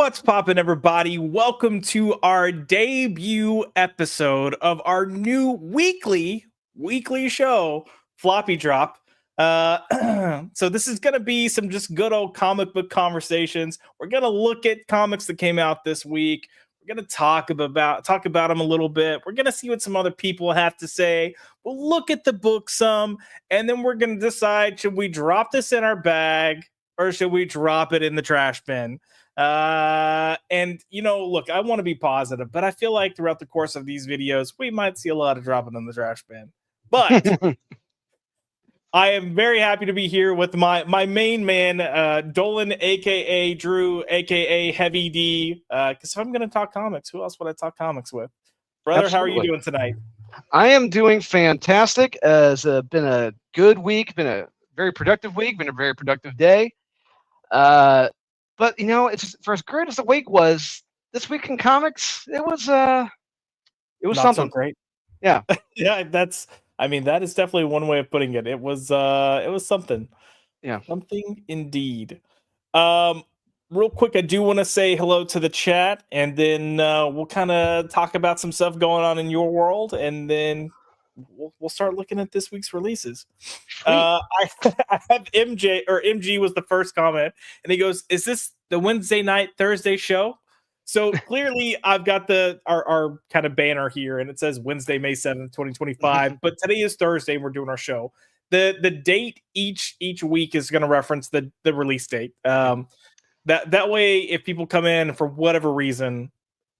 What's poppin', everybody? Welcome to our debut episode of our new weekly show, Floppy Drop. So this is gonna be some just good old comic book conversations. We're gonna look at comics that came out this week. We're gonna talk about them a little bit. We're gonna see what some other people have to say. We'll look at the book some, and then we're gonna decide, should we drop this in our bag or should we drop it in the trash bin? And look, I want to be positive, but I feel like throughout the course of these videos, we might see a lot of dropping in the trash bin. But I am very happy to be here with my main man, Dolan, aka Drew, aka Heavy D. Because if I'm going to talk comics, who else would I talk comics with? Brother, Absolutely. How are you doing tonight? I am doing fantastic. It's been a good week, been a very productive week, been a very productive day. But it's for as great as the week was, this week in comics, it was not something. So great. Yeah. Yeah, that is definitely one way of putting it. It was something. Yeah. Something indeed. Real quick, I do want to say hello to the chat, and then we'll kind of talk about some stuff going on in your world, and then we'll start looking at this week's releases. I have MG was the first comment, and he goes, "Is this the Wednesday night Thursday show?" So clearly, I've got our kind of banner here, and it says Wednesday, May 7th, 2025. But today is Thursday, and we're doing our show. The date each week is going to reference the release date. That way, if people come in for whatever reason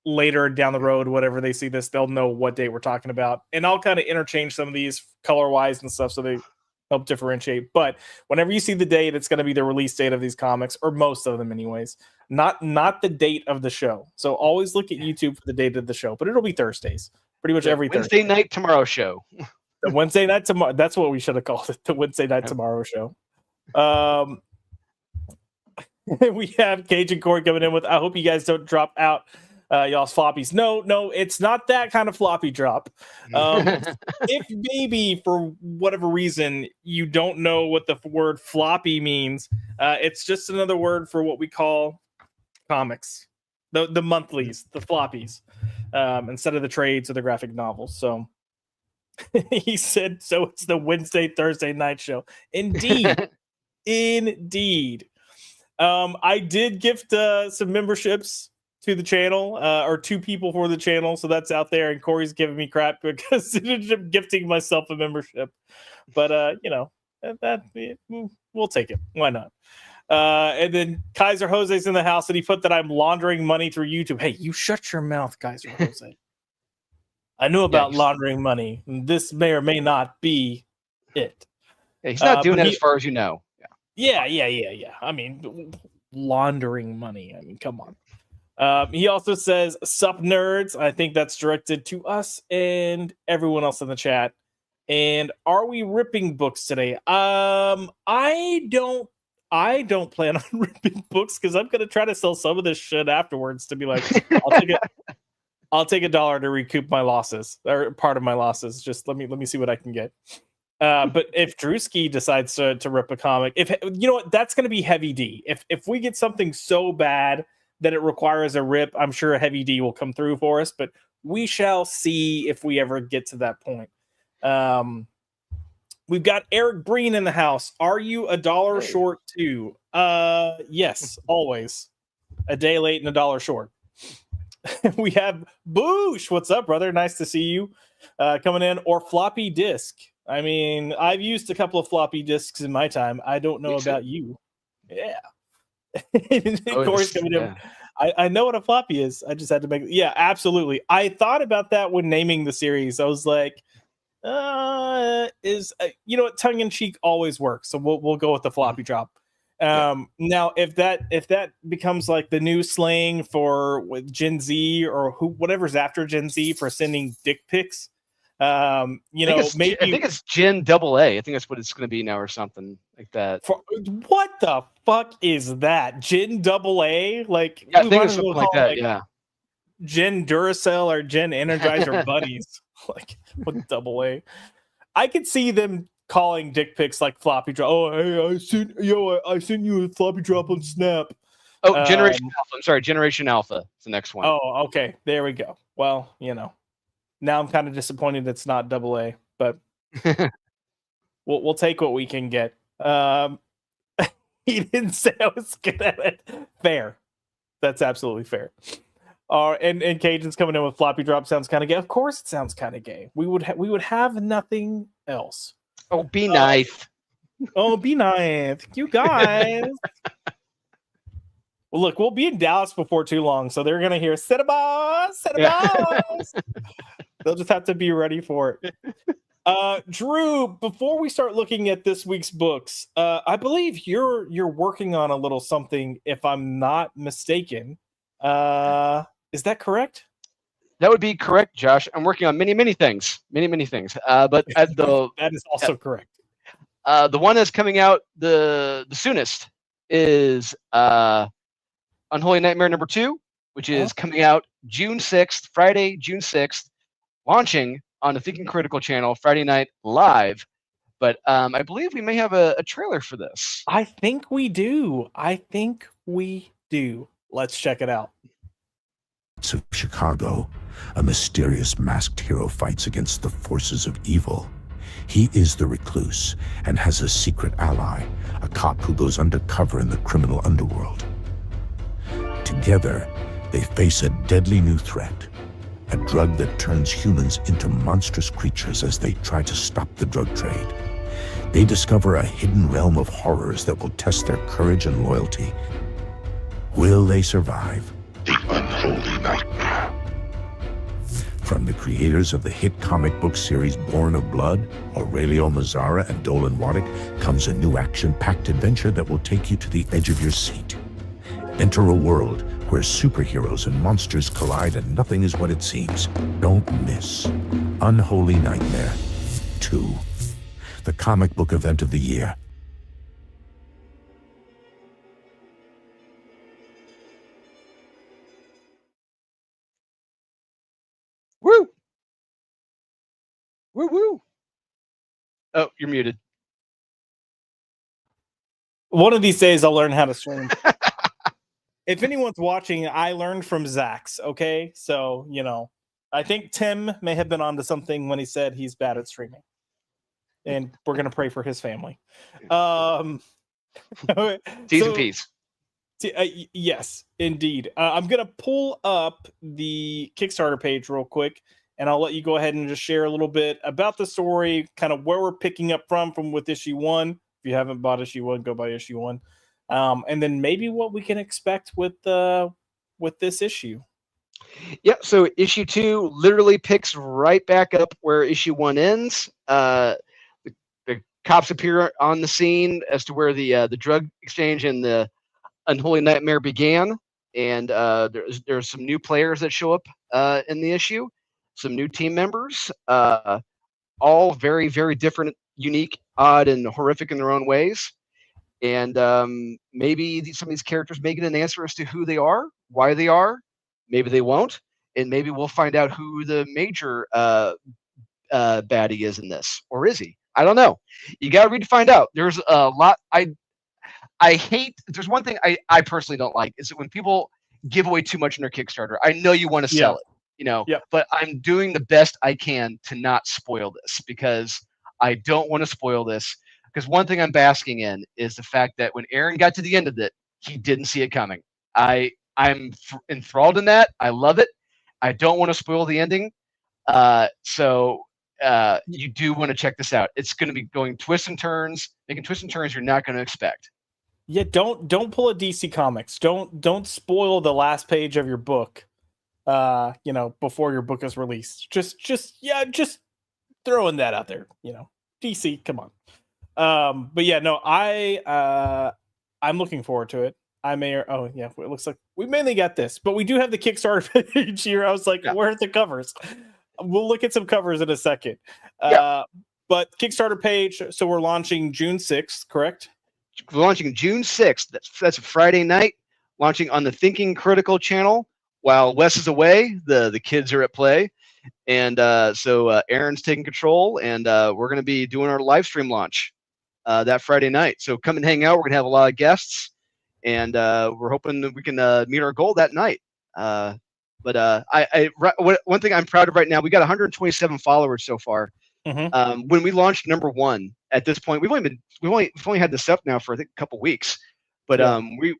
later down the road, whatever they see this, they'll know what date we're talking about. And I'll kind of interchange some of these color wise and stuff so they help differentiate. But whenever you see the date, it's going to be the release date of these comics, or most of them anyways, not the date of the show. So always look at YouTube for the date of the show, but it'll be Thursdays, pretty much every Wednesday Thursday. Night Tomorrow show. The Wednesday Night Tomorrow. That's what we should have called it. The Wednesday Night Tomorrow show. We have Cage and Corey coming in with, I hope you guys don't drop out y'all's floppies. No, it's not that kind of floppy drop. If maybe for whatever reason you don't know what the word floppy means, it's just another word for what we call comics, the monthlies, the floppies, instead of the trades or the graphic novels. So he said, so it's the Wednesday, Thursday night show. Indeed. Indeed. I did gift some memberships to the channel, or two people for the channel, so that's out there, and Corey's giving me crap because I'm gifting myself a membership. But we'll take it. Why not? And then Kaiser Jose's in the house, and he put that I'm laundering money through YouTube. Hey, you shut your mouth, Kaiser Jose. I knew about laundering money. This may or may not be it. Yeah, he's not doing it as far as you know. Yeah. I mean, laundering money. I mean, come on. He also says, "Sup, nerds." I think that's directed to us and everyone else in the chat. And are we ripping books today? I don't plan on ripping books because I'm gonna try to sell some of this shit afterwards to be like, I'll take $1 to recoup my losses, or part of my losses. Just let me see what I can get. But if Drewski decides to rip a comic, if you know what, that's going to be Heavy D. If we get something so bad that it requires a rip, I'm sure Heavy D will come through for us. But we shall see if we ever get to that point. We've got Eric Breen in the house. Are you $1 short too? Yes, always. A day late and $1 short. We have Boosh. What's up, brother? Nice to see you coming in. Or Floppy Disk. I mean, I've used a couple of floppy disks in my time. I don't know about you. Yeah. Corey's coming in. I know what a floppy is. I just had to make it. Yeah, absolutely. I thought about that when naming the series. I was like, tongue in cheek always works. So we'll go with the floppy drop. Now, if that becomes like the new slang for with Gen Z or whatever's after Gen Z for sending dick pics. Maybe I think it's Gen AA. I think that's what it's going to be now, or something like that. What the fuck is that? Gen AA? Like, yeah, I think it's something like that. Yeah, Gen Duracell or Gen Energizer buddies. Like, what AA? I could see them calling dick pics like floppy drop. Oh, hey, I sent you a floppy drop on Snap. Oh, Generation Alpha. I'm sorry, Generation Alpha is the next one. Oh, okay. There we go. Well, now I'm kind of disappointed it's not AA, but we'll take what we can get. He didn't say I was good at it. Fair. That's absolutely fair. And Cajun's coming in with Floppy Drop sounds kind of gay. Of course, it sounds kind of gay. We would have nothing else. Oh, be nice. Oh, be nice, you guys. Well, look, we'll be in Dallas before too long, so they're gonna hear "Set a boss, set a boss." They'll just have to be ready for it. Drew, before we start looking at this week's books, I believe you're working on a little something, if I'm not mistaken. Is that correct? That would be correct, Josh. I'm working on many things. But at the that is also correct. The one that's coming out the soonest is Unholy Nightmare number 2, which is coming out June 6th, Friday, June 6th, launching on the Thinking Critical channel Friday night live. But I believe we may have a trailer for this. I think we do. Let's check it out. Of Chicago, a mysterious masked hero fights against the forces of evil. He is the Recluse and has a secret ally, a cop who goes undercover in the criminal underworld. Together, they face a deadly new threat, a drug that turns humans into monstrous creatures as they try to stop the drug trade. They discover a hidden realm of horrors that will test their courage and loyalty. Will they survive? The Unholy Nightmare. From the creators of the hit comic book series Born of Blood, Aurelio Mazzara and Dolan comes a new action-packed adventure that will take you to the edge of your seat. Enter a world where superheroes and monsters collide and nothing is what it seems. Don't miss Unholy Nightmare 2, the comic book event of the year. Woo! Woo woo! Oh, you're muted. One of these days, I'll learn how to stream. If anyone's watching, I learned from Zach's. Okay, so I think Tim may have been onto something when he said he's bad at streaming, and we're gonna pray for his family. T's and P's. Yes, indeed. I'm going to pull up the Kickstarter page real quick, and I'll let you go ahead and just share a little bit about the story, kind of where we're picking up from with issue 1. If you haven't bought issue 1, go buy issue 1. And then maybe what we can expect with this issue. Yeah, so issue 2 literally picks right back up where issue 1 ends. The cops appear on the scene as to where the drug exchange and the Unholy Nightmare began, and there's some new players that show up in the issue, some new team members, all very, very different, unique, odd, and horrific in their own ways. And maybe some of these characters may get an answer as to who they are, why they are. Maybe they won't, and maybe we'll find out who the major baddie is in this, or is he? I don't know. You got to read to find out. There's a lot. I hate, there's one thing I personally don't like, is that when people give away too much in their Kickstarter. I know you want to sell it, but I'm doing the best I can to not spoil this, because I don't want to spoil this. Because one thing I'm basking in is the fact that when Aaron got to the end of it, he didn't see it coming. I'm enthralled in that. I love it. I don't want to spoil the ending. So you do want to check this out. It's going to be going twists and turns, making twists and turns you're not going to expect. Yeah, don't pull a DC Comics. Don't spoil the last page of your book. Before your book is released. Just throwing that out there. DC, come on. But yeah, no, I'm looking forward to it. It looks like we mainly got this, but we do have the Kickstarter page here. I was like, where's the covers? We'll look at some covers in a second. But Kickstarter page, so we're launching June 6th, correct? We're launching June 6th. That's a Friday night, launching on the Thinking Critical channel. While Wes is away, the kids are at play. And so Aaron's taking control, and we're going to be doing our live stream launch that Friday night. So come and hang out. We're going to have a lot of guests, and we're hoping that we can meet our goal that night. One thing I'm proud of right now, we got 127 followers so far. When we launched number 1, at this point, we've only had this up now for I think a couple weeks, but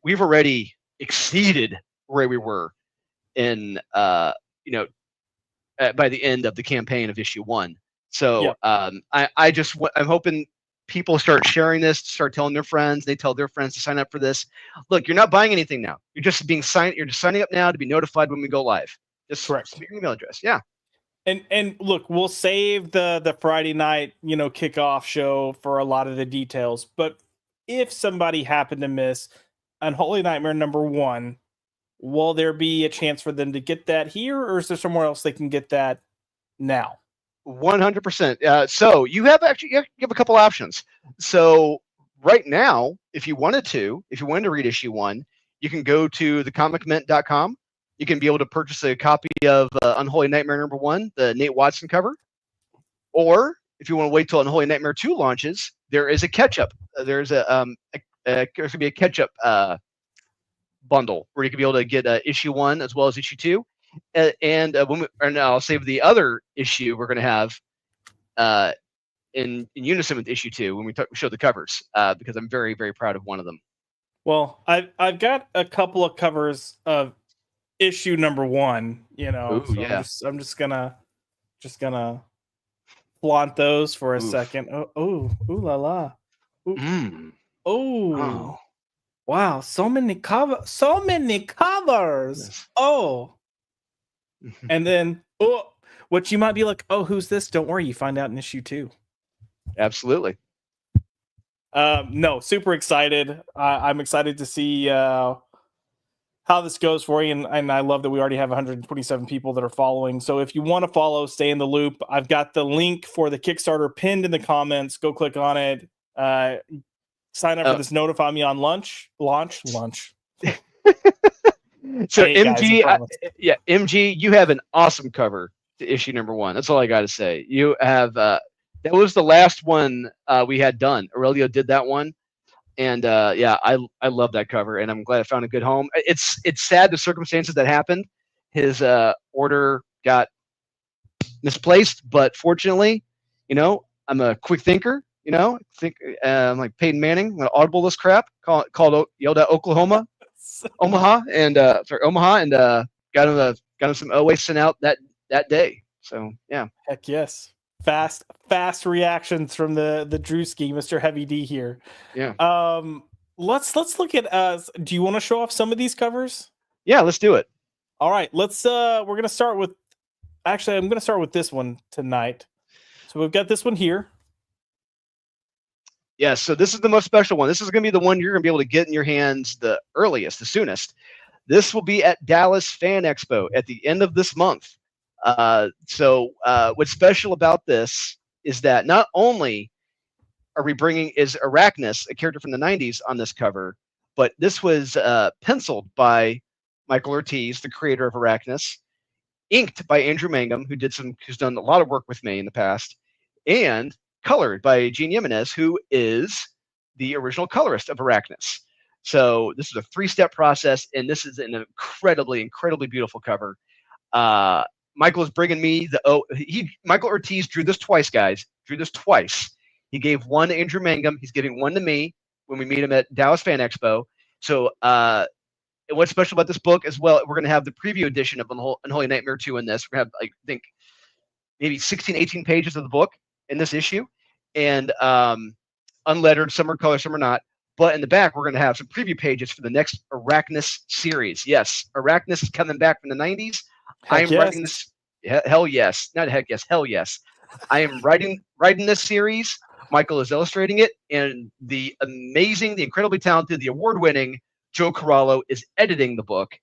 we've already exceeded where we were in by the end of the campaign of issue 1. So I'm hoping people start sharing this, start telling their friends. They tell their friends to sign up for this. Look, you're not buying anything now. You're just signing up now to be notified when we go live. Just correct. your email address. Yeah. And look, we'll save the Friday night, kickoff show for a lot of the details. But if somebody happened to miss Unholy Nightmare number 1, will there be a chance for them to get that here, or is there somewhere else they can get that now? 100%. So you have a couple options. So right now, if you wanted to read issue 1, you can go to thecomicmint.com. You can be able to purchase a copy of Unholy Nightmare number 1, the Nate Watson cover. Or if you want to wait till Unholy Nightmare 2 launches, there is a catch-up. There's there's going to be a catch-up bundle where you can be able to get issue 1 as well as issue 2. And I'll save the other issue we're going to have in unison with issue 2 when we show the covers, because I'm very, very proud of one of them. Well, I've got a couple of covers of issue number 1, Ooh, so yeah. I'm just gonna flaunt those for a second. Ooh la la. Oh. Wow, so many covers. Yes. Oh. And then what you might be like, oh, who's this? Don't worry, you find out in issue 2. Absolutely. No, super excited. I'm excited to see how this goes for you, and I love that we already have 127 people that are following. So if you want to follow, stay in the loop. I've got the link for the Kickstarter pinned in the comments. Go click on it. Sign up for this Notify Me on launch. So MG, you have an awesome cover to issue number 1. That's all I got to say. You have that was the last one we had done. Aurelio did that one. And I love that cover, and I'm glad I found a good home. It's sad the circumstances that happened. His order got misplaced, but fortunately, I'm a quick thinker. I'm like Peyton Manning. I'm gonna audible this crap. Yelled at Omaha, and got him some OA sent out that day. So yeah. Heck yes. Fast reactions from the Drewski, Mr. Heavy D here. Yeah. Let's look at do you want to show off some of these covers? Yeah, let's do it. All right, we're gonna start with I'm gonna start with this one tonight. So we've got this one here. Yeah, so this is the most special one. This is gonna be the one you're gonna be able to get in your hands the earliest, the soonest. This will be at Dallas Fan Expo at the end of this month. So what's special about this is that not only are we bringing is Arachnus, a character from the 90s, on this cover, but this was penciled by Michael Ortiz, the creator of Arachnus, inked by Andrew Mangum, who's done a lot of work with me in the past, and colored by Gene Jimenez, who is the original colorist of Arachnus. So this is a 3-step process, and this is an incredibly, incredibly beautiful cover. Michael is bringing me Michael Ortiz drew this twice, guys. Drew this twice. He gave one to Andrew Mangum. He's giving one to me when we meet him at Dallas Fan Expo. So what's special about this book as well, we're going to have the preview edition of Unholy Nightmare 2 in this. We're going to have, I think, maybe 16, 18 pages of the book in this issue. And unlettered, some are color, some are not. But in the back, we're going to have some preview pages for the next Arachnus series. Yes, Arachnus is coming back from the 90s. Writing this. Hell yes. Not heck yes. Hell yes. I am writing this series. Michael is illustrating it, and the amazing, the incredibly talented, the award-winning Joe Corallo is editing the book.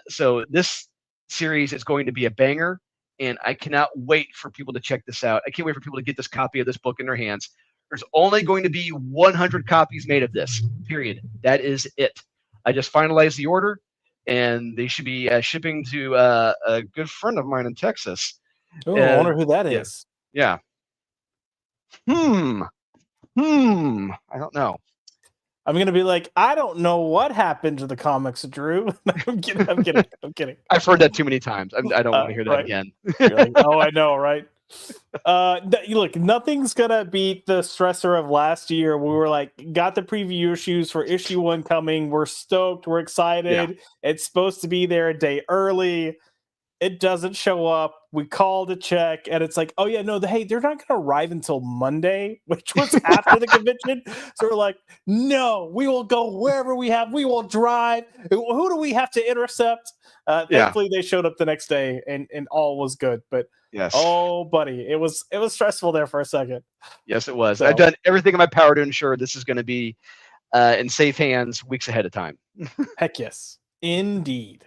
So this series is going to be a banger, and I cannot wait for people to check this out. I can't wait for people to get this copy of this book in their hands. There's only going to be 100 copies made of this, period. That is it. I just finalized the order, and they should be shipping to a good friend of mine in Texas. Oh, I wonder who that is. Yeah. I don't know. I'm gonna be like, I don't know what happened to the comics, Drew. I'm kidding. I'm kidding. I'm kidding. I've heard that too many times. I don't want to hear that Right. again. You're like, oh, I know, right? Look, nothing's gonna beat the stressor of last year. We were like, got the preview issues for issue 1 coming. We're stoked. We're excited. It's supposed to be there a day early. It doesn't show up. We call to check, and it's like, oh yeah, no, hey, they're not going to arrive until Monday, which was after the convention. So we're like, no, we will go wherever we have. We will drive. Who do we have to intercept? Thankfully, they showed up the next day, and all was good. But Yes. oh, buddy, it was stressful there for a second. Yes, it was. So, I've done everything in my power to ensure this is going to be in safe hands weeks ahead of time. heck yes, indeed.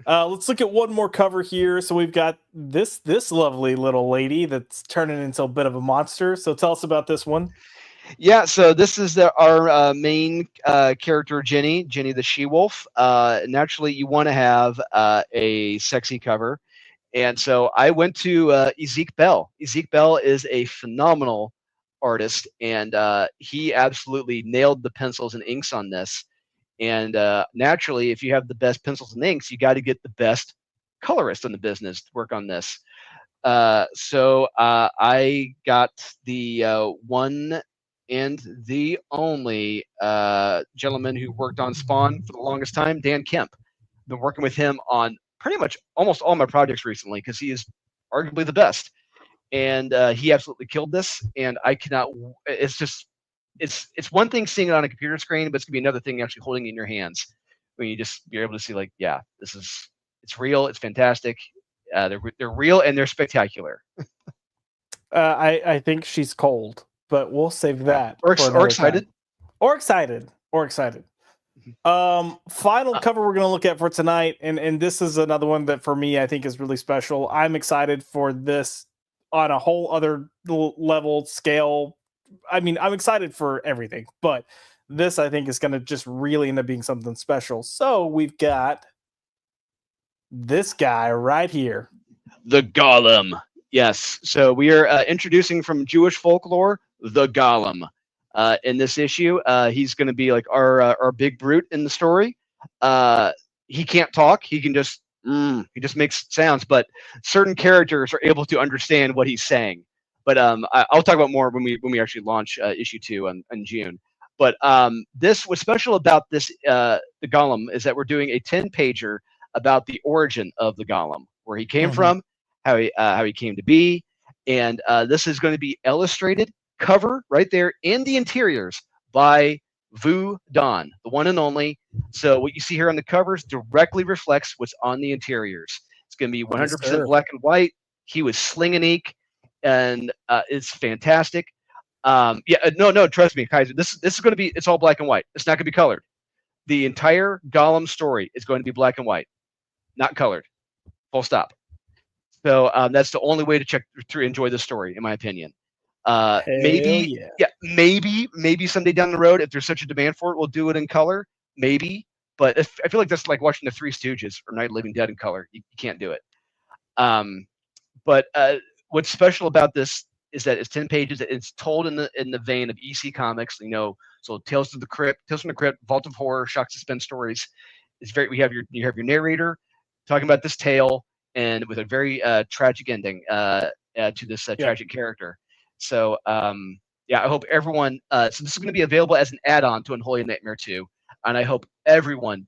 Let's look at one more cover here. So we've got this lovely little lady that's turning into a bit of a monster. So tell us about this one. Yeah, so this is our main character, Jenny the she-wolf. Naturally, you want to have a sexy cover. And so I went to Ezek Bell. Ezek Bell is a phenomenal artist, and he absolutely nailed the pencils and inks on this. And naturally, if you have the best pencils and inks, you got to get the best colorist in the business to work on this. So I got the one and the only gentleman who worked on Spawn for the longest time, Dan Kemp. Been working with him on pretty much almost all my projects recently because he is arguably the best. And he absolutely killed this. And I cannot. It's just. It's one thing seeing it on a computer screen, but it's gonna be another thing actually holding it in your hands when you're able to see, like, yeah, it's real, it's fantastic. They're real and they're spectacular. I think she's cold, but we'll save that. Or excited. Or excited. Final cover we're gonna look at for tonight, and this is another one that for me I think is really special. I'm excited for this on a whole other level scale. I mean, I'm excited for everything, but this I think is going to just really end up being something special. So we've got this guy right here, the Golem. Yes. So we are introducing from Jewish folklore the Golem in this issue. He's going to be like our big brute in the story. He can't talk. He can just he just makes sounds, but certain characters are able to understand what he's saying. But I'll talk about more when we actually launch issue 2 in June. But this what's special about this the Golem is that we're doing a 10-pager about the origin of the Golem, where he came from, how he came to be, and this is going to be illustrated cover right there in the interiors by Vu Don, the one and only. So what you see here on the covers directly reflects what's on the interiors. It's going to be 100% black and white. He was slinging ink. And it's fantastic. No, trust me, Kaiser. This is going to be. It's all black and white. It's not going to be colored. The entire Golem story is going to be black and white, not colored. Full stop. So that's the only way to enjoy the story, in my opinion. Maybe someday down the road, if there's such a demand for it, we'll do it in color. Maybe, but I feel like that's like watching the Three Stooges or Night of the Living Dead in color. You can't do it. But what's special about this is that it's 10 pages. It's told in the vein of EC Comics, so Tales from the Crypt, Vault of Horror, shock suspense stories. It's very. You have your narrator talking about this tale, and with a very tragic ending to this tragic character. So I hope everyone. So this is going to be available as an add-on to Unholy Nightmare 2, and I hope everyone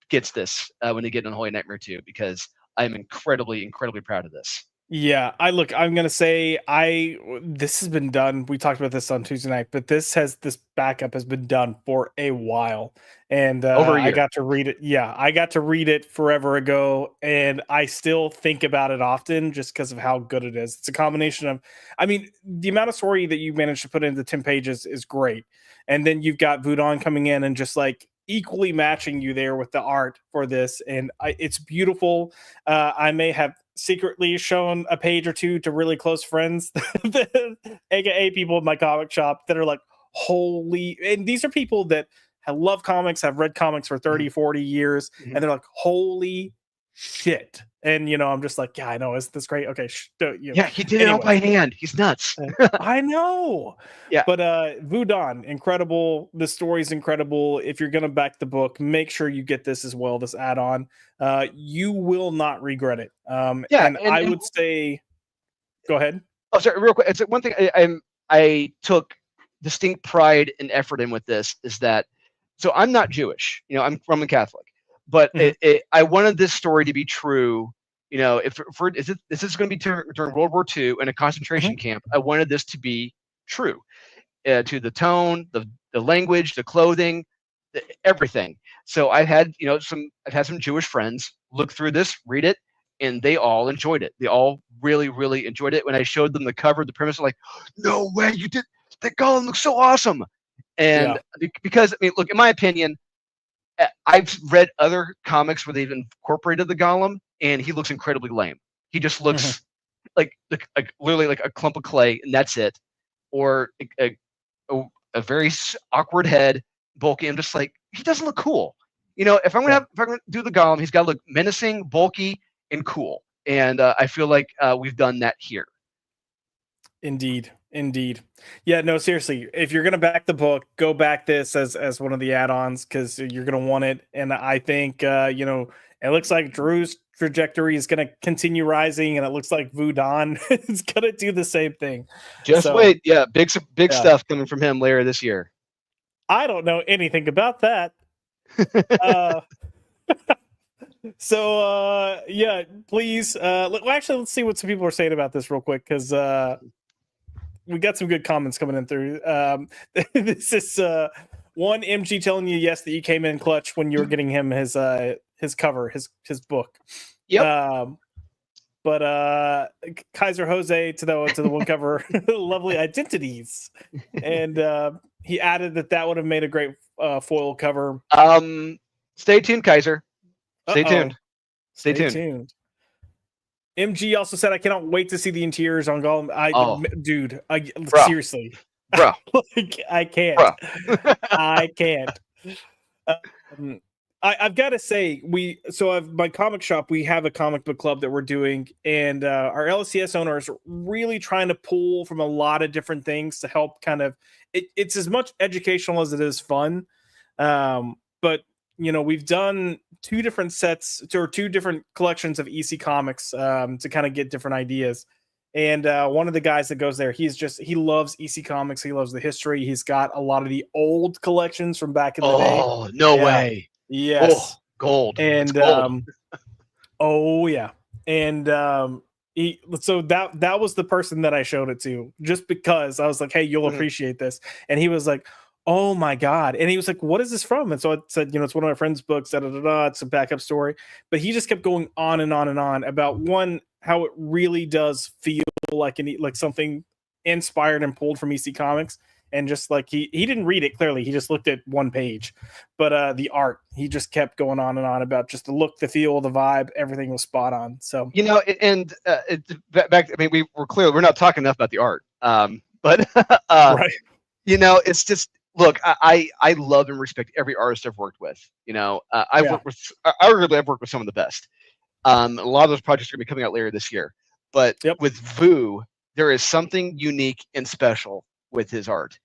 gets this when they get Unholy Nightmare 2, because I'm incredibly proud of this. Yeah, I'm gonna say this has been done. We talked about this on Tuesday night, but this backup has been done for a while, and over a year. I got to read it. Yeah, I got to read it forever ago, and I still think about it often just because of how good it is. It's a combination of, I mean, the amount of story that you managed to put into 10 pages is great, and then you've got Vu Don coming in and just like equally matching you there with the art for this, and it's beautiful. I may have secretly shown a page or two to really close friends, aka people in my comic shop that are like, holy, and these are people that love comics, have read comics for 30, 40 years, and they're like, holy shit. And I'm just like, yeah, I know, isn't this great? Okay, Yeah, he did it all by hand. He's nuts. I know. Yeah. But Vudon, incredible. The story's incredible. If you're gonna back the book, make sure you get this as well, this add-on. You will not regret it. Yeah, and I would say, go ahead. Oh, sorry, real quick. It's one thing I took distinct pride and effort in with this is that, so I'm not Jewish, I'm Roman Catholic, but I wanted this story to be true. If this is going to be during World War II in a concentration camp, I wanted this to be true to the tone, the language, the clothing, everything. So I've had some Jewish friends look through this, read it, and they all enjoyed it. They all really, really enjoyed it. When I showed them the cover, the premise, like, no way, you did that. Golem looks so awesome. And because, look, in my opinion, I've read other comics where they've incorporated the Golem, and he looks incredibly lame. He just looks like literally like a clump of clay, and that's it. Or a very awkward head, bulky. I'm just like, he doesn't look cool. If I'm gonna do the Golem, he's got to look menacing, bulky, and cool. And I feel like we've done that here. Indeed. Yeah, no, seriously. If you're gonna back the book, go back this as one of the add-ons, because you're gonna want it. And I think it looks like Drew's trajectory is gonna continue rising, and it looks like Vudon is gonna do the same thing. Just wait, yeah, big stuff coming from him later this year. I don't know anything about that. So yeah, please. Actually, let's see what some people are saying about this real quick, because we got some good comments coming in through. This is one MG telling you yes that you came in clutch when you were getting him his cover, his book. Yep. But Kaiser Jose to the one cover, lovely identities, and he added that would have made a great foil cover. Stay tuned, Kaiser. Stay tuned. Stay tuned. MG also said, I cannot wait to see the interiors on Golem. Dude, seriously. Bro. Like, I can't. I can't. I've got to say, my comic shop, we have a comic book club that we're doing, and our LCS owners are really trying to pull from a lot of different things to help kind of, it's as much educational as it is fun. But we've done two different sets or two different collections of EC comics to kind of get different ideas. And one of the guys that goes there, he loves EC comics. He loves the history. He's got a lot of the old collections from back in the day. Oh, no way. Yes. Oh, gold. And gold. oh yeah. And so that was the person that I showed it to, just because I was like, hey, you'll appreciate this. And he was like, oh my God. And he was like, what is this from? And so I said, it's one of my friend's books, it's a backup story. But he just kept going on and on and on about how it really does feel like something inspired and pulled from EC Comics. And just like he didn't read it clearly, he just looked at one page. But the art, he just kept going on and on about just the look, the feel, the vibe, everything was spot on. So and back. We're clear. We're not talking enough about the art. But right. It's just, look. I love and respect every artist I've worked with. I've worked with some of the best. A lot of those projects are going to be coming out later this year. But with Vu, there is something unique and special with his art,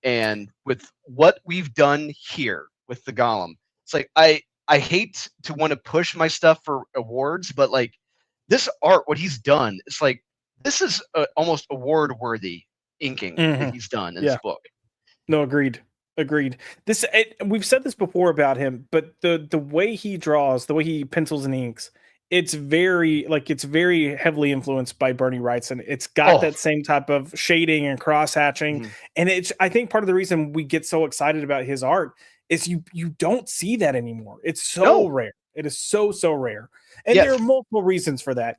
and with what we've done here with the Golem. It's like I hate to want to push my stuff for awards, but like this art, what he's done, it's like this is almost award worthy inking that he's done in this book. No, agreed. This we've said this before about him, but the way he draws, the way he pencils and inks, it's very heavily influenced by Bernie Wrightson. It's got that same type of shading and cross hatching. And I think part of the reason we get so excited about his art is you don't see that anymore. It's so rare. It is so rare. And there are multiple reasons for that.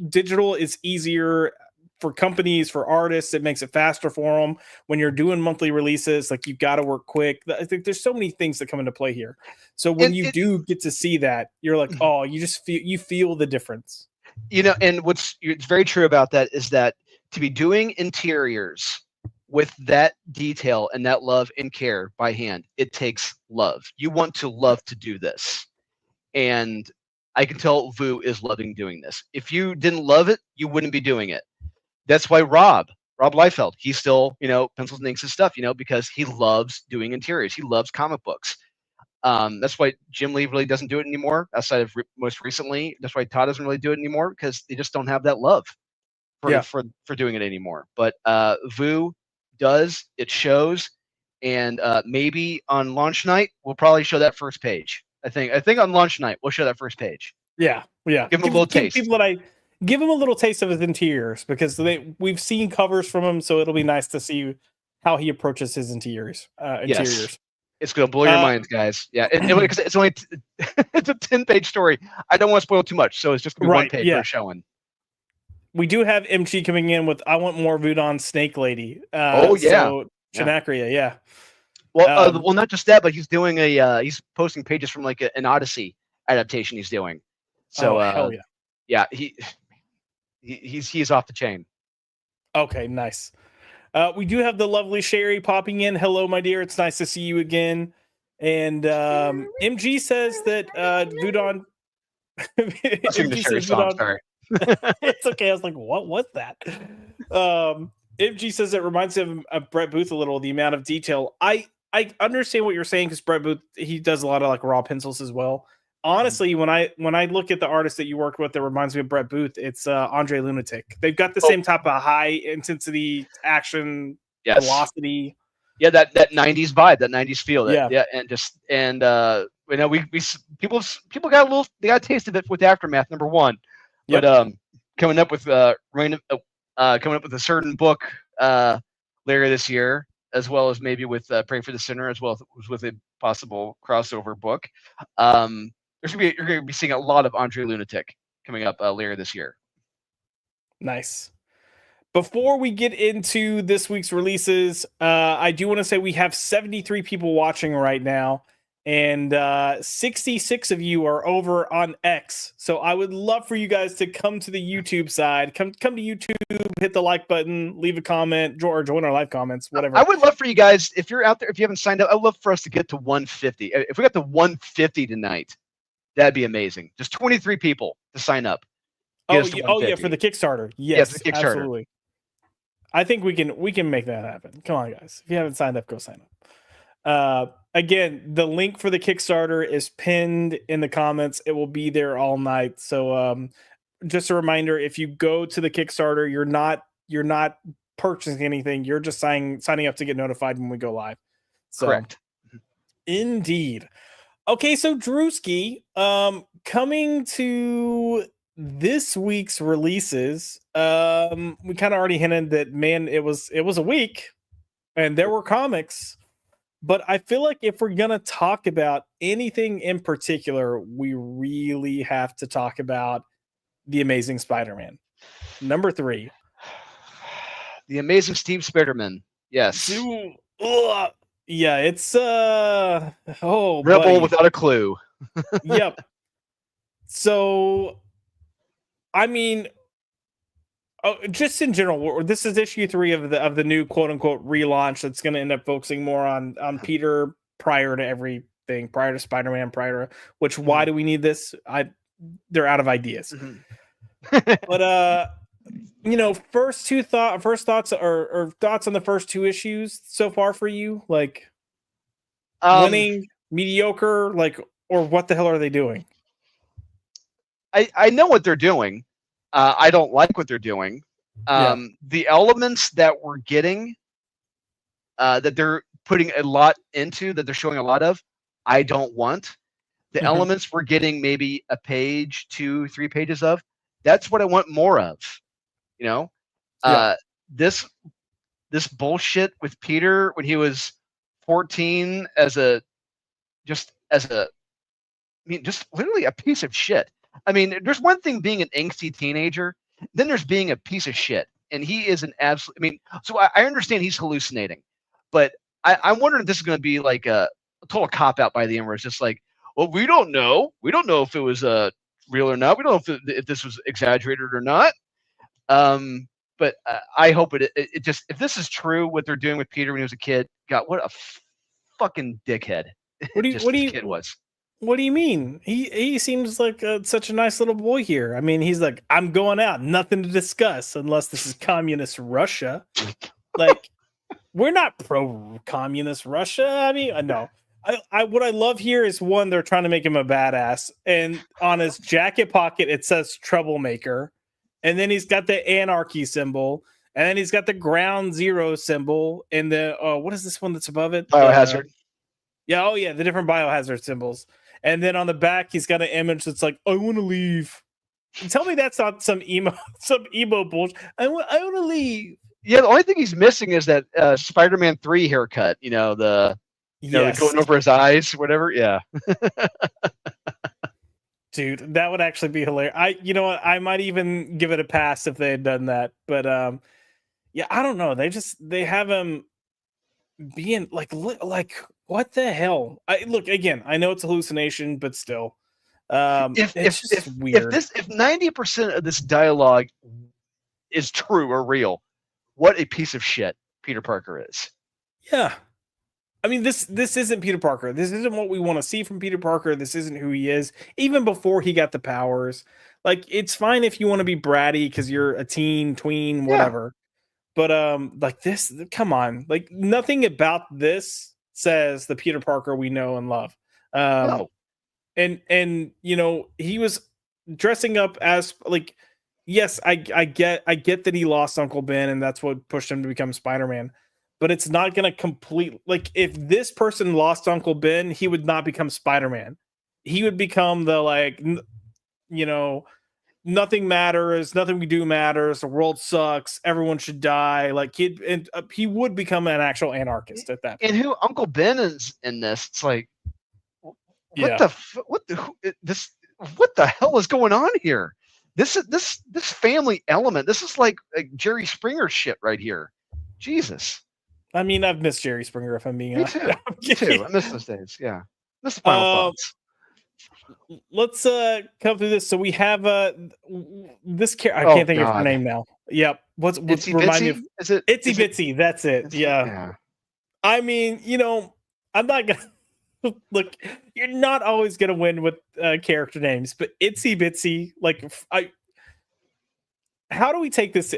Digital is easier for companies, for artists. It makes it faster for them. When you're doing monthly releases, like, you've got to work quick. I think there's so many things that come into play here. So when you do get to see that, you're like, oh, you feel the difference. And what's very true about that is that to be doing interiors with that detail and that love and care by hand, it takes love. You want to love to do this. and I can tell Vu is loving doing this. If you didn't love it, you wouldn't be doing it. That's why Rob Liefeld, he still, pencils and inks his stuff, because he loves doing interiors. He loves comic books. That's why Jim Lee really doesn't do it anymore. Outside of most recently, that's why Todd doesn't really do it anymore, because they just don't have that love for doing it anymore. But Vu does. It shows, and maybe on launch night we'll probably show that first page. I think on launch night we'll show that first page. Yeah. Give them a little taste. Give them a little taste of his interiors, because we've seen covers from him, so it'll be nice to see how he approaches his interiors. Yes. It's gonna blow your minds, guys. Yeah, because it's only it's a 10-page story. I don't want to spoil too much, so it's just gonna be one page for showing. We do have MG coming in with "I want more Vudon Snake Lady." So Chinacria, yeah. Well, not just that, but he's doing he's posting pages from like an Odyssey adaptation he's doing. So hell yeah, he's off the chain. Okay, nice. We do have the lovely Sherry popping in. Hello, my dear. It's nice to see you again. And MG says that Vudon. MG says Vudon. Sorry. It's okay. I was like, what was that? MG says it reminds him of Brett Booth a little, the amount of detail. I understand what you're saying, because Brett Booth, he does a lot of like raw pencils as well. Honestly, when I look at the artist that you worked with that reminds me of Brett Booth, it's Andre Lunatic. They've got the same type of high intensity action, velocity. Yeah, that 90s vibe, that 90s feel. People got a taste of it with Aftermath #1. But coming up with a certain book later this year, as well as maybe with Pray for the Sinner, as well as with a possible crossover book. You're going to be seeing a lot of Andre Lunatic coming up later this year. Nice. Before we get into this week's releases, I do want to say we have 73 people watching right now, and 66 of you are over on X. So I would love for you guys to come to the YouTube side. Come to YouTube, hit the like button, leave a comment, or join our live comments, whatever. I would love for you guys, if you're out there, if you haven't signed up, I'd love for us to get to 150. If we got to 150 tonight, that'd be amazing. Just 23 people to sign up. Oh yeah, for the Kickstarter. Yes, the Kickstarter. Absolutely. I think we can make that happen. Come on, guys. If you haven't signed up, go sign up. Again, the link for the Kickstarter is pinned in the comments. It will be there all night. So just a reminder, if you go to the Kickstarter, you're not purchasing anything. You're just signing up to get notified when we go live. So, correct. Indeed. Okay, so Drewski, coming to this week's releases, we kind of already hinted that, man, it was a week and there were comics, but I feel like if we're gonna talk about anything in particular, we really have to talk about The Amazing Spider-Man #3. The Amazing Steve Spiderman. Yes. Yeah, it's Rebel buddy. Without a clue. Yep. So, I mean, just in general, this is issue 3 of the new quote unquote relaunch that's going to end up focusing more on Peter prior to everything, prior to Spider-Man, why do we need this? They're out of ideas. But first thoughts or thoughts on the first 2 issues so far for you, like winning, mediocre, like, or what the hell are they doing? I know what they're doing. I don't like what they're doing. The elements that we're getting, that they're putting a lot into, that they're showing a lot of, I don't want. The elements we're getting maybe a page, 2, 3 pages of, that's what I want more of. This bullshit with Peter when he was 14 just literally a piece of shit. I mean, there's one thing being an angsty teenager, then there's being a piece of shit. And he is an absolute, so I understand he's hallucinating, but I'm wondering if this is going to be like a total cop-out by the end, where it's just like, well, we don't know. We don't know if it was real or not. We don't know if this was exaggerated or not. But I hope it just, if this is true, what they're doing with Peter when he was a kid, God, what a fucking dickhead. What do you What do you mean? He seems like such a nice little boy here. I mean, he's like, I'm going out, nothing to discuss unless this is communist Russia. Like, we're not pro-communist Russia. I mean, no. I what I love here is one, they're trying to make him a badass, and on his jacket pocket it says troublemaker, and then he's got the anarchy symbol, and then he's got the ground zero symbol, and the what is this one that's above it? Biohazard. Yeah, oh yeah, the different biohazard symbols. And then on the back, he's got an image that's like, I want to leave. Tell me that's not some emo bullshit. I want to leave. Yeah, the only thing he's missing is that Spider-Man 3 haircut. The Yes. going over his eyes, whatever. Yeah. Dude, that would actually be hilarious. You know what? I might even give it a pass if they had done that. But yeah, I don't know. They have him being like what the hell? Look, again, I know it's a hallucination, but still. It's just weird. If 90% of this dialogue is true or real, what a piece of shit Peter Parker is. Yeah. I mean, this isn't Peter Parker. This isn't what we want to see from Peter Parker. This isn't who he is. Even before he got the powers, like, it's fine if you want to be bratty because you're a tween, whatever. But like this, come on, like nothing about this says the Peter Parker we know and love. No. And he was dressing up as like, yes, I get that he lost Uncle Ben and that's what pushed him to become Spider-Man. But it's not going to complete, like, if this person lost Uncle Ben, he would not become Spider-Man. He would become the, like, nothing matters, nothing we do matters, the world sucks, everyone should die. Like, he would become an actual anarchist at that point. And who Uncle Ben is in this? It's like, what the hell is going on here? This family element. This is like Jerry Springer shit right here. Jesus. I mean, I've missed Jerry Springer, if I'm being honest. Me too. I miss those days. Yeah. Miss the final thoughts. Let's come through this. So we have this character. I can't think of her name now. Yep. What's remind me of? Is it Itsy Bitsy? That's it. Yeah. I mean, I'm not gonna look. You're not always gonna win with character names, but Itsy Bitsy, like, how do we take this?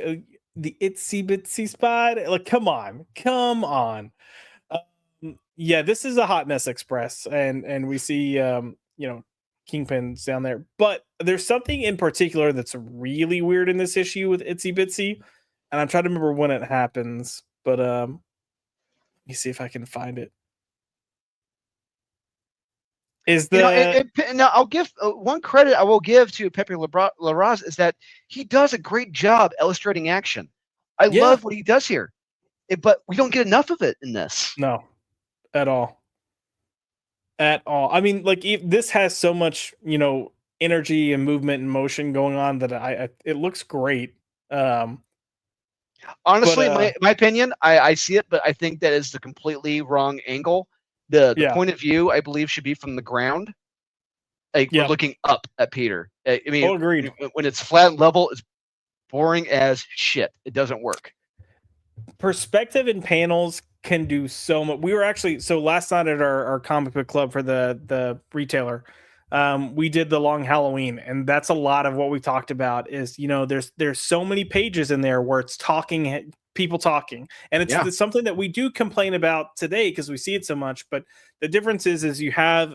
The Itsy Bitsy spot? Like, come on. Yeah, this is a hot mess express, and we see Kingpin's down there, but there's something in particular that's really weird in this issue with Itsy Bitsy, and I'm trying to remember when it happens, but let me see if I can find it. Now I'll give one credit I will give to Pepe Larraz is that he does a great job illustrating action. I love what he does here, but we don't get enough of it in this. No, at all. I mean, like, this has so much, energy and movement and motion going on that it looks great. Honestly, my opinion, I see it, but I think that is the completely wrong angle. The point of view, I believe, should be from the ground. Like, we're looking up at Peter. I mean, agreed. When it's flat and level, it's boring as shit. It doesn't work. Perspective and panels can do so much. We were actually, so last night at our comic book club for the retailer, we did the long Halloween, and that's a lot of what we talked about is, there's so many pages in there where it's people talking, and it's something that we do complain about today because we see it so much. But the difference is you have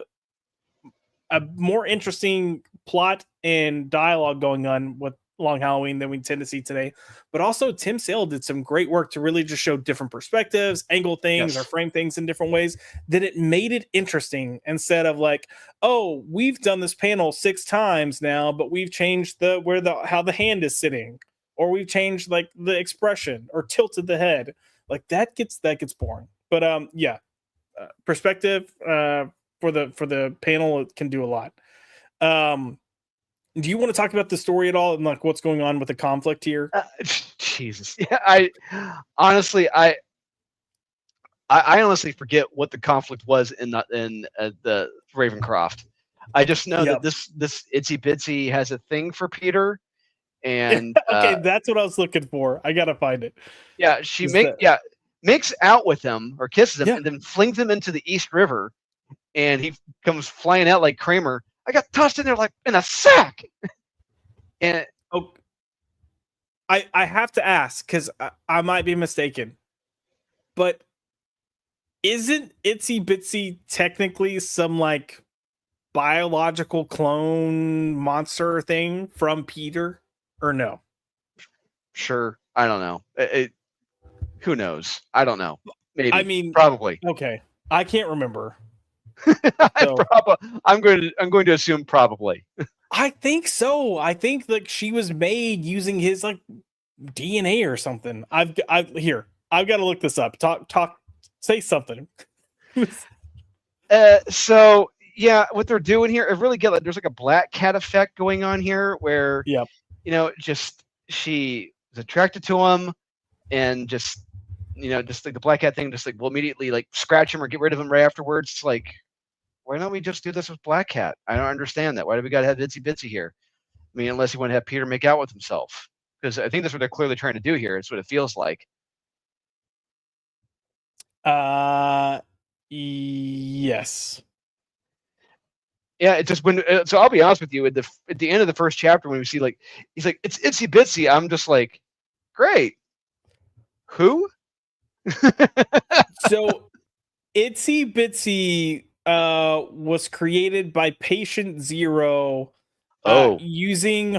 a more interesting plot and dialogue going on with Long Halloween than we tend to see today. But also Tim Sale did some great work to really just show different perspectives, angle things, or frame things in different ways, that it made it interesting instead of like, oh, we've done this panel 6 times now, but we've changed how the hand is sitting, or we've changed like the expression or tilted the head. Like that gets boring. But perspective for the panel, it can do a lot. Do you want to talk about the story at all and like what's going on with the conflict here? Jesus. Yeah, I honestly forget what the conflict was in the Ravencroft. I just know that this Itsy Bitsy has a thing for Peter, and okay, that's what I was looking for. I gotta find it. Yeah, she makes out with him or kisses him, and then flings him into the East River. and he comes flying out like Kramer. I got tossed in there like in a sack. And Oh, I have to ask because I might be mistaken, but isn't Itsy Bitsy technically some like biological clone monster thing from Peter, or no? sure, I don't know. Who knows? I don't know. Maybe. I mean, probably. okay, I can't remember. I'm going to assume probably. I think so. I think like she was made using his like DNA or something. I've got to look this up. Talk, say something. So yeah, what they're doing here, I really get like there's like a black cat effect going on here, where Yep. just she is attracted to him, and just just like the black cat thing, just like will immediately like scratch him or get rid of him right afterwards. It's like, why don't we just do this with Black Cat? I don't understand that. Why do we got to have Itsy Bitsy here? I mean, unless you want to have Peter make out with himself, because I think that's what they're clearly trying to do here. It's what it feels like. Yes. Yeah, it just when. So I'll be honest with you. At the end of the first chapter, when we see like he's like it's Itsy Bitsy, I'm just like, great. Who? So Itsy Bitsy was created by Patient Zero using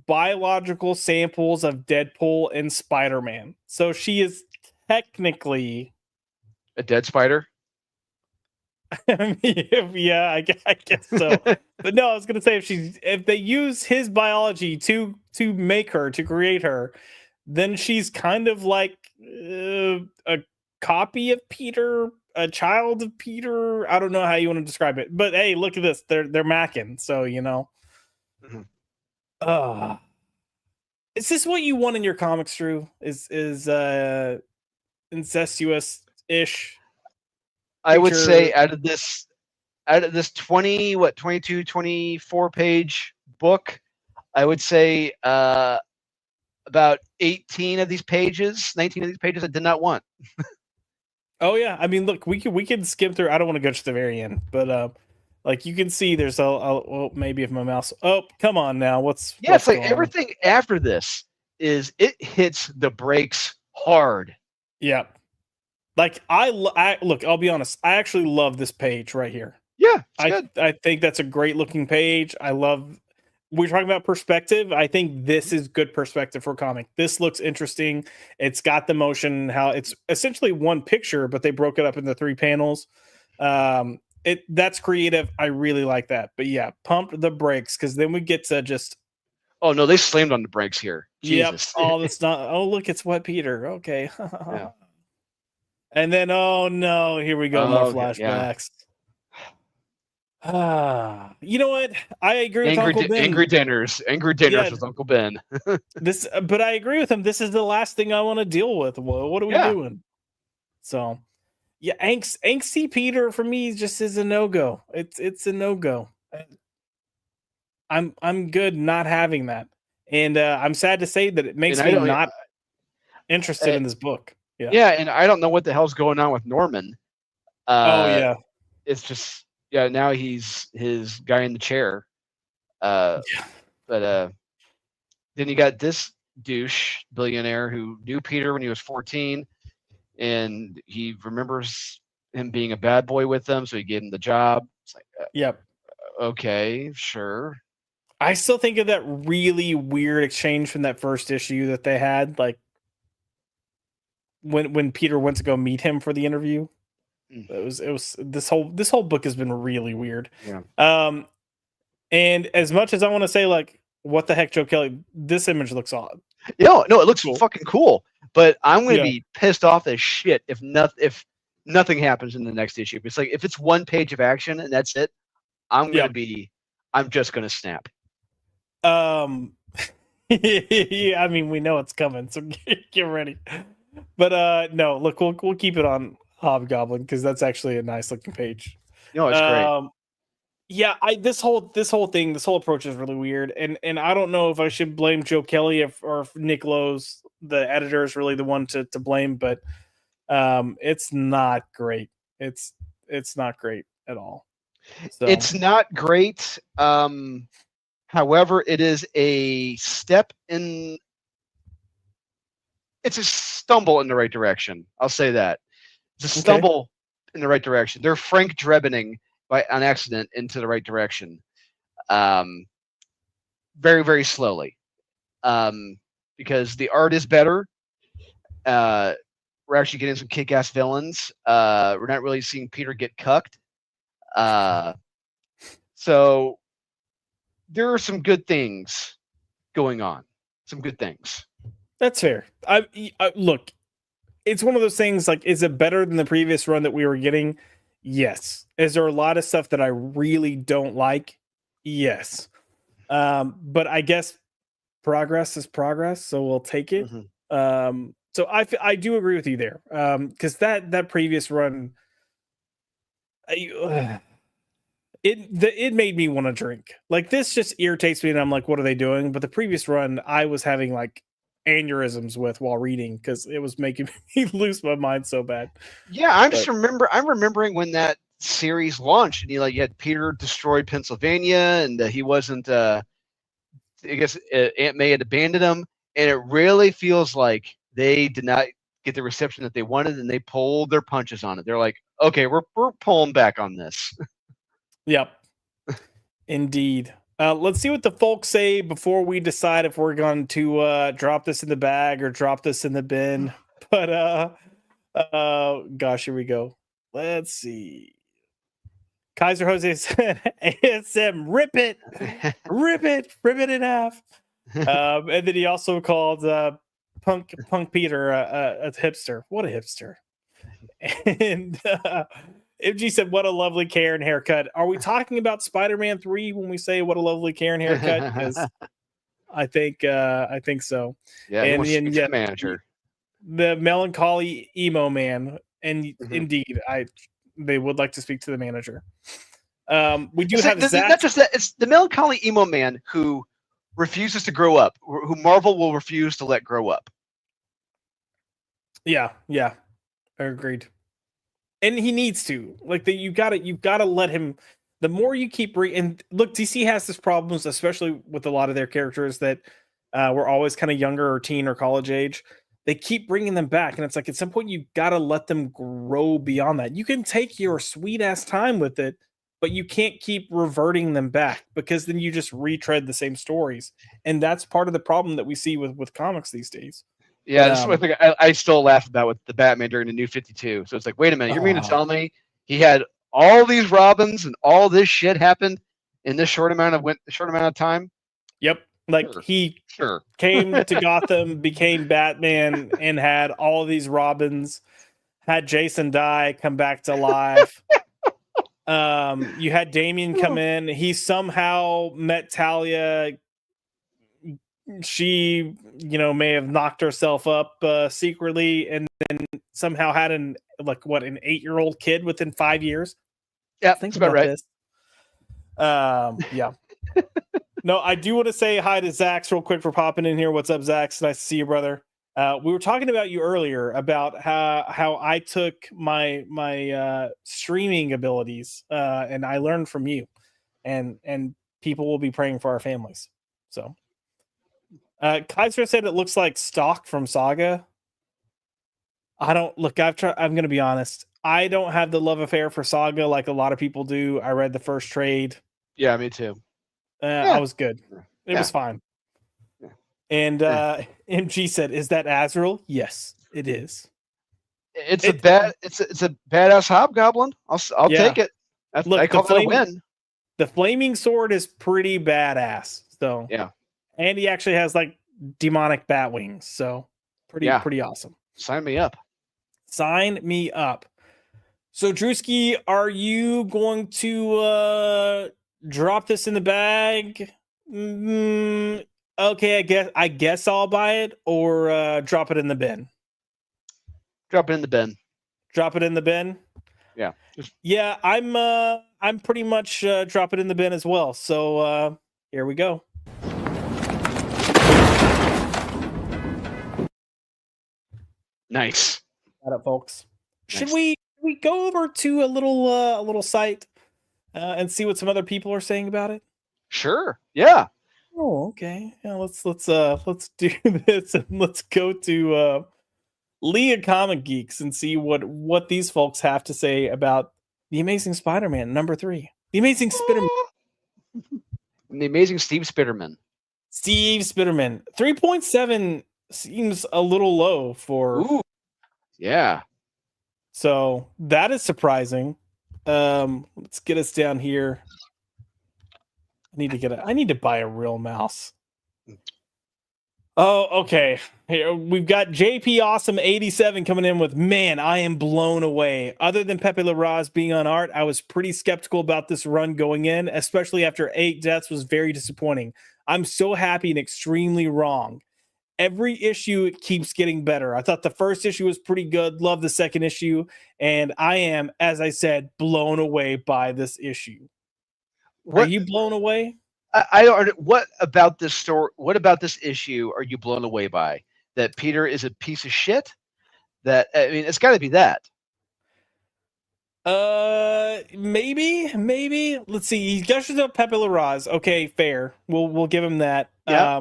biological samples of Deadpool and Spider-Man. So she is technically a dead spider. I mean, yeah, I guess so. But no, I was gonna say if they use his biology to make her, to create her, then she's kind of like a copy of Peter, a child of Peter. I don't know how you want to describe it, but hey, look at this. They're macking, so Mm-hmm. Is this what you want in your comics, Drew? Is incestuous ish? I would say out of this 22, 24 page book, I would say about 18 of these pages, 19 of these pages I did not want. Oh yeah, I mean, look, we can skim through. I don't want to go to the very end, but like you can see, there's well, maybe if my mouse. Oh, come on now, what's it's like everything after this is it hits the brakes hard. Yeah, like I look. I'll be honest. I actually love this page right here. Yeah, it's good. I think that's a great looking page. I love. We're talking about perspective. I think this is good perspective for a comic. This looks interesting. It's got the motion, how it's essentially one picture, but they broke it up into 3 panels. That's creative. I really like that. But yeah, pump the brakes because then we get to just. Oh no, they slammed on the brakes here. Jesus. Yep. All this not. Oh look, it's Wet Peter. Okay. Yeah. And then oh no, here we go. More flashbacks. You know what? I agree with Uncle Ben. Angry dinners with Uncle Ben. But I agree with him. This is the last thing I want to deal with. What are we doing? So, yeah, angsty Peter for me just is a no go. It's a no go. I'm good not having that, and I'm sad to say that it makes me not interested in this book. Yeah, and I don't know what the hell's going on with Norman. It's just. Yeah, now he's his guy in the chair. But then you got this douche billionaire who knew Peter when he was 14, and he remembers him being a bad boy with them, so he gave him the job. It's like, okay, sure. I still think of that really weird exchange from that first issue that they had, like when Peter went to go meet him for the interview. It was this whole book has been really weird. Yeah. And as much as I want to say like what the heck, Joe Kelly, this image looks odd. No, it looks fucking cool. But I'm gonna be pissed off as shit if nothing happens in the next issue. It's like if it's 1 page of action and that's it, I'm just gonna snap. Yeah, I mean we know it's coming, so get ready. But no, look, we'll keep it on Hobgoblin because that's actually a nice looking page. No, it's great. Yeah, this whole approach is really weird, and I don't know if I should blame Joe Kelly or if Nick Lowe's, the editor, is really the one to blame, but it's not great. It's it's not great at all. So It's not great. However, it is a step in. It's a stumble in the right direction. I'll say that. It's a stumble in the right direction. They're Frank Drebening by on accident into the right direction. Very, very slowly. Because the art is better. We're actually getting some kick-ass villains. We're not really seeing Peter get cucked. So there are some good things going on. Some good things. that's fair. I look, it's one of those things. Like, is it better than the previous run that we were getting? Yes. Is there a lot of stuff that I really don't like? Yes. But I guess progress is progress, so we'll take it. So I do agree with you there. Because that previous run, it made me want to drink. Like, this just irritates me, and I'm like, what are they doing? But the previous run, I was having like aneurysms with while reading because it was making me lose my mind so bad. Yeah, I'm remembering when that series launched, and you had Peter destroyed Pennsylvania, and he wasn't. I guess Aunt May had abandoned him, and it really feels like they did not get the reception that they wanted, and they pulled their punches on it. They're like, okay, we're pulling back on this. Yep. Indeed. Let's see what the folks say before we decide if we're going to drop this in the bag or drop this in the bin. But gosh, here we go. Let's see. Kaiser Jose said, ASM, rip it in half. And then he also called Punk Peter a hipster. What a hipster. And MG said, what a lovely Karen haircut. Are we talking about Spider-Man 3 when we say what a lovely Karen haircut? Because I think so. Yeah, and the manager. The melancholy emo man. And indeed, they would like to speak to the manager. We do have Zach. Not just that, it's the melancholy emo man who refuses to grow up, who Marvel will refuse to let grow up. Yeah, agreed. And he needs to. Like, you've got to let him. The more you keep and look, DC has this problems, especially with a lot of their characters that were always kind of younger or teen or college age. They keep bringing them back, and it's like at some point you got to let them grow beyond that. You can take your sweet ass time with it, but you can't keep reverting them back because then you just retread the same stories, and that's part of the problem that we see with comics these days. Yeah, that's one thing I still laugh about with the Batman during the New 52. So it's like, wait a minute, you mean to tell me he had all these Robins and all this shit happened in this short amount of time? Yep. Like, he came to Gotham, became Batman, and had all these Robins, had Jason die, come back to life. You had Damian come in. He somehow met Talia. She, may have knocked herself up secretly, and then somehow had an 8-year-old kid within 5 years. Yeah, think about right. This. Yeah. No, I do want to say hi to Zax real quick for popping in here. What's up, Zax? Nice to see you, brother. We were talking about you earlier about how I took my streaming abilities, and I learned from you, and people will be praying for our families. So, Kaiser said it looks like stock from Saga. I don't look. I'm going to be honest. I don't have the love affair for Saga like a lot of people do. I read the first trade. Yeah, me too. I was good. It was fine. Yeah. And MG said, "Is that Azrael?" Yes, it is. It's a badass hobgoblin. I'll take it. I call it a win. The flaming sword is pretty badass. So yeah, and he actually has like demonic bat wings. So pretty awesome. Sign me up. Sign me up. So Drewski, are you going to drop this in the bag? Okay, I guess I'll buy it, or drop it in the bin. Drop it in the bin. Drop it in the bin. Yeah. Yeah, I'm pretty much drop it in the bin as well. So here we go. Nice. Got it, folks. Should we we go over to a little site and see what some other people are saying about it? Sure. Yeah. Oh, okay. Yeah, let's do this and let's go to League of Comic Geeks and see what these folks have to say about the Amazing Spider-Man #3. The Amazing Spider-Man. The Amazing Steve Spiderman. Steve Spiderman. 3.7 seems a little low for. Ooh. Yeah. So that is surprising. Let's get us down here. I need to buy a real mouse. Oh, okay. Here we've got JP Awesome 87 coming in with, man, I am blown away. Other than Pepe Larraz being on art, I was pretty skeptical about this run going in, especially after 8 deaths was very disappointing. I'm so happy and extremely wrong. Every issue it keeps getting better. I thought the first issue was pretty good. Love the second issue. And I am, as I said, blown away by this issue. Are you blown away? I don't. What about this story? What about this issue are you blown away by? That Peter is a piece of shit? That, I mean, it's got to be that. Maybe. Let's see. He gushes up Pepe Larraz. Okay, fair. We'll give him that. Yeah.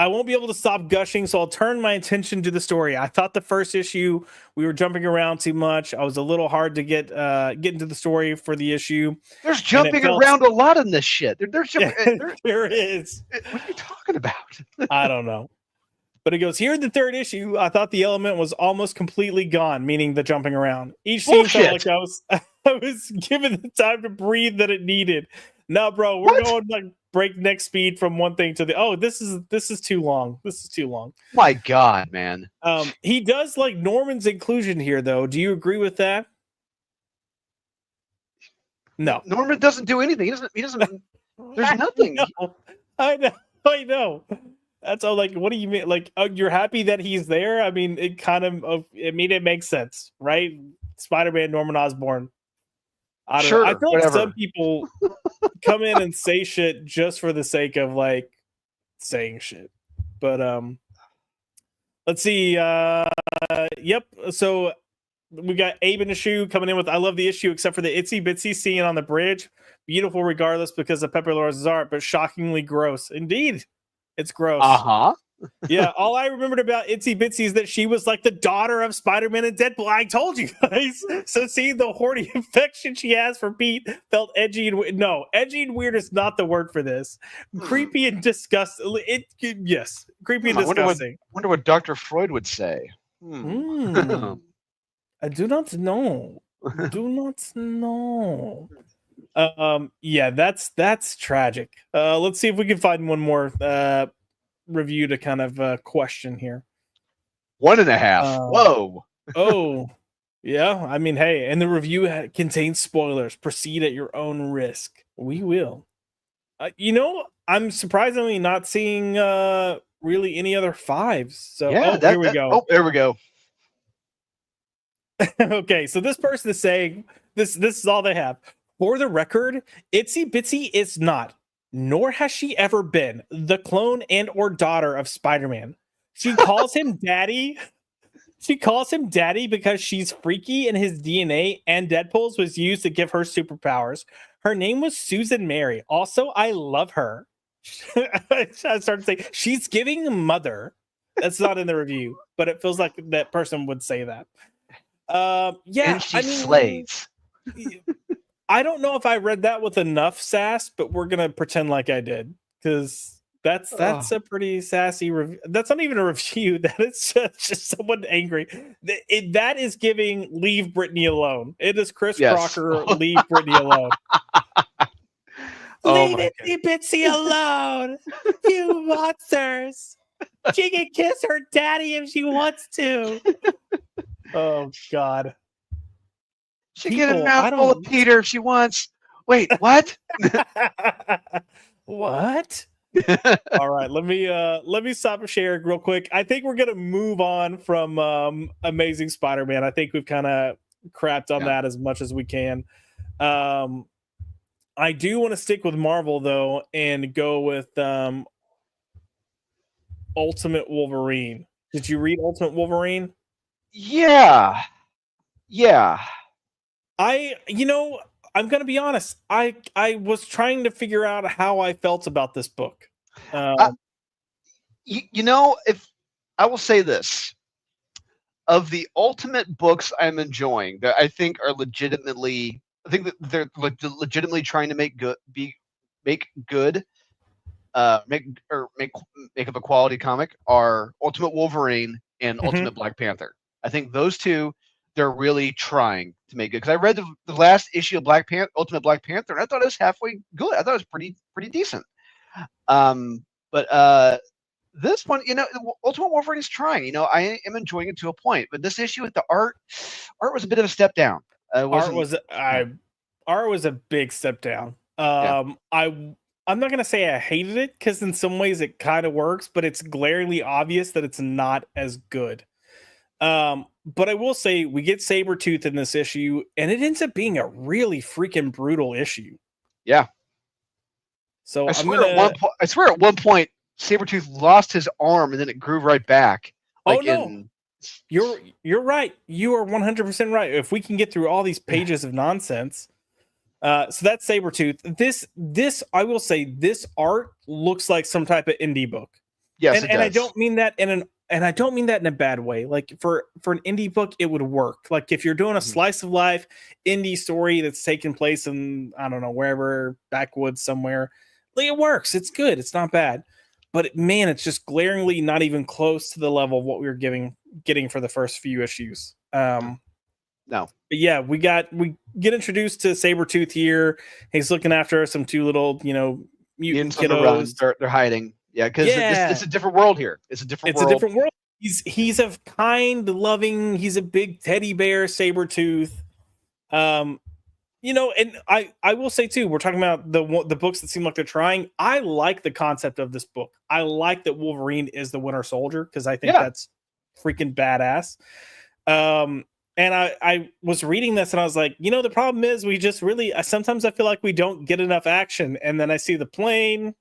I won't be able to stop gushing, so I'll turn my attention to the story. I thought the first issue we were jumping around too much. I was a little hard to get into the story for the issue. There's jumping around a lot in this shit. There is. What are you talking about? I don't know. But it goes, here in the third issue, I thought the element was almost completely gone, meaning the jumping around. Each scene felt like I was given the time to breathe that it needed. No, bro, we're going like breakneck speed from one thing to the. Oh, this is too long. This is too long. My God, man. He does like Norman's inclusion here, though. Do you agree with that? No, Norman doesn't do anything. He doesn't. There's nothing. I know. That's all. Like, what do you mean? Like, you're happy that he's there? I mean, it makes sense, right? Spider-Man, Norman Osborn. I don't know. I feel like some people come in and say shit just for the sake of like saying shit. But let's see. Yep. So we got Abe in the shoe coming in with, I love the issue except for the itsy bitsy scene on the bridge. Beautiful regardless because of Pepe Larraz's art, but shockingly gross. Indeed. It's gross. Uh-huh. Yeah, all I remembered about Itsy Bitsy is that she was like the daughter of Spider-Man and Deadpool. I told you guys. So seeing the horny affection she has for Pete felt edgy and no, edgy and weird is not the word for this. Creepy and disgusting. Yes, creepy and disgusting. Wonder what Dr. Freud would say. I do not know. Do not know. Yeah, that's tragic. Let's see if we can find one more review to kind of question here. 1.5. Whoa. Oh, yeah. I mean, hey, and the review contains spoilers. Proceed at your own risk. We will. I'm surprisingly not seeing really any other 5s. So here we go. Oh, there we go. Okay, so this person is saying this is all they have. For the record, Itsy Bitsy is not, nor has she ever been, the clone and or daughter of Spider-Man. She calls him daddy. She calls him daddy because she's freaky and his DNA and Deadpool's was used to give her superpowers. Her name was Susan Mary. Also, I love her. I started saying, she's giving mother. That's not in the review, but it feels like that person would say that. Yeah, and she slays. I don't know if I read that with enough sass, but we're gonna pretend like I did because that's a pretty sassy review. That's not even a review. That is just someone angry. That is giving leave Brittany alone. It is Chris Crocker leave Brittany alone. Leave Itsy Bitsy alone, you monsters. She can kiss her daddy if she wants to. Oh God. She can get a mouthful of Peter if she wants. Wait, what? What? All right, let me stop sharing real quick. I think we're gonna move on from Amazing Spider-Man. I think we've kind of crapped on that as much as we can. I do want to stick with Marvel though and go with Ultimate Wolverine. Did you read Ultimate Wolverine? Yeah. Yeah. I'm gonna be honest. I was trying to figure out how I felt about this book. I, if I will say this, of the ultimate books I'm enjoying that I think are legitimately, I think that they're legitimately trying to make good, make up a quality comic are Ultimate Wolverine and Mhm. Ultimate Black Panther. I think those two, they're really trying to make good. Because I read the last issue of Ultimate Black Panther, and I thought it was halfway good. I thought it was pretty decent. But this one, Ultimate Wolverine is trying. I am enjoying it to a point, but this issue with the art was a bit of a step down. It Art wasn't. was art was a big step down. Yeah. I'm not gonna say I hated it because in some ways it kind of works, but it's glaringly obvious that it's not as good. But I will say we get Sabretooth in this issue, and it ends up being a really freaking brutal issue. Yeah. So I I'm swear gonna. I swear at one point Sabretooth lost his arm and then it grew right back. Oh Like no, in you're right. You are 100% right. If we can get through all these pages of nonsense. So that's Sabretooth. This I will say this art looks like some type of indie book. yes, And it and I does. don't mean that in a bad way. Like for an indie book, it would work. Like if you're doing a Mhm. slice of life indie story that's taking place in I don't know wherever backwoods somewhere, like it works. It's good. It's not bad. But man, it's just glaringly not even close to the level of what we were getting for the first few issues. No. But yeah, we get introduced to Sabretooth here. He's looking after some two little, mutant Mutants on the run. kiddos. They're hiding. Yeah, because it's Yeah, a different world here. It's a different it's a world. different world. He's a kind, loving, he's a big teddy bear, Sabretooth. Um, and I will say too, we're talking about the books that seem like they're trying. I like the concept of this book. I like that Wolverine is the Winter Soldier because I think Yeah. that's freaking badass. Um, and I was reading this and I was like, the problem is we just really sometimes I feel like we don't get enough action. And then I see the plane,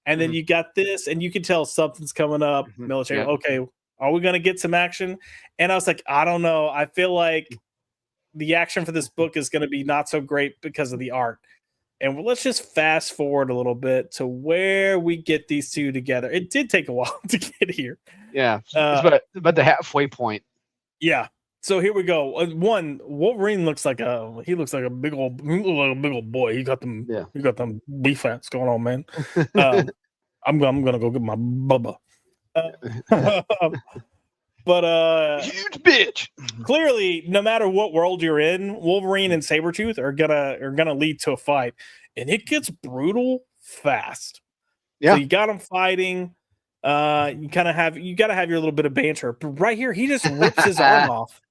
and then Mhm. you got this, and you can tell something's coming up. Mhm. Military, Yeah. okay, are we gonna get some action? And I was like, I don't know. I feel like the action for this book is gonna be not so great because of the art. And let's just fast forward a little bit to where we get these two together. It did take a while to get here. Yeah. It's Uh, about the halfway point. Yeah. So here we go. One, Wolverine looks like a big old boy. Yeah. He got them beef fats going on, man. I'm gonna go get my bubba. But Huge bitch. clearly, no matter what world you're in, Wolverine and Sabretooth are gonna lead to a fight, and it gets brutal fast. So Yeah. you got them fighting. You gotta have your little bit of banter. But right here, he just rips his arm off.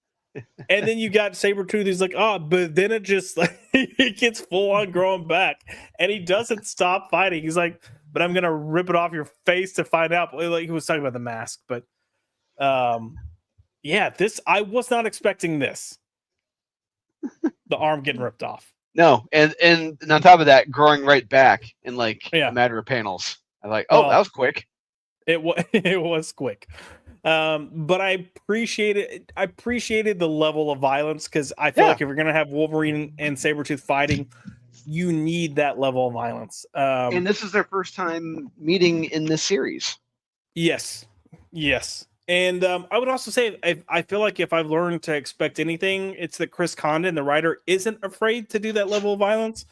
And then you got Sabretooth, he's like, oh, but then it just like it gets full on growing back. And he doesn't stop fighting. He's like, but I'm gonna rip it off your face to find out. Like he was talking about the mask, but yeah, this I was not expecting this. The arm getting ripped off. No, and on top of that, growing right back in like Yeah. a matter of panels. I'm like, oh, Well, that was quick. it was it was quick. But I appreciated the level of violence because I feel Yeah. like if you're gonna have Wolverine and Sabretooth fighting, you need that level of violence. And this is their first time meeting in this series. Yes. And I would also say I feel like if I've learned to expect anything, it's that Chris Condon, the writer, isn't afraid to do that level of violence.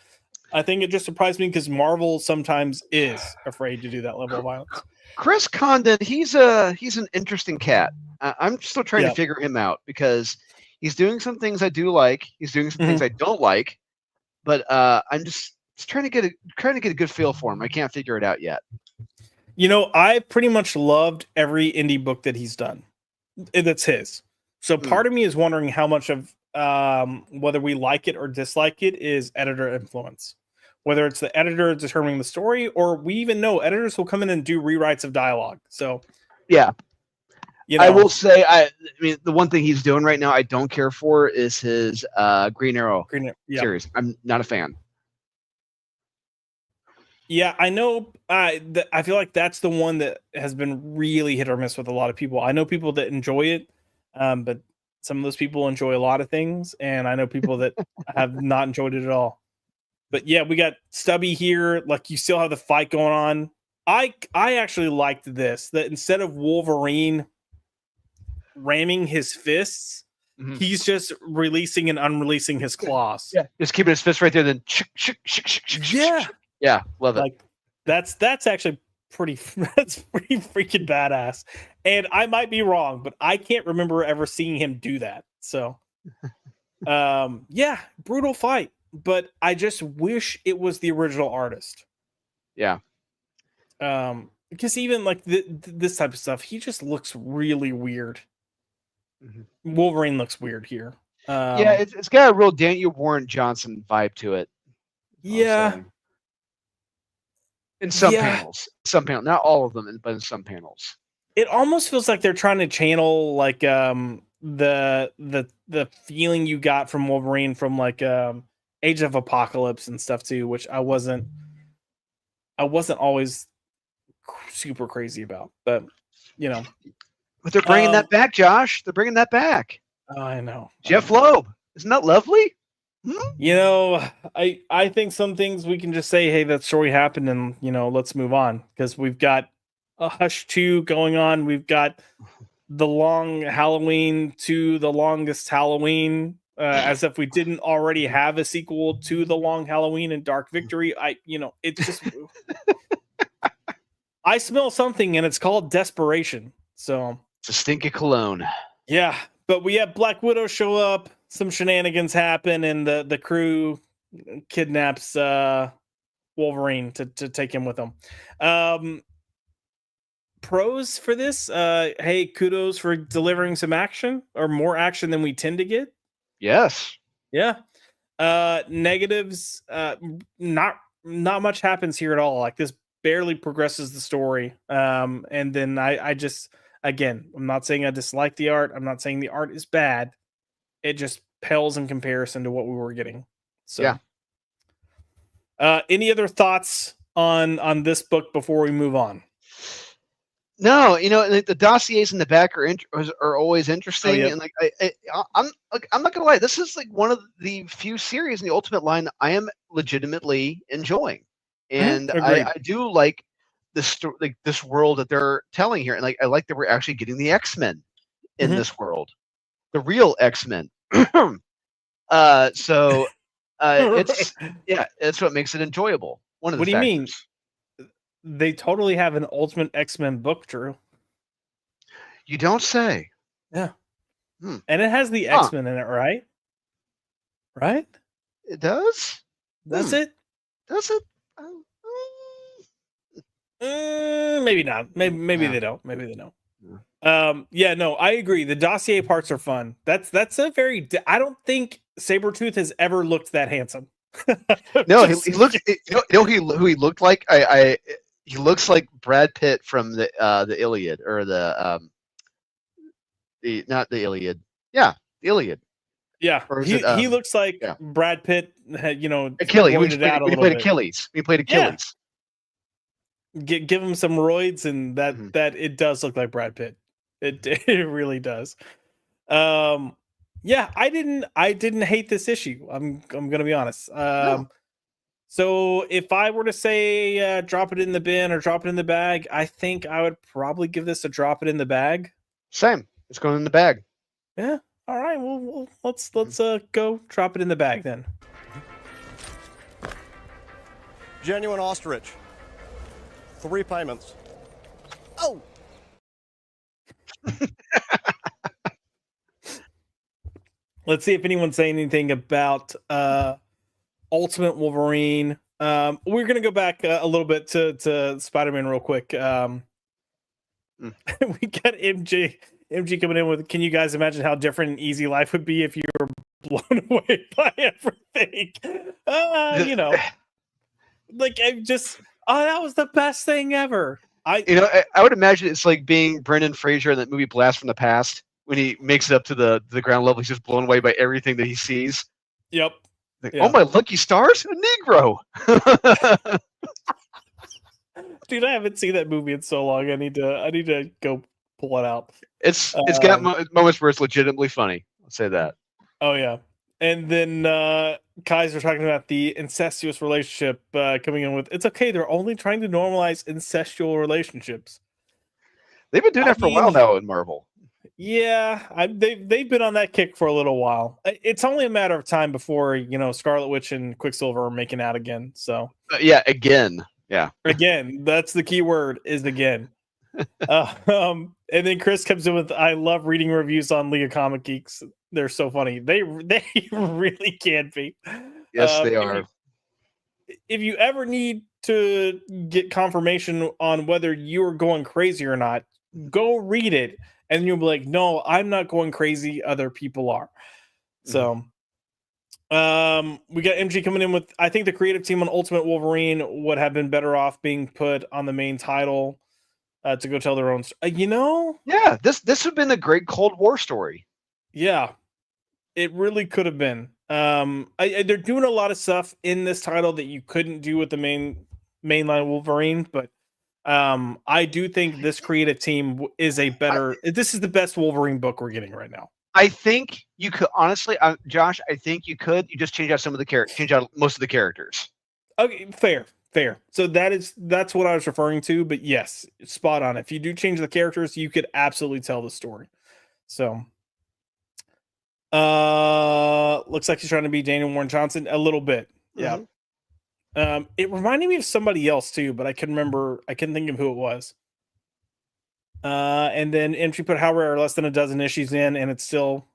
I think it just surprised me because Marvel sometimes is afraid to do that level of violence. Chris Condon, he's an interesting cat. I'm still trying Yeah. to figure him out because he's doing some things I do like. He's doing some things I don't like, but I'm just trying to get a good feel for him. I can't figure it out yet. I pretty much loved every indie book that he's done. That's his. So part of me is wondering how much of whether we like it or dislike it is editor influence. Whether it's the editor determining the story, or we even know editors will come in and do rewrites of dialogue. So yeah, I will say, I mean, the one thing he's doing right now I don't care for is his Green Arrow series. I'm not a fan. Yeah, I know. I feel like that's the one that has been really hit or miss with a lot of people. I know people that enjoy it, but some of those people enjoy a lot of things, and I know people that have not enjoyed it at all. But yeah, we got Stubby here. Like, you still have the fight going on. I actually liked this, that instead of Wolverine ramming his fists, he's just releasing and unreleasing his claws. Yeah, just keeping his fist right there. Then yeah, love it. Like, that's actually pretty freaking badass. And I might be wrong, but I can't remember ever seeing him do that. So, yeah, brutal fight. But I just wish it was the original artist. Yeah. Because even like this type of stuff, he just looks really weird. Wolverine looks weird here. Yeah, it's got a real Daniel Warren Johnson vibe to it. Yeah. In some panels, not all of them, but in some panels. It almost feels like they're trying to channel like the feeling you got from Wolverine from like Age of Apocalypse and stuff too, which I wasn't always super crazy about, but you know. But they're bringing that back, Josh. They're bringing that back. I know. Jeff Loeb, isn't that lovely? You know, I think some things we can just say, hey, that story happened, and you know, let's move on, because we've got a Hush 2 going on. We've got the long Halloween to the longest Halloween, as if we didn't already have a sequel to the long Halloween and Dark Victory. It's just I smell something, and it's called desperation. So it's a stinky cologne. Yeah, but we have Black Widow show up. Some shenanigans happen, and the crew kidnaps Wolverine to take him with them. Pros for this, hey, kudos for delivering some action, or more action than we tend to get. Yes. Yeah. Negatives, not much happens here at all. Like, this barely progresses the story. And then I just, again, I'm not saying I dislike the art. I'm not saying the art is bad. It just pales in comparison to what we were getting. So, yeah. Any other thoughts on this book before we move on? No, the dossiers in the back are always interesting, and like I'm not gonna lie, this is like one of the few series in the Ultimate line that I am legitimately enjoying, and I do like this world that they're telling here, and like I like that we're actually getting the X-Men in this world, the real X-Men. It's what makes it enjoyable. One of the What do you mean? They totally have an Ultimate X-Men book, Drew. You don't say. Yeah. And it has the X-Men in it, right? Right? It does? Does it? Does it? Maybe not. Maybe they don't. Maybe they don't. Yeah, no, I agree. The dossier parts are fun. That's a very... I don't think Sabretooth has ever looked that handsome. No, he looks... who he looked like? He looks like Brad Pitt from the Iliad, or not the Iliad. Yeah, the Iliad. Yeah, he looks like Brad Pitt had, Achilles. He played Achilles. He played Achilles. Yeah. Give him some roids, and that it does look like Brad Pitt. It really does. Yeah, I didn't hate this issue. I'm gonna be honest. No. So if I were to say drop it in the bin or drop it in the bag, I think I would probably give this a drop it in the bag. Same. It's going in the bag. Yeah. All right. Well, let's go drop it in the bag then. Genuine ostrich. 3 payments. Oh. Let's see if anyone's saying anything about Ultimate Wolverine. We're gonna go back a little bit to Spider-Man real quick. We got MG coming in with, can you guys imagine how different and easy life would be if you were blown away by everything? Like, that was the best thing ever. I would imagine it's like being Brendan Fraser in that movie Blast from the Past, when he makes it up to the ground level. He's just blown away by everything that he sees. Yep. Like, oh my lucky stars, a Negro. Dude, I haven't seen that movie in so long. I need to go pull it out. It's got moments where it's legitimately funny. I'll say that. Oh yeah. And then Kaiser talking about the incestuous relationship coming in with, it's okay, they're only trying to normalize incestual relationships. They've been doing that for a while now in Marvel. Yeah, they've been on that kick for a little while. It's only a matter of time before, you know, Scarlet Witch and Quicksilver are making out again. So yeah, again. Yeah. Again, that's the key word, is again. And then Chris comes in with, I love reading reviews on League of Comic Geeks. They're so funny. They really can be. Yes, they are. If you ever need to get confirmation on whether you're going crazy or not, go read it, and you'll be like, no, I'm not going crazy. Other people are. So, we got MG coming in with, I think the creative team on Ultimate Wolverine would have been better off being put on the main title to go tell their own story. You know? Yeah, this would have been a great Cold War story. Yeah, it really could have been. They're doing a lot of stuff in this title that you couldn't do with the mainline Wolverine, but I do think this creative team is this is the best Wolverine book we're getting right now. I think you could, honestly, Josh, I think you just change out change out most of the characters. Okay, fair. So that's what I was referring to, but yes, spot on. If you do change the characters, you could absolutely tell the story. So looks like he's trying to be Daniel Warren Johnson a little bit. Yeah. It reminded me of somebody else too, but I couldn't think of who it was. And then entry put how rare, less than a dozen issues in, and it's still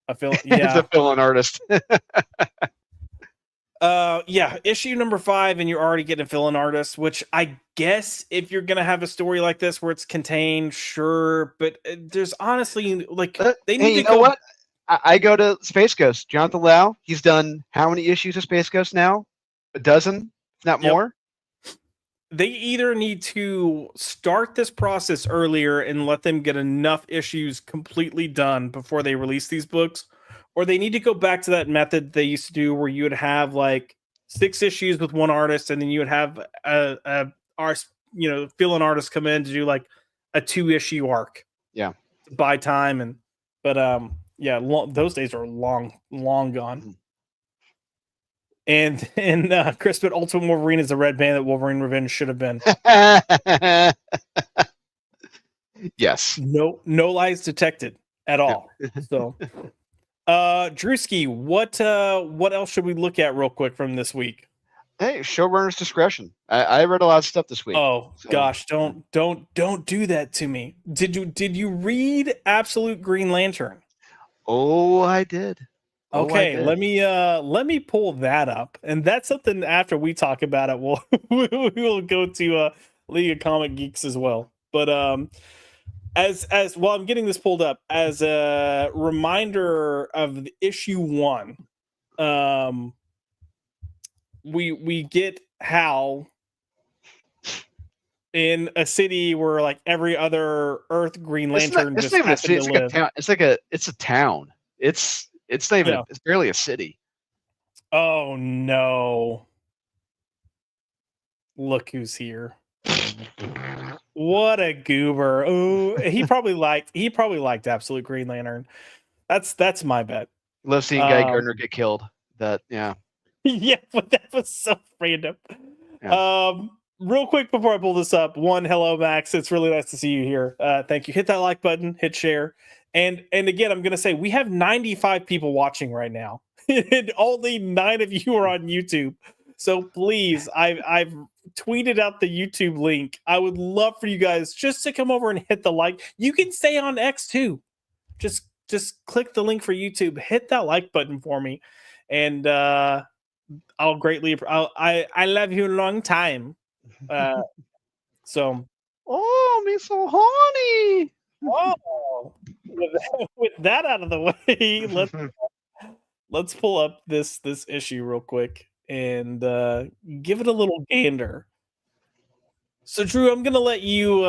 a fill. Yeah. It's a fill-in artist. Yeah, issue number 5, and you're already getting a fill-in artist, which I guess if you're gonna have a story like this where it's contained, sure, but there's honestly they need to go. What? I go to Space Ghost. Jonathan Lau, he's done how many issues of Space Ghost now? A dozen, if not more. They either need to start this process earlier and let them get enough issues completely done before they release these books, or they need to go back to that method they used to do where you would have like 6 issues with one artist, and then you would have fill-in artist come in to do like a 2-issue arc. Yeah, to buy time, those days are long gone. And Chris, but Ultimate Wolverine is the red band that Wolverine Revenge should have been. Yes. No lies detected at all. So, Drewski, what else should we look at real quick from this week? Hey, showrunner's discretion. I read a lot of stuff this week. Oh gosh, don't do that to me. Did you read Absolute Green Lantern? Oh, I did. Okay, let me pull that up, and that's something after we talk about it. We'll go to League of Comic Geeks as well. But as while I'm getting this pulled up, as a reminder of issue 1, we get Hal in a city where like every other Earth Green Lantern just happens to live. It's a town. It's not even. It's barely a city. Oh no! Look who's here! What a goober! Oh, he probably liked Absolute Green Lantern. That's my bet. Love seeing Guy Gardner get killed. Yeah, but that was so random. Yeah. Real quick before I pull this up, hello Max. It's really nice to see you here. Thank you. Hit that like button. Hit share. And again, I'm going to say we have 95 people watching right now, and only 9 of you are on YouTube. So please, I've tweeted out the YouTube link. I would love for you guys just to come over and hit the like. You can stay on X too. Just click the link for YouTube. Hit that like button for me, and I'll greatly. I love you a long time. So. Oh, me so horny. Oh, with that out of the way, let's pull up this issue real quick and give it a little gander. So Drew, I'm gonna let you.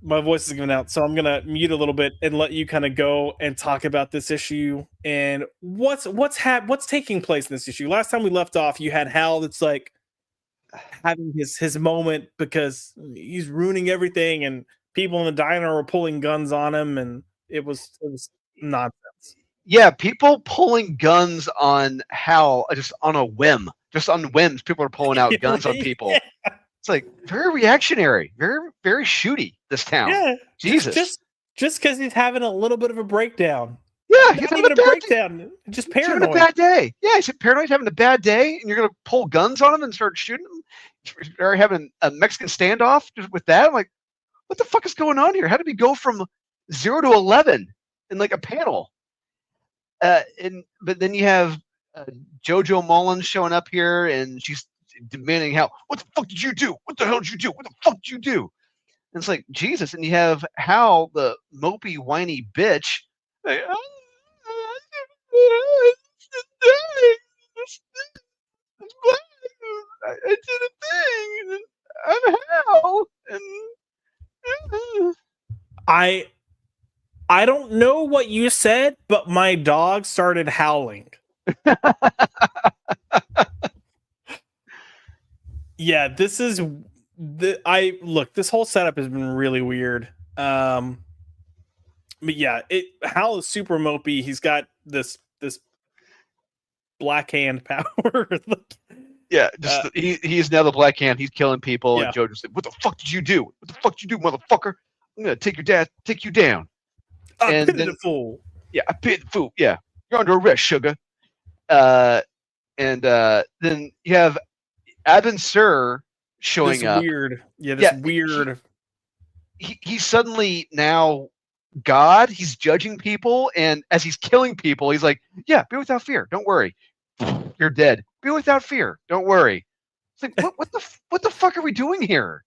My voice is giving out, so I'm gonna mute a little bit and let you kind of go and talk about this issue and what's taking place in this issue. Last time we left off, you had Hal that's like having his moment because he's ruining everything, and people in the diner were pulling guns on him, and it was nonsense. Yeah, people pulling guns on Hal just on a whim. Just on whims, people are pulling out guns on people. It's like very reactionary, very, very shooty, this town. Yeah, Jesus. just because he's having a little bit of a breakdown. Yeah, he's Not having even a a bad day. breakdown, just He's having a paranoid. bad day. Yeah, he's paranoid, having a bad day, and you're gonna pull guns on him and start shooting him, or having a Mexican standoff just with that. I'm like, what the fuck is going on here? How did we go from 0 to 11 in like a panel? But then you have JoJo Mullins showing up here, and she's demanding Hal, what the fuck did you do? What the hell did you do? What the fuck did you do? And it's like, Jesus. And you have Hal, the mopey, whiny bitch. Like, I did a thing. And I'm Hal. And I don't know what you said, but my dog started howling. Yeah, this is this whole setup has been really weird. But yeah, Hal is super mopey. He's got this black hand power. yeah, he's now the Black Hand. He's killing people. Yeah. And JoJo's like, what the fuck did you do? What the fuck did you do, motherfucker? I'm gonna take you down. I And pity then- the fool. Yeah, I paid the fool. Yeah, you're under arrest, sugar. And then you have Abin Sur showing This up. weird. Yeah, this Yeah, weird. He's suddenly now God. He's judging people, and as he's killing people, he's like, "Yeah, be without fear. Don't worry. You're dead. Be without fear. Don't worry." It's like, what the fuck are we doing here?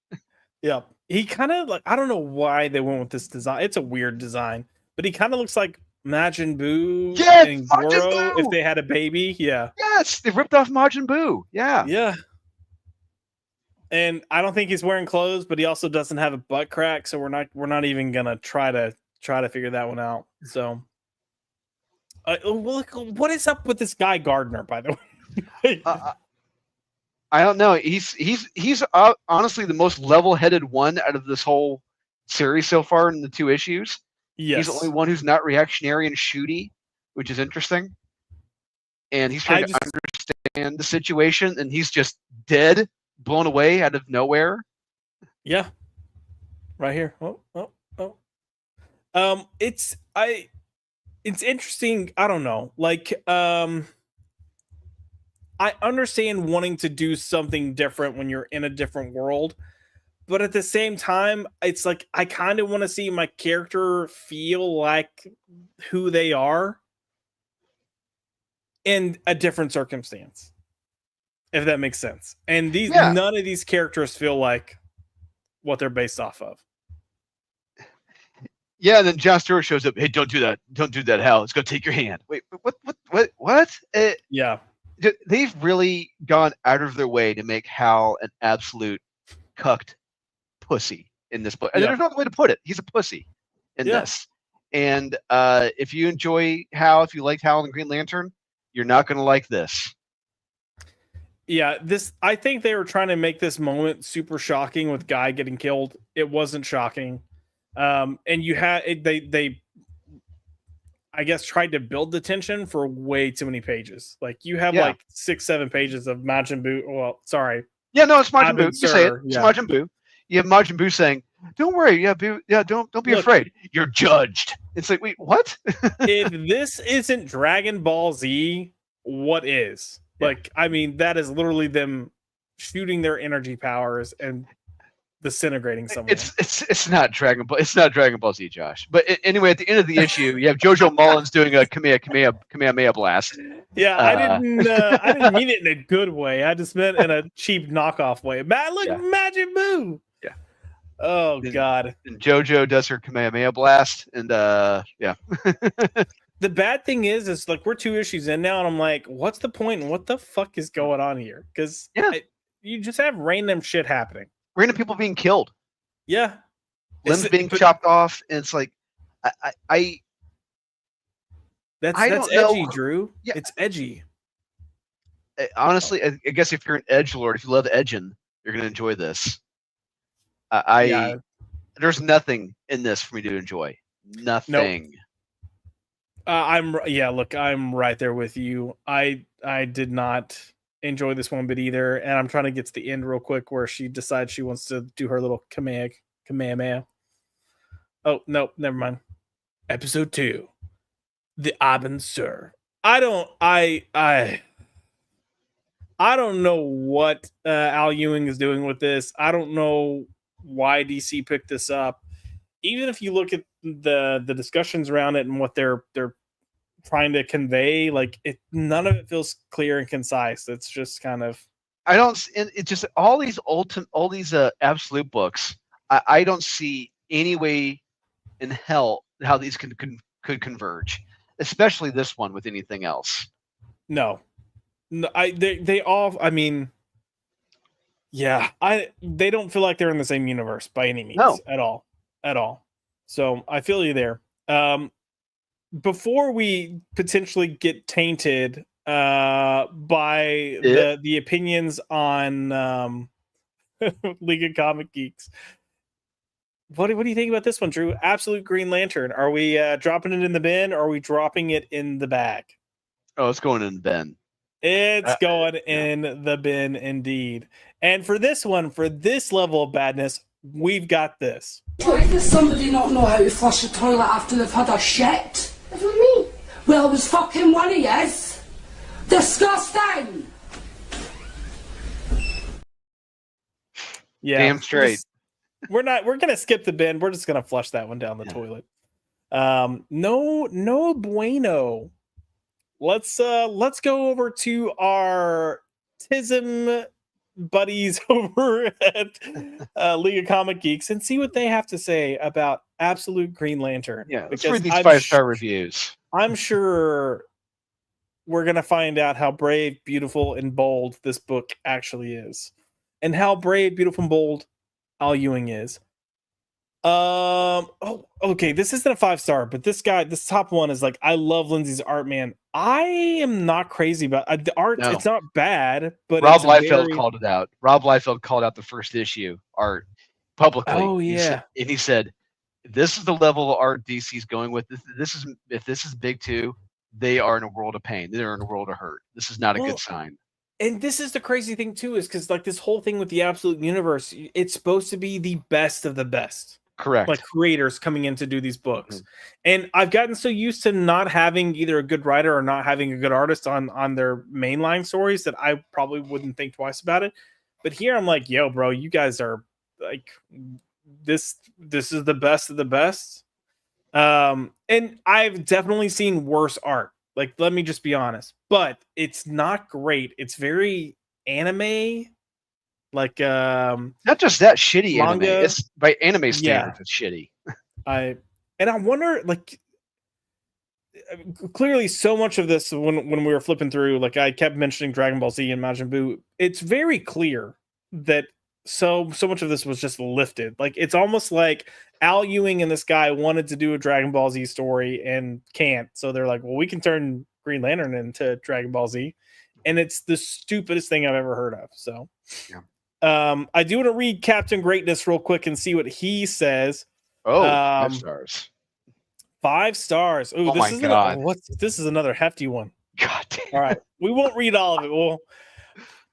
Yeah. He kind of like, I don't know why they went with this design. It's a weird design, but he kind of looks like Majin Buu Yes, and Majin Goro Buu! if they had a baby. Yeah. Yes, they ripped off Majin Buu. Yeah. Yeah. And I don't think he's wearing clothes, but he also doesn't have a butt crack, so we're not even gonna try to figure that one out. So, what is up with this guy Gardner? By the way, I don't know. He's honestly the most level-headed one out of this whole series so far in the 2 issues. yes, He's the only one who's not reactionary and shooty, which is interesting. And he's trying to understand the situation, and he's just dead, blown away out of nowhere. Yeah, right here. Oh. It's interesting. I don't know. Like, I understand wanting to do something different when you're in a different world, but at the same time, it's like I kind of want to see my character feel like who they are in a different circumstance, if that makes sense. And none of these characters feel like what they're based off of. Yeah, and then John Stewart shows up. Hey, don't do that. Don't do that, Hal. It's gonna take your hand. Wait, what? Yeah. They've really gone out of their way to make Hal an absolute cucked pussy in this book. And there's no other way to put it. He's a pussy in this. And if you enjoy Hal, if you liked Hal and Green Lantern, you're not going to like this. Yeah, I think they were trying to make this moment super shocking with Guy getting killed. It wasn't shocking. And you had they I guess tried to build the tension for way too many pages. Like you have like 6-7 pages of Majin Buu. Well, sorry. Yeah, no, it's Majin Buu. You say it. It's Yeah. Majin Buu. You have Majin Buu saying, "Don't worry, don't be afraid. You're judged." It's like, wait, what? If this isn't Dragon Ball Z, what is? Like, I mean, that is literally them shooting their energy powers and disintegrating someone. It's not Dragon Ball. It's not Dragon Ball Z, Josh. But anyway, at the end of the issue, you have JoJo Mullins doing a Kamehameha blast. Yeah, I didn't mean it in a good way. I just meant in a cheap knockoff way. Majin Buu. Yeah. Oh God. And JoJo does her Kamehameha blast, and yeah. The bad thing is like we're 2 issues in now, and I'm like, what's the point? And what the fuck is going on here? Because you just have random shit happening. Random people being killed. Yeah. Limbs being chopped off, and it's like, that's edgy, Drew. Yeah. It's edgy. Honestly, I guess if you're an edgelord, if you love edging, you're gonna enjoy this. There's nothing in this for me to enjoy. Nothing. Nope. Look, I'm right there with you. I did not enjoy this one bit either, and I'm trying to get to the end real quick where she decides she wants to do her little Kamehameha. Oh no, never mind. Episode 2, the Abin Sur. I don't know what Al Ewing is doing with this. I don't know why DC picked this up. Even if you look at the discussions around it and what they're trying to convey, like none of it feels clear and concise. It's just kind of It's just all these absolute books. I don't see any way in hell how these could converge, especially this one with anything else. no. They all. I mean, yeah. They don't feel like they're in the same universe by any means at all. So I feel you there. Before we potentially get tainted by the opinions on League of Comic Geeks, what do you think about this one, Drew? Absolute Green Lantern. Are we dropping it in the bin, or are we dropping it in the bag? Oh, it's going in the bin. It's going in the bin indeed. And for this one, for this level of badness, we've got this. Why does somebody not know how to flush a toilet after they've had a shit? What do you mean? Well, it was fucking one of yous. Disgusting! Yeah. Damn straight. We're gonna skip the bin. We're just gonna flush that one down the toilet. No bueno. Let's go over to our TISM buddies over at League of Comic Geeks and see what they have to say about Absolute Green Lantern. Yeah, let's read these 5-star reviews. I'm sure we're gonna find out how brave, beautiful, and bold this book actually is, and how brave, beautiful, and bold Al Ewing is. Okay, this isn't a 5-star, but this top one is like, I love Lindsay's art, man. I am not crazy about the art. No. It's not bad, but Rob Liefeld called it out. Rob Liefeld called out the first issue art publicly. Oh yeah, he said, "This is the level of art DC's going with. If this is big too, they are in a world of pain. They're in a world of hurt. This is not a good sign." And this is the crazy thing too, is because like this whole thing with the Absolute Universe, it's supposed to be the best of the best. Correct. Like creators coming in to do these books. Mm-hmm. And I've gotten so used to not having either a good writer or not having a good artist on their mainline stories that I probably wouldn't think twice about it. But here I'm like, yo, bro, you guys are like, this is the best of the best. And I've definitely seen worse art. Like, let me just be honest. But it's not great. It's very anime. Like not just that shitty manga, anime. It's by anime standards, it's shitty. I wonder, like, clearly so much of this when we were flipping through, like I kept mentioning Dragon Ball Z and Majin Buu, it's very clear that so much of this was just lifted. Like it's almost like Al Ewing and this guy wanted to do a Dragon Ball Z story and can't. So they're like, well, we can turn Green Lantern into Dragon Ball Z. And it's the stupidest thing I've ever heard of. So yeah. I do want to read Captain Greatness real quick and see what he says. Oh, 5 stars. 5 stars. Ooh, oh my God. This is another hefty one. God damn. All right. We won't read all of it.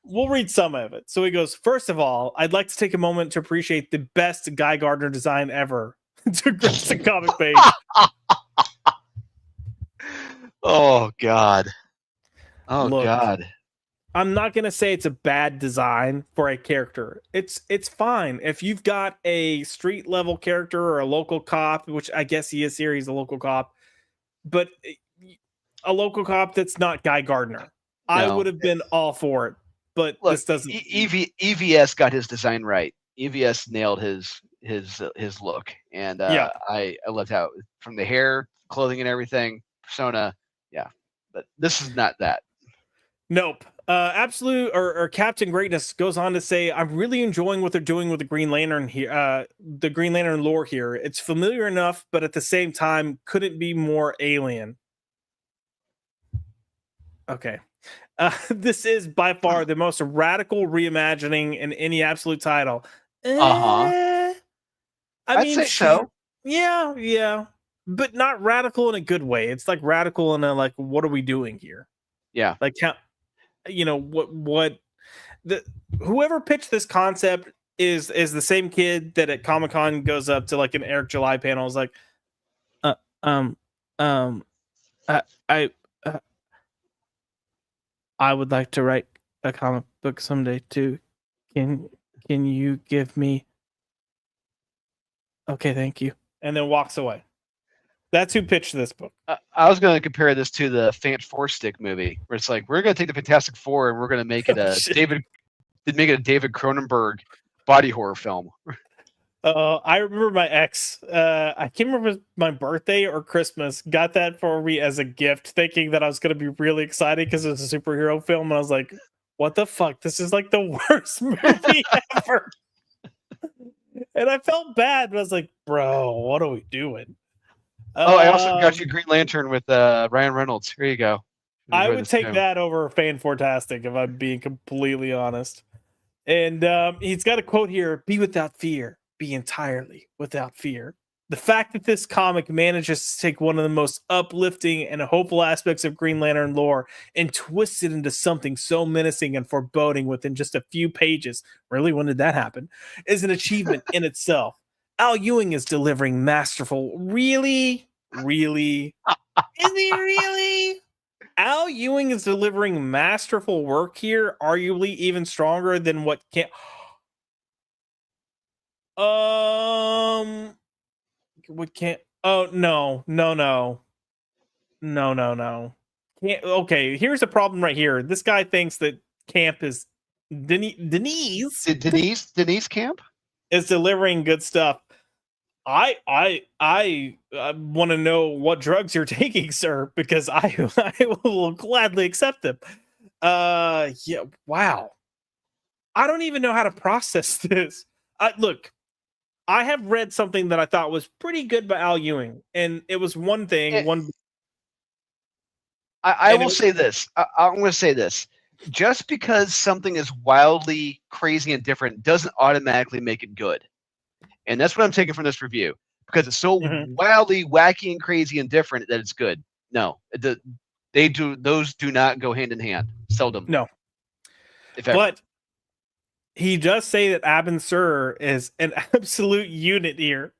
We'll read some of it. So he goes, first of all, I'd like to take a moment to appreciate the best Guy Gardner design ever to grace the comic page. Oh, God. Oh, look, God. I'm not going to say it's a bad design for a character. It's fine. If you've got a street level character or a local cop, which I guess he is here, he's a local cop, but a local cop that's not Guy Gardner. No. I would have been all for it, but look, this doesn't. EVS got his design right. EVS nailed his look, and I loved how from the hair, clothing, and everything, persona. Yeah, but this is not that. Nope. Absolute or Captain Greatness goes on to say, I'm really enjoying what they're doing with the Green Lantern here, the Green Lantern lore here. It's familiar enough, but at the same time, couldn't be more alien. Okay. This is by far the most radical reimagining in any Absolute title. I'd say so. Yeah. but not radical in a good way. It's like radical in a like, what are we doing here? Yeah. Like how, what the whoever pitched this concept is the same kid that at Comic-Con goes up to like an Eric July panel is like, uh, um, um, I I would like to write a comic book someday too. Can you give me? Okay, thank you. And then walks away. That's who pitched this book. I was going to compare this to the Fant Four Stick movie, where it's like we're going to take the Fantastic Four and we're going to make it a David Cronenberg body horror film. I remember my ex. I can't remember if it was my birthday or Christmas. Got that for me as a gift, thinking that I was going to be really excited because it was a superhero film. And I was like, "What the fuck? This is like the worst movie ever." And I felt bad, but I was like, "Bro, what are we doing?" I also got you Green Lantern with Ryan Reynolds. Here you go. I would take that over Fantastic if I'm being completely honest. And he's got a quote here: "Be without fear. Be entirely without fear." The fact that this comic manages to take one of the most uplifting and hopeful aspects of Green Lantern lore and twist it into something so menacing and foreboding within just a few pages, really, when did that happen, is an achievement in itself. Al Ewing is delivering masterful. Really? Really? Is he really? Al Ewing is delivering masterful work here, arguably even stronger than what can't. What can't? Oh no. Can't. Okay, here's a problem right here. This guy thinks that Camp is Denise Camp is delivering good stuff. I want to know what drugs you're taking, sir, because I will gladly accept them. Yeah, wow. I don't even know how to process this. Look, I have read something that I thought was pretty good by Al Ewing, and it was one thing. I will say this. I'm going to say this. Just because something is wildly crazy and different doesn't automatically make it good. And that's what I'm taking from this review, because it's so wildly wacky and crazy and different that it's good. No, those do not go hand in hand. Seldom. No. But he does say that Abin Sur is an absolute unit here.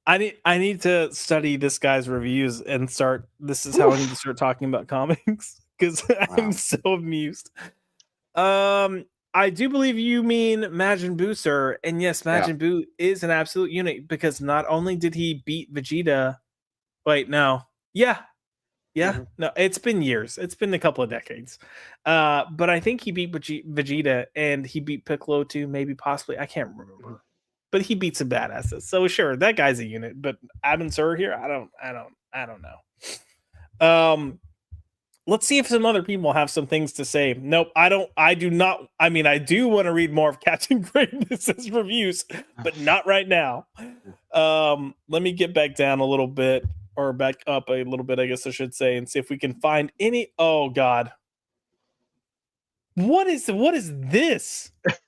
I need to study this guy's reviews and start. This is how I need to start talking about comics, because I'm so amused. I do believe you mean Majin Buu, sir. And yes, Majin Buu is an absolute unit, because not only did he beat Vegeta. Wait, no. Yeah. No, it's been years. It's been a couple of decades. But I think he beat Vegeta, and he beat Piccolo too, maybe, possibly. I can't remember. But he beat some badasses. So sure, that guy's a unit. But Abin Sur here, I don't know. Let's see if some other people have some things to say. Nope, I do not. I mean, I do want to read more of Captain Greatness's reviews, but not right now. Let me get back down a little bit, or back up a little bit, I guess I should say, and see if we can find any. Oh God, what is this? Is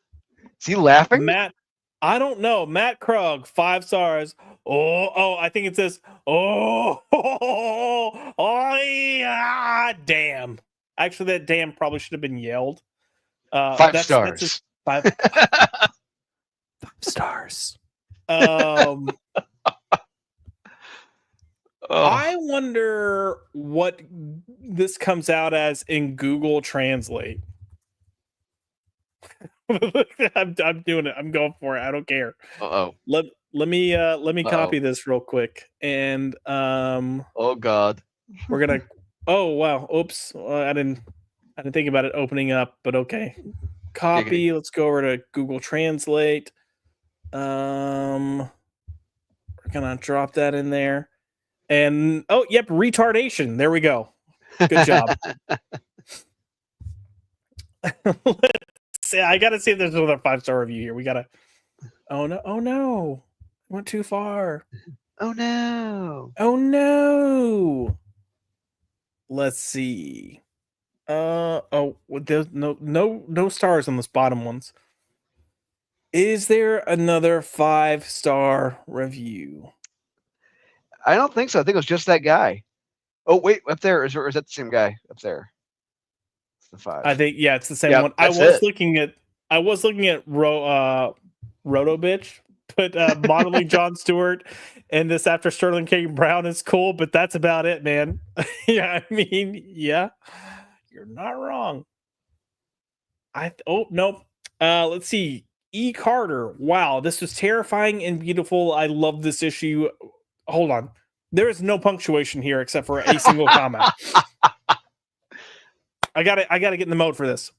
he laughing? Matt, I don't know. Matt Krug, 5 stars. Oh, I think it says, oh, yeah, damn. Actually, that damn probably should have been yelled. 5 stars. That's 5 stars. I wonder what this comes out as in Google Translate. I'm doing it. I'm going for it. I don't care. Let me copy this real quick, and oh God, we're gonna. Oh wow! Oops, I didn't think about it opening up, but okay. Copy. Let's go over to Google Translate. We're gonna drop that in there, and oh yep, retardation. There we go. Good job. I gotta see if there's another 5-star review here. We gotta. Oh no! Went too far. Oh no! Let's see. There's no stars on this bottom ones. Is there another 5-star review? I don't think so. I think it was just that guy. Oh wait, up there is that the same guy up there? It's the 5. I think it's the same Yep, one. that's I was it. looking at Roto Bitch, but modeling John Stewart and this after Sterling K. Brown is cool, but that's about it, man. Yeah, I mean, yeah, you're not wrong. Nope. Let's see. E. Carter. Wow, this was terrifying and beautiful. I love this issue. Hold on. There is no punctuation here except for a single comma. I gotta get in the mode for this.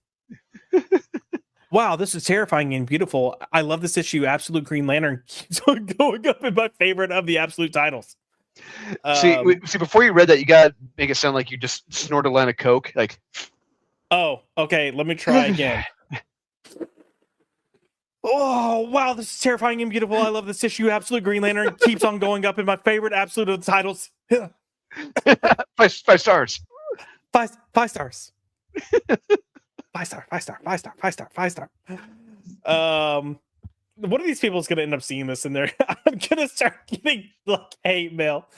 Wow, this is terrifying and beautiful. I love this issue. Absolute Green Lantern keeps on going up in my favorite of the Absolute titles. See, before you read that, you gotta make it sound like you just snorted a line of coke. Like, oh, okay. Let me try again. Oh, wow, this is terrifying and beautiful. I love this issue. Absolute Green Lantern keeps on going up in my favorite Absolute of the titles. 5 stars. 5 stars. 5 star. One of these people is going to end up seeing this in there. I'm going to start getting like hate mail.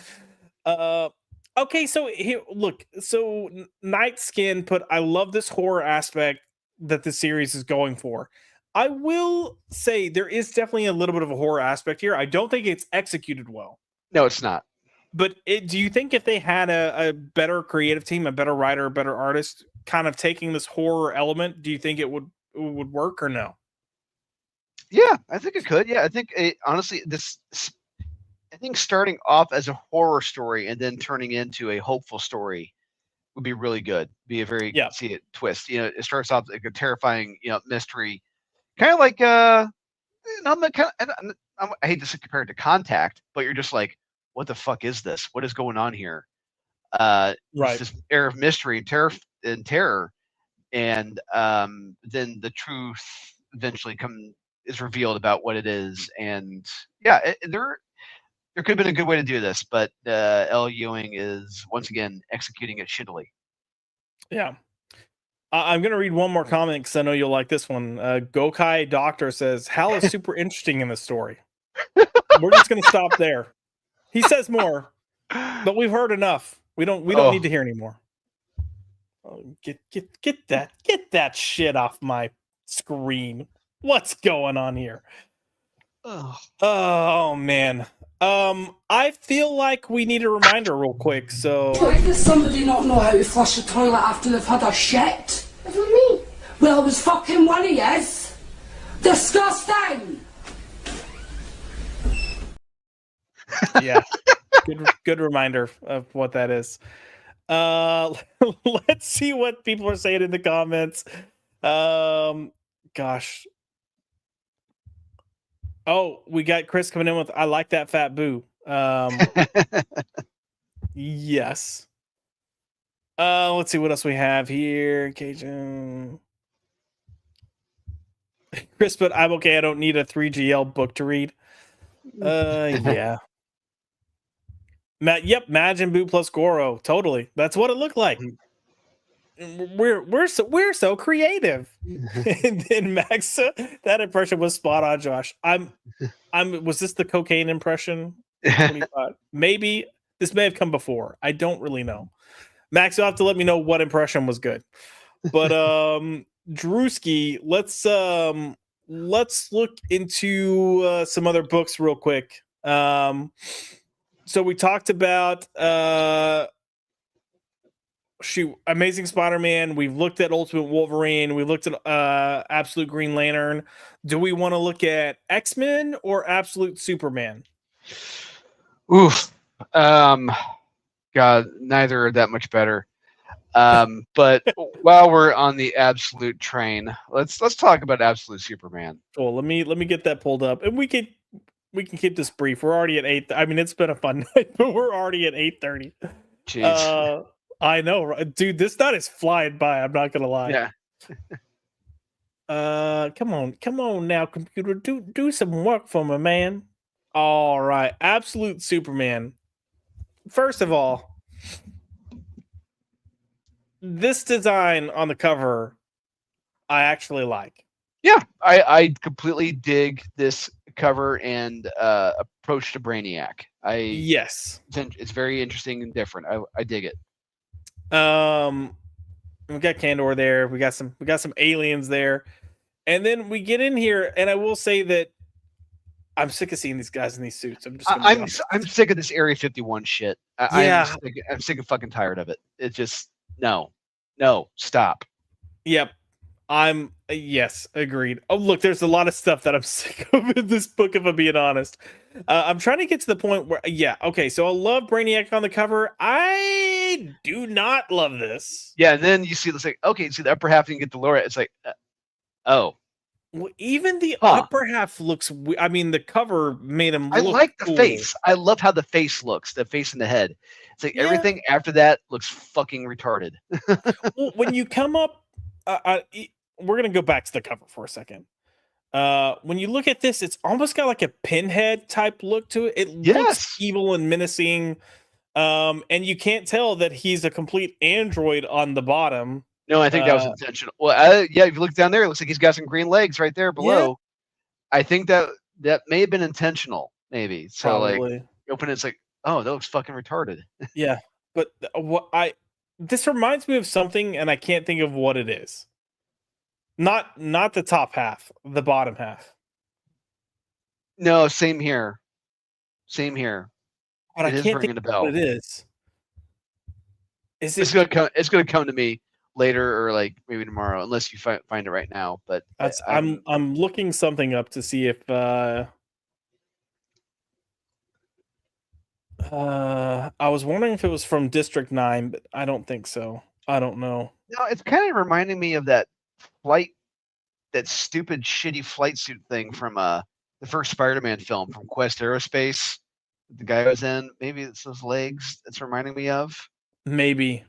Okay, so here, look. So Night Skin put, I love this horror aspect that the series is going for. I will say there is definitely a little bit of a horror aspect here. I don't think it's executed well. No, it's not. But do you think if they had a better creative team, a better writer, a better artist, kind of taking this horror element, do you think it would work or no? Yeah, I think it could. Yeah, I think honestly, I think starting off as a horror story and then turning into a hopeful story would be really good. Be a very see it twist. You know, it starts off like a terrifying, mystery, kind of like I hate to compare it to Contact, but you're just like, what the fuck is this? What is going on here? Right. This air of mystery and terror, and then the truth eventually is revealed about what it is. And yeah, there could have been a good way to do this, but L. Ewing is once again executing it shittily. Yeah. I'm going to read one more comment because I know you'll like this one. Gokai Doctor says, Hal is super interesting in this story. We're just going to stop there. He says more, but we've heard enough. We don't need to hear anymore. Oh, get that shit off my screen. What's going on here? Oh man. I feel like we need a reminder real quick. So, does somebody not know how to flush a toilet after they've had a shit? What do you mean? Well, it was fucking one of yous. Disgusting. Yeah, good reminder of what that is. Let's see what people are saying in the comments. Gosh. Oh, we got Chris coming in with, I like that fat boo. Yes. Let's see what else we have here. Cajun. Chris, but I'm okay. I don't need a 3GL book to read. Yeah. Majin Buu plus Goro. Totally. That's what it looked like. We're so creative. And then Max, that impression was spot on, Josh. Was this the cocaine impression? Maybe this may have come before. I don't really know. Max, you'll have to let me know what impression was good. But Drewski, let's look into some other books real quick. So we talked about Amazing Spider-Man. We've looked at Ultimate Wolverine. We looked at Absolute Green Lantern. Do we want to look at X-Men or Absolute Superman? Oof. God, neither are that much better. But while we're on the Absolute train, let's talk about Absolute Superman. Well, let me get that pulled up, and we can keep this brief. We're already at 8. I mean, it's been a fun night, but we're already at 8:30. Jeez. I know, dude. This night is flying by. I'm not gonna lie. Yeah. Come on now, computer. Do some work for me, man. All right, Absolute Superman. First of all, this design on the cover, I actually like. Yeah, I completely dig this cover and approach to Brainiac. Yes. It's very interesting and different. I dig it. We got Kandor there. We got some aliens there, and then we get in here, and I will say that I'm sick of seeing these guys in these suits. I'm just gonna be honest. I'm sick of this Area 51 shit. Yeah. I'm sick of fucking tired of it. It just no, stop. Yep. Yes, agreed. Oh, look, there's a lot of stuff that I'm sick of in this book, if I'm being honest. I'm trying to get to the point where, yeah, okay, so I love Brainiac on the cover. I do not love this. Yeah, and then you see this like, okay, see the upper half, and you get the lower. It's like, oh. Well, even the upper half looks. I mean, the cover made him. I look like the cool. face. I love how the face looks. The face and the head. It's like everything after that looks fucking retarded. Well, when you come up, we're gonna go back to the cover for a second. When you look at this, it's almost got like a Pinhead type look to it. It looks evil and menacing, and you can't tell that he's a complete android on the bottom. No, I think that was intentional. Well, yeah, if you look down there, it looks like he's got some green legs right there below. Yeah. I think that may have been intentional, maybe. So probably. Like, you open it, it's like, oh, that looks fucking retarded. Yeah, but this reminds me of something, and I can't think of what it is. Not the top half, the bottom half. No, same here. Same here. But I can't think of what it is. It's gonna come to me later, or like maybe tomorrow, unless you find it right now. But I'm looking something up to see if I was wondering if it was from District 9, but I don't think so. I don't know. No, it's kind of reminding me of that stupid shitty flight suit thing from the first Spider-Man film from Quest Aerospace. The guy was in. Maybe it's those legs it's reminding me of. Maybe.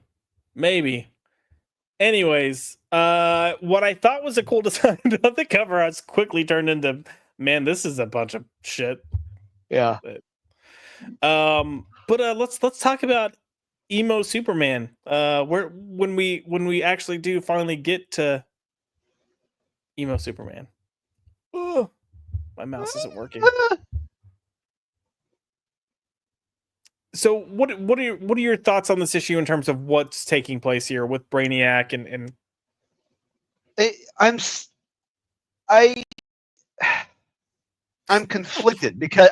Anyways, what I thought was a cool design on the cover has quickly turned into, man, this is a bunch of shit. Yeah. But let's talk about emo Superman. When we actually do finally get to emo Superman. Oh, my mouse isn't working. So what are your thoughts on this issue in terms of what's taking place here with Brainiac and I'm conflicted because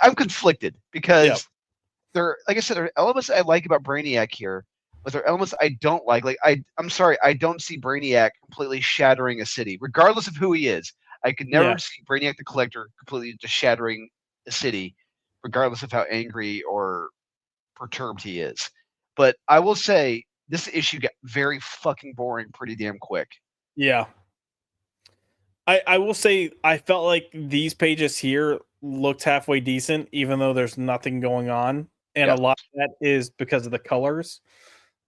there, like I said, there are elements I like about Brainiac here, but there are elements I don't like. Like I'm sorry, I don't see Brainiac completely shattering a city, regardless of who he is. I could never see Brainiac the Collector completely just shattering a city, regardless of how angry or perturbed he is. But I will say this issue got very fucking boring pretty damn quick. Yeah. I will say I felt like these pages here looked halfway decent, even though there's nothing going on. And a lot of that is because of the colors.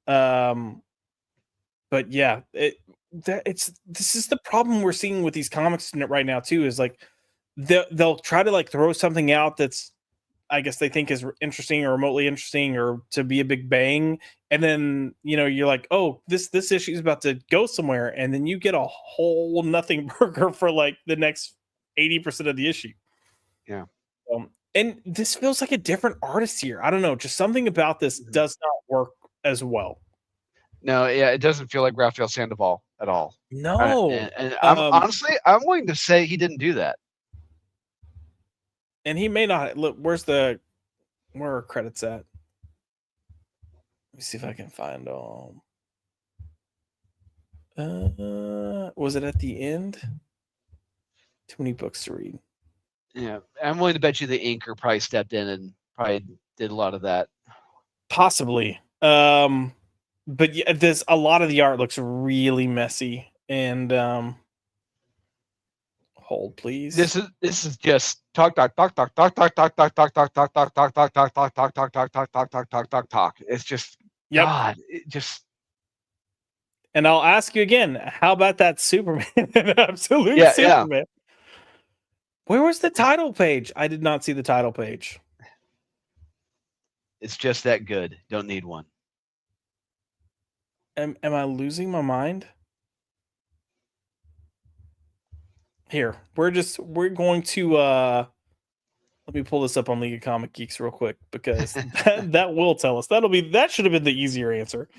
But yeah, this is the problem we're seeing with these comics right now too, is like they'll try to like throw something out that's, I guess they think is interesting or remotely interesting or to be a big bang. And then, you're like, oh, this issue is about to go somewhere. And then you get a whole nothing burger for like the next 80% of the issue. Yeah. And this feels like a different artist here. I don't know. Just something about this does not work as well. No, yeah, it doesn't feel like Raphael Sandoval at all. No. And I'm honestly, I'm willing to say he didn't do that. And he may not. Look, where are credits at? Let me see if I can find them. Was it at the end? Too many books to read. Yeah, I'm willing to bet you the inker probably stepped in and probably did a lot of that. Possibly. But yeah, there's a lot of the art looks really messy. And hold, please. This is just talk. It's just God. It just. And I'll ask you again. How about that Superman? Absolute Superman. Yeah. Where was the title page? I did not see the title page. It's just that good. Don't need one. Am I losing my mind? Here, we're going to Let me pull this up on League of Comic Geeks real quick because that will tell us. That should have been the easier answer.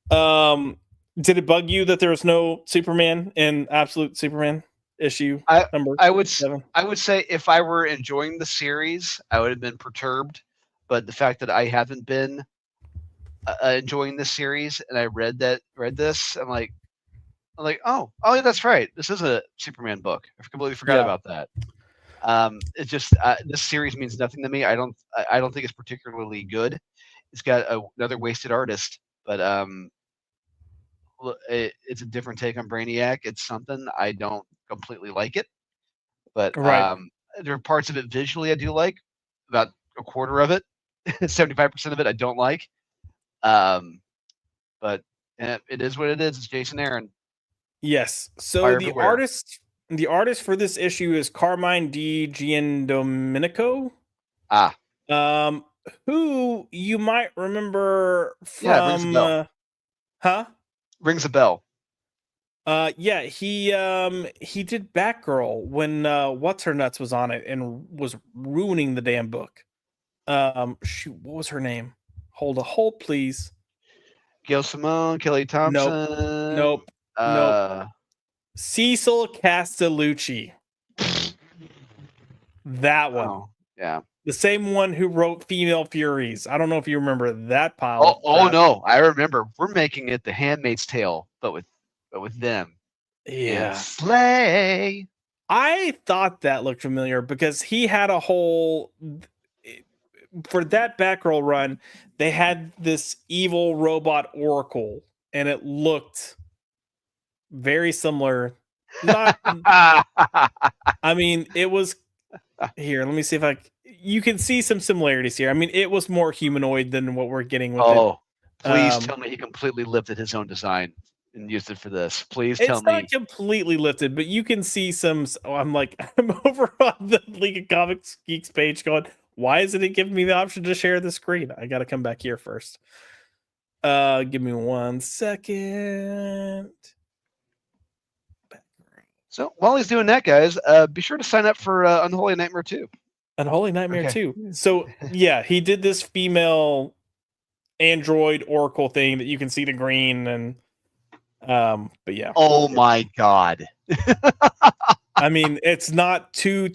Did it bug you that there was no Superman in Absolute Superman issue number I would 7? I would say if I were enjoying the series, I would have been perturbed. But the fact that I haven't been enjoying this series and I read this, I'm like, oh yeah, that's right. This is a Superman book. I completely forgot about that. It's just this series means nothing to me. I don't think it's particularly good. It's got another wasted artist, but it's a different take on Brainiac. It's something I don't completely like it, but there are parts of it visually I do like. About a quarter of it, 75% of it I don't like. But it is what it is. It's Jason Aaron. Yes. So Fire the everywhere. artist for this issue is Carmine Di Giandomenico. Who you might remember from Yeah, rings a bell. Rings a bell. Yeah, he did Batgirl when What's Her Nuts was on it and was ruining the damn book. Shoot, what was her name? Hold please. Gail Simone, Kelly Thompson. Nope. Cecil Castellucci. That one. Oh, yeah. The same one who wrote Female Furies. I don't know if you remember that pile. Oh no, I remember. We're making it The Handmaid's Tale, but with them. Yeah. Slay. I thought that looked familiar because he had a whole for that Batgirl run, they had this evil robot Oracle, and it looked very similar. Not, I mean, it was here. Let me see if you can see some similarities here. I mean, it was more humanoid than what we're getting with it. Please tell me he completely lifted his own design and used it for this. Please tell me. It's not completely lifted, but you can see some. I'm over on the League of Comics Geeks page going, why isn't it giving me the option to share the screen? I got to come back here first. Give me 1 second. So while he's doing that, guys, be sure to sign up for Unholy Nightmare 2. Unholy Nightmare 2. So yeah, he did this female android Oracle thing that you can see the green and but yeah. Oh my god. I mean, it's not too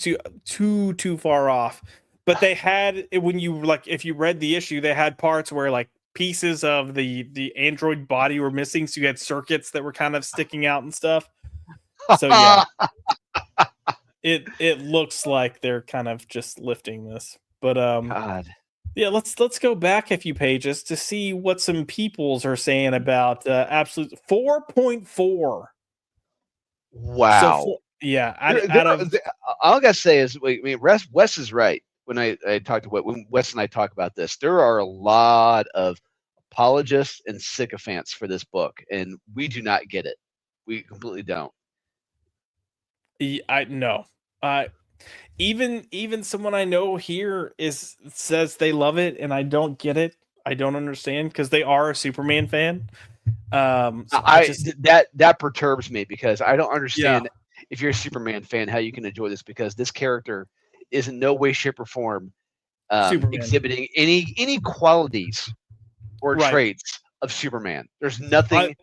far off. But they had, when you if you read the issue, they had parts where pieces of the android body were missing, so you had circuits that were kind of sticking out and stuff. So yeah. It looks like they're kind of just lifting this. But God. Yeah, let's go back a few pages to see what some peoples are saying about Absolute 4.4. Wow. So yeah, all I gotta say is, Wes is right. When when Wes and I talk about this, there are a lot of apologists and sycophants for this book, and we do not get it. We completely don't. Even someone I know here says they love it, and I don't get it. I don't understand because they are a Superman fan. So that perturbs me because I don't understand if you're a Superman fan how you can enjoy this, because this character is in no way, shape, or form exhibiting any qualities or traits of Superman. There's nothing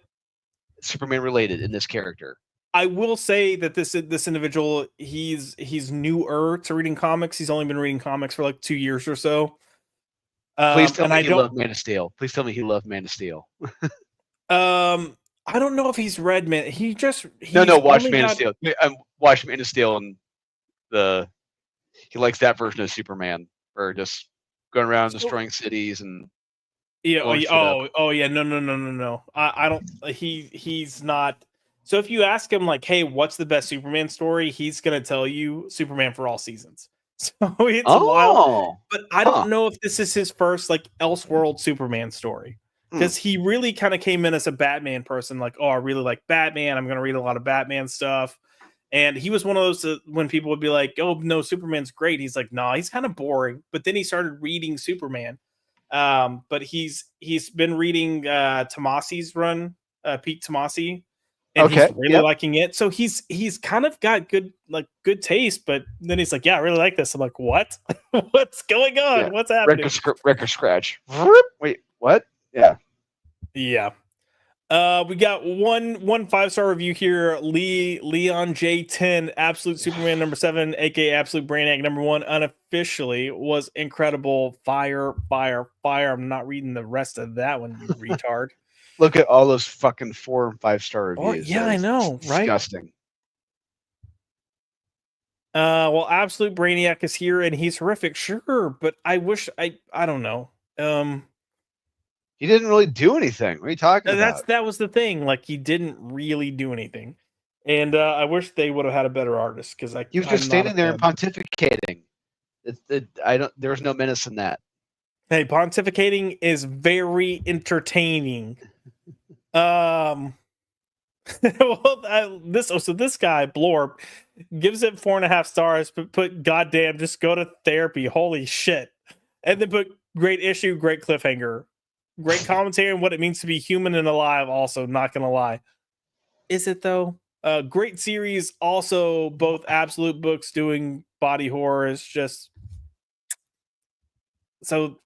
Superman related in this character. I will say that this individual, he's newer to reading comics. He's only been reading comics for 2 years or so. Please tell me he loved Man of Steel. Please tell me he loved Man of Steel. I don't know if he's read Man. Watch Man of Steel. Watch Man of Steel, and he likes that version of Superman, or just going around destroying cities and yeah. No. I don't. He's not. So if you ask him hey, what's the best Superman story? He's gonna tell you Superman for All Seasons. So it's wild. But I don't know if this is his first Elseworld Superman story, because he really kind of came in as a Batman person. I really like Batman. I'm gonna read a lot of Batman stuff. And he was one of those when people would be like, "Oh no, Superman's great." He's like, "Nah, he's kind of boring." But then he started reading Superman. But he's been reading Tomasi's run, Pete Tomasi. and he's Okay, really yep. liking it. So he's kind of got good taste, but then he's like, "Yeah, I really like this." I'm like, "What? What's going on? Yeah. What's happening?" Record scratch. Wait, what? Yeah. Yeah. We got one 5-star review here. Leon J10, Absolute Superman number 7, aka Absolute Brainiac number 1, unofficially was incredible. Fire. I'm not reading the rest of that one, you retard. Look at all those fucking 4 and 5-star reviews. Yeah, I know, right? Disgusting. Well, Absolute Brainiac is here and he's horrific, sure, but I wish I don't know. He didn't really do anything. What are you talking about? That was the thing. Like, he didn't really do anything, and I wish they would have had a better artist because He was just standing there and pontificating. There was no menace in that. Hey, pontificating is very entertaining. Well, this guy Blorb gives it 4.5 stars, but put goddamn, just go to therapy. Holy shit! And then put great issue, great cliffhanger. Great commentary on what it means to be human and alive. Also, not gonna lie, is it though? Great series. Also, both Absolute books doing body horror is just so.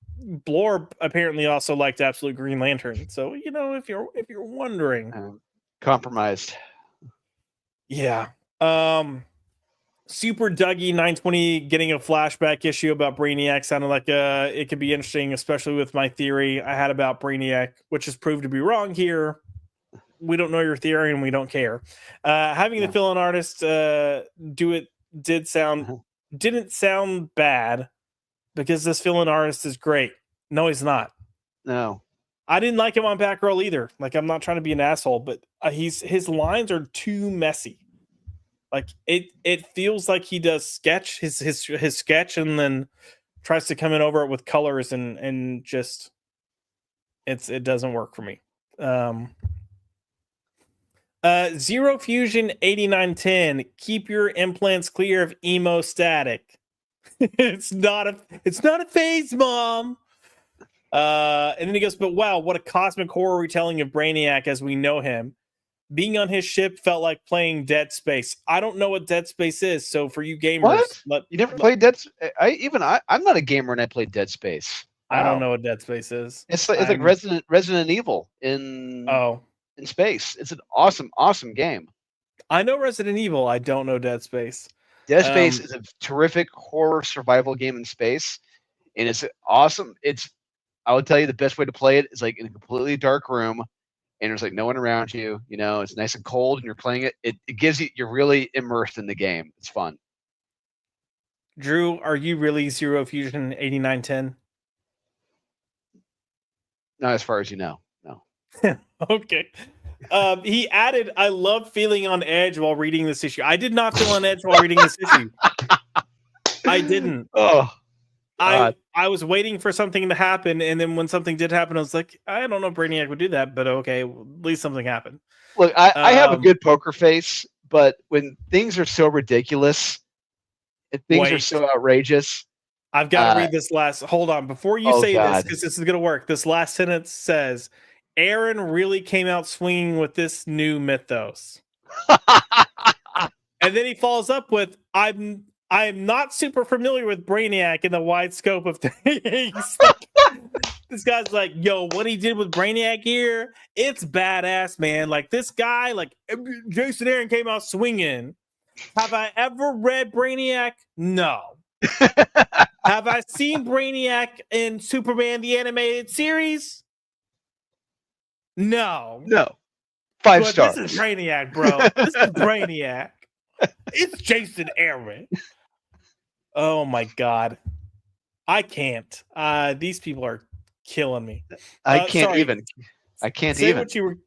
Blorb apparently also liked Absolute Green Lantern. So if you're wondering, Compromised. yeah. Super Dougie 920 getting a flashback issue about Brainiac sounded like it could be interesting, especially with my theory I had about Brainiac, which has proved to be wrong here. We don't know your theory and we don't care. Having the fill-in artist do it didn't sound bad because this fill-in artist is great. No, he's not. No. I didn't like him on Batgirl either. Like, I'm not trying to be an asshole, but his lines are too messy. Like it feels like he does sketch his sketch and then tries to come in over it with colors and just it doesn't work for me. Zero Fusion 8910, keep your implants clear of emo static. it's not a phase, Mom. And then he goes, but wow, what a cosmic horror retelling of Brainiac as we know him. Being on his ship felt like playing Dead Space. I don't know what Dead Space is, so for you gamers, you never played Dead Space? I'm not a gamer and I played Dead Space. Wow. I don't know what Dead Space is. It's like Resident Evil in space. It's an awesome game. I know Resident Evil. I don't know Dead Space. Dead Space is a terrific horror survival game in space, and it's awesome. I would tell you the best way to play it is like in a completely dark room. And there's like no one around you, it's nice and cold and you're playing it. It gives you're really immersed in the game. It's fun. Drew, are you really Zero Fusion 8910? Not as far as you know. No. Okay. He added, I love feeling on edge while reading this issue. I did not feel on edge while reading this issue. I didn't. Oh. I was waiting for something to happen, and then when something did happen, I was like, I don't know if Brainiac would do that, but okay, at least something happened. Look, I have a good poker face, but when things are so ridiculous and things are so outrageous, I've got to read this last. Hold on, before you say this, because this is going to work. This last sentence says, Aaron really came out swinging with this new mythos. And then he follows up with, I'm not super familiar with Brainiac in the wide scope of things. This guy's like, yo, what he did with Brainiac here, it's badass, man. Like, this guy, like, Jason Aaron came out swinging. Have I ever read Brainiac? No. Have I seen Brainiac in Superman the Animated Series? No. 5 stars. This is Brainiac, bro. This is Brainiac. It's Jason Aaron. Oh my god, I can't. These people are killing me. I can't even. I can't say even. What you were.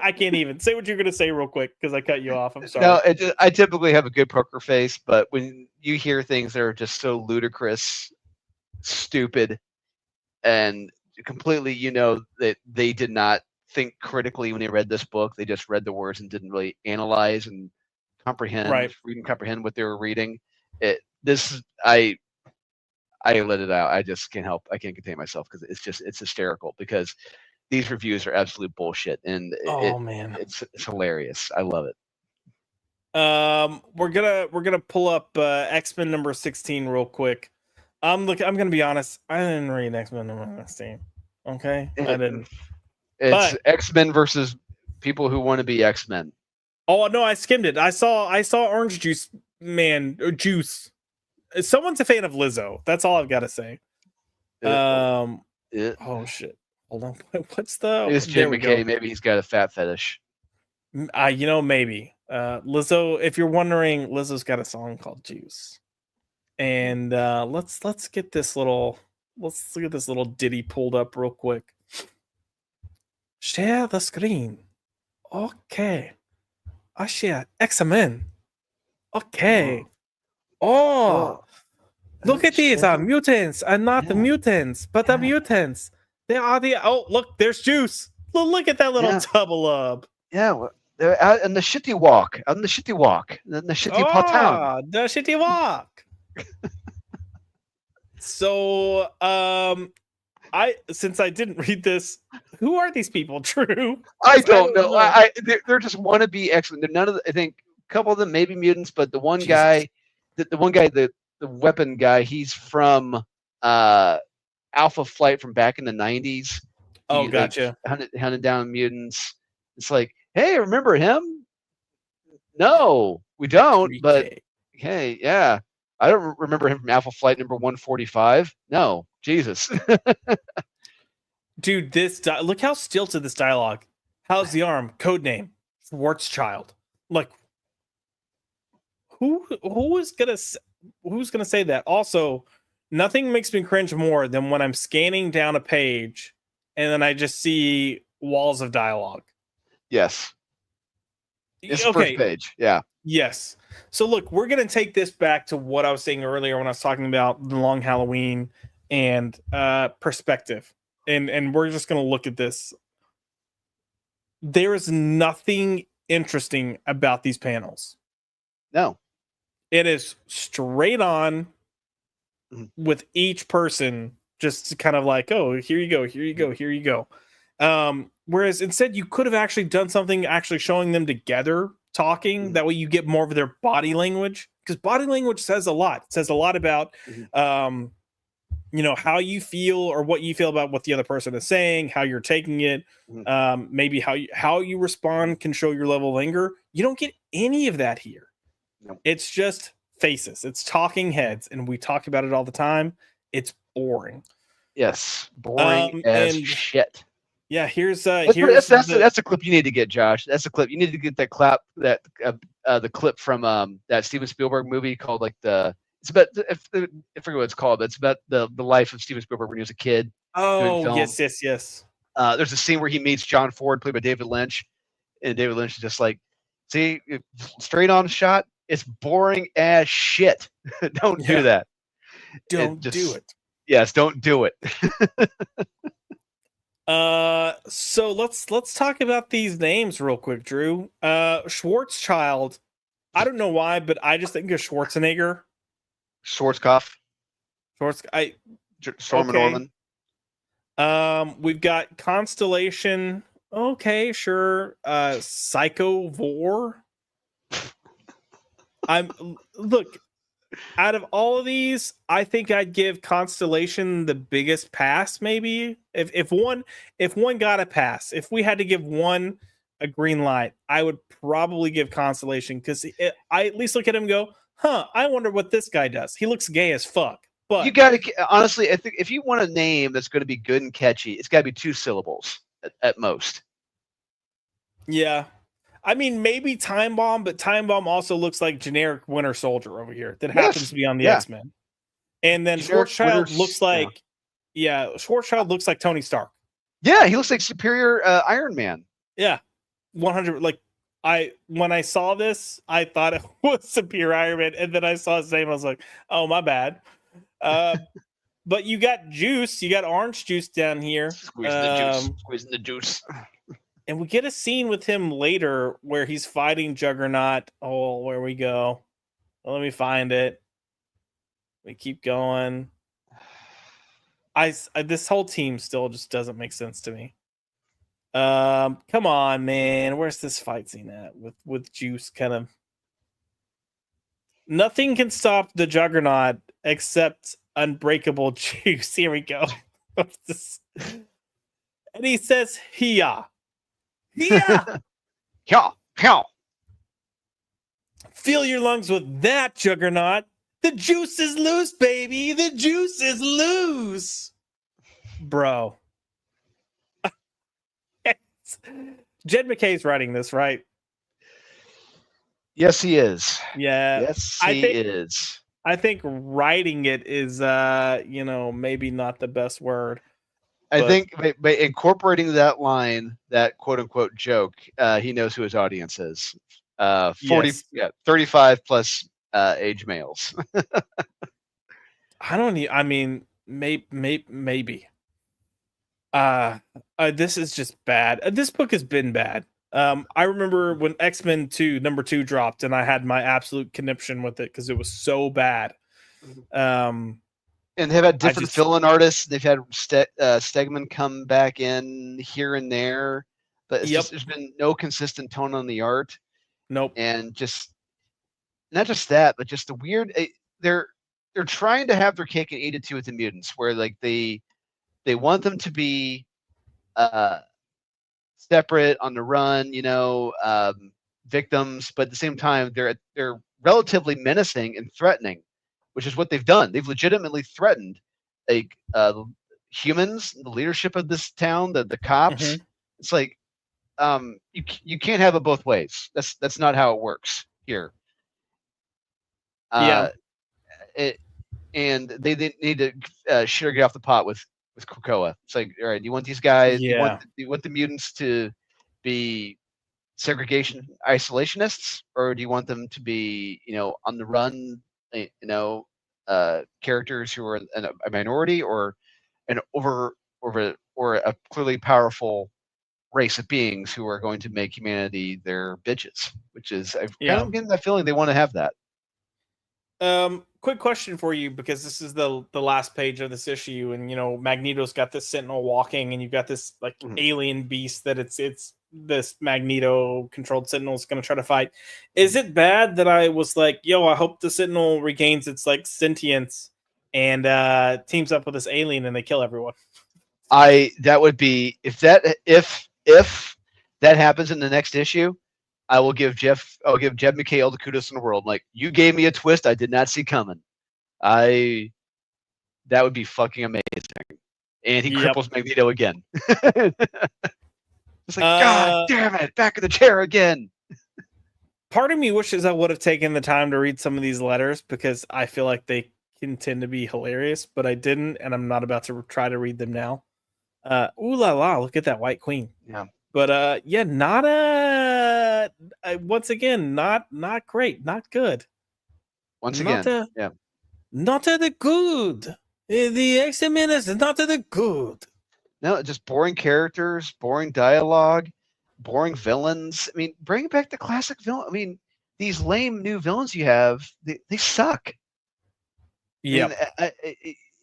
I can't even say what you're going to say real quick because I cut you off. I'm sorry. No, I typically have a good poker face, but when you hear things that are just so ludicrous, stupid, and completely, that they did not think critically when they read this book. They just read the words and didn't really analyze and comprehend, read and comprehend what they were reading. I let it out. I just can't help. I can't contain myself because it's hysterical because these reviews are absolute bullshit, and Man. it's hilarious. I love it. We're gonna pull up X-Men number 16 real quick. I'm gonna be honest. I didn't read X-Men number 16. Okay, I didn't. It's But X-Men versus people who want to be X-Men. oh no, I skimmed it. I saw Orange Juice Man or Juice. Someone's a fan of Lizzo. That's all I've got to say. Oh shit. Hold on. What's the? It's There Jim we McKay. go. Maybe he's got a fat fetish. Maybe. Lizzo. If you're wondering, Lizzo's got a song called Juice. And let's get this little ditty pulled up real quick. Share the screen. Okay. I share X-Men. Okay. Oh, look at these mutants and not the mutants, but the mutants. They are the look, there's Juice. Look at that little double up. Yeah, well, they're out in the shitty walk. In the shitty part town. The shitty walk. So since I didn't read this, who are these people, Drew? I don't know. They're just wannabe X-Men. They're none of I think a couple of them maybe mutants, but the one guy, the weapon guy, he's from Alpha Flight from back in the 90s. Oh, gotcha. Hunted down mutants. It's like, hey, remember him? No, we don't. But hey, yeah, I don't remember him from Alpha Flight number 145. No, Jesus. Dude, look how stilted this dialogue. How's the arm? Codename Schwarzschild. Like, who's gonna say that? Also, nothing makes me cringe more than when I'm scanning down a page and then I just see walls of dialogue. Yes. It's the first page. Yeah. Yes. So look, we're gonna take this back to what I was saying earlier when I was talking about the Long Halloween and perspective. And we're just gonna look at this. There is nothing interesting about these panels. No. It is straight on with each person, just kind of like, oh, here you go, here you go, here you go. Whereas instead, you could have actually done something actually showing them together talking. That way you get more of their body language, because body language says a lot. It says a lot about, how you feel or what you feel about what the other person is saying, how you're taking it. Maybe how you respond can show your level of anger. You don't get any of that here. Nope. It's just faces. It's talking heads, and we talk about it all the time. It's boring. Yes, boring as shit. Yeah, that's a clip you need to get, Josh. That's a clip you need to get. The clip from that Steven Spielberg movie called it's about, I forget what it's called, but it's about the life of Steven Spielberg when he was a kid. Oh, yes. There's a scene where he meets John Ford, played by David Lynch, and David Lynch is just like, see, straight on shot. It's boring as shit. Don't do that. Don't do it. Yes, don't do it. So let's talk about these names real quick, Drew. Schwarzschild. I don't know why, but I just think of Schwarzenegger. Schwarzkopf. Storm Norman. We've got Constellation. Okay, sure. Psycho Vor. Look, out of all of these, I think I'd give Constellation the biggest pass. Maybe if one got a pass, if we had to give one a green light, I would probably give Constellation, because I at least look at him and go, I wonder what this guy does. He looks gay as fuck. But you got to, honestly, I think if you want a name that's going to be good and catchy, it's got to be 2 syllables at most. Yeah. I mean, maybe Time Bomb, but Time Bomb also looks like generic Winter Soldier over here that happens to be on the X-Men. And then Schwarzschild looks like, Schwarzschild looks like Tony Stark. Yeah, he looks like Superior Iron Man. Yeah, 100. Like, when I saw this, I thought it was Superior Iron Man, and then I saw his name, I was like, oh, my bad. But you got Juice, you got Orange Juice down here. Squeezing the juice. And we get a scene with him later where he's fighting Juggernaut. Oh, where we go. Let me find it. We keep going. This whole team still just doesn't make sense to me. Come on, man. Where's this fight scene at with Juice kind of? Nothing can stop the Juggernaut except unbreakable Juice. Here we go. And he says, "Hiya, hiya." Yeah, yeah. Fill your lungs with that, Juggernaut. The juice is loose, baby. The juice is loose, bro. Jed McKay's writing this, right? Yes, he is. Yeah. Yes, I he think- is. I think writing it is, maybe not the best word. I But- think by incorporating that line, that quote unquote joke, he knows who his audience is. 40, Yes. 35 plus age males. I don't need. I mean, maybe. This is just bad. This book has been bad. I remember when X-Men 2 #2 dropped, and I had my absolute conniption with it because it was so bad. And they've had different just- fill-in artists. They've had Stegman come back in here and there, but it's Yep. just there's been no consistent tone on the art, Nope. and just not just that, but just the weird. They're trying to have their cake and eat it too with the mutants, where like they want them to be separate on the run, victims, but at the same time they're relatively menacing and threatening, which is what they've done. They've legitimately threatened like humans, the leadership of this town, the cops. Mhm. It's like you can't have it both ways. That's not how it works here. Yeah. And they need to sure get off the pot with Krakoa. It's like, all right, do you want these guys? Yeah. Do you want the mutants to be segregation isolationists, or do you want them to be, on the run, characters who are a minority, or an or a clearly powerful race of beings who are going to make humanity their bitches? Which is, I've kind of getting that feeling they want to have that. Quick question for you, because this is the last page of this issue, and Magneto's got this Sentinel walking, and you've got this like alien beast that it's this Magneto controlled Sentinel is going to try to fight. Is it bad that I was like, yo, I hope the Sentinel regains its like sentience and teams up with this alien and they kill everyone? That would be if that happens in the next issue, I'll give Jed McKay all the kudos in the world. Like, you gave me a twist I did not see coming. That would be fucking amazing. And he cripples Magneto again. It's like, God damn it, back in the chair again. Part of me wishes I would have taken the time to read some of these letters, because I feel like they can tend to be hilarious, but I didn't, and I'm not about to try to read them now. Ooh la la, look at that White Queen. Yeah. But not once again, not great, not good. Once again, yeah. Not the good. The X-Men is not the good. No, just boring characters, boring dialogue, boring villains. I mean, bring back the classic villain. I mean, these lame new villains you have, they suck. Yeah.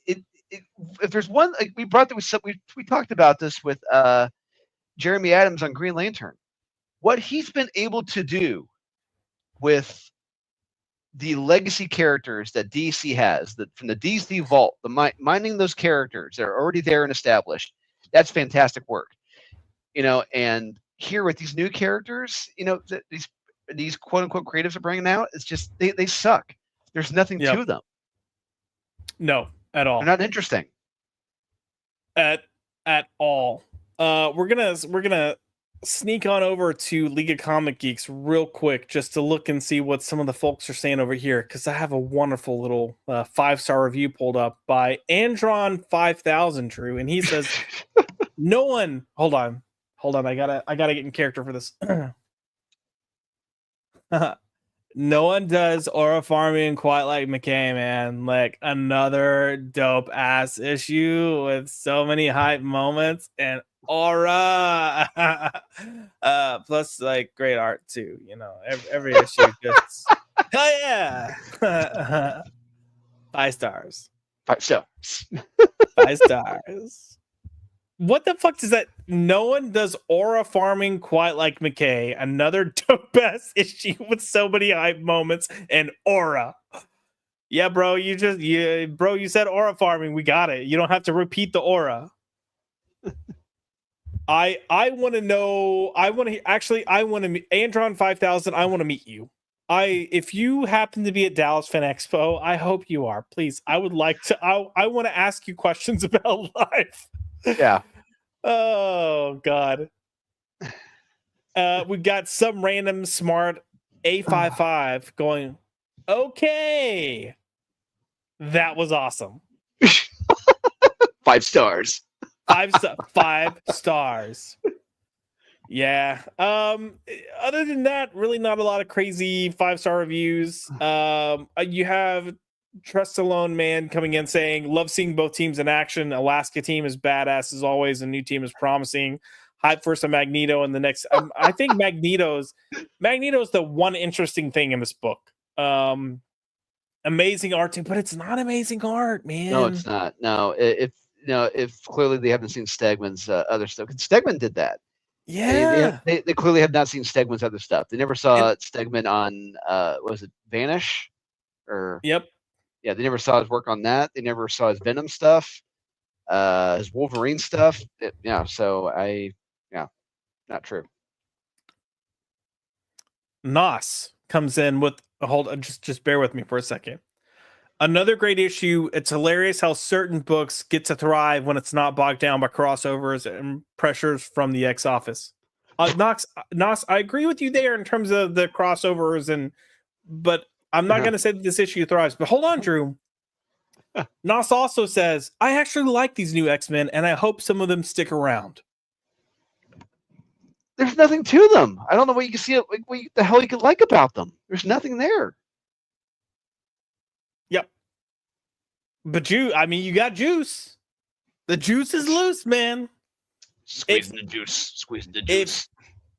If there's one, like we talked about this with Jeremy Adams on Green Lantern. What he's been able to do with the legacy characters that DC has, from the DC vault, mining those characters that are already there and established, that's fantastic work. And here with these new characters, that these quote unquote creatives are bringing out, it's just they suck. There's nothing to them. No, at all. They're not interesting. At all. We're gonna sneak on over to League of Comic Geeks real quick, just to look and see what some of the folks are saying over here, because I have a wonderful little 5-star review pulled up by Andron 5000, Drew, and he says, "No one." Hold on. I gotta get in character for this. No one does aura farming quite like McKay, man. Like, another dope ass issue with so many hype moments and aura. Plus, like, great art too. Every issue just hell yeah. 5 stars. 5 stars. 5 stars. What the fuck does that? No one does aura farming quite like McKay. Another dope ass issue with so many hype moments and aura. Yeah, bro, you said aura farming. We got it. You don't have to repeat the aura. I want to know. I want to meet Andron 5000. I want to meet you. If you happen to be at Dallas Fan Expo, I hope you are. Please, I would like to. I want to ask you questions about life. Yeah. Oh God. We got some random smart A55 going. Okay, that was awesome. 5 stars. 5 stars. Yeah. Other than that, really not a lot of crazy 5-star reviews. You have Trust Alone Man coming in saying, love seeing both teams in action. Alaska team is badass as always. A new team is promising. Hype for some Magneto in the next. I think Magneto's the one interesting thing in this book. Amazing art team, but it's not amazing art, man. No, it's not. No, if clearly they haven't seen Stegman's other stuff. Stegman did that. Yeah. They clearly have not seen Stegman's other stuff. They never saw Stegman on was it Vanish? Yep. Yeah, they never saw his work on that. They never saw his Venom stuff, his Wolverine stuff. Not true. Nos comes in with just bear with me for a second. Another great issue. It's hilarious how certain books get to thrive when it's not bogged down by crossovers and pressures from the X office. Nos, I agree with you there in terms of the crossovers, but I'm not going to say that this issue thrives. But hold on, Drew. Nos also says, I actually like these new X-Men, and I hope some of them stick around. There's nothing to them. I don't know what you can see. What the hell you could like about them? There's nothing there. Yep. But you got juice. The juice is loose, man. Squeezing the juice.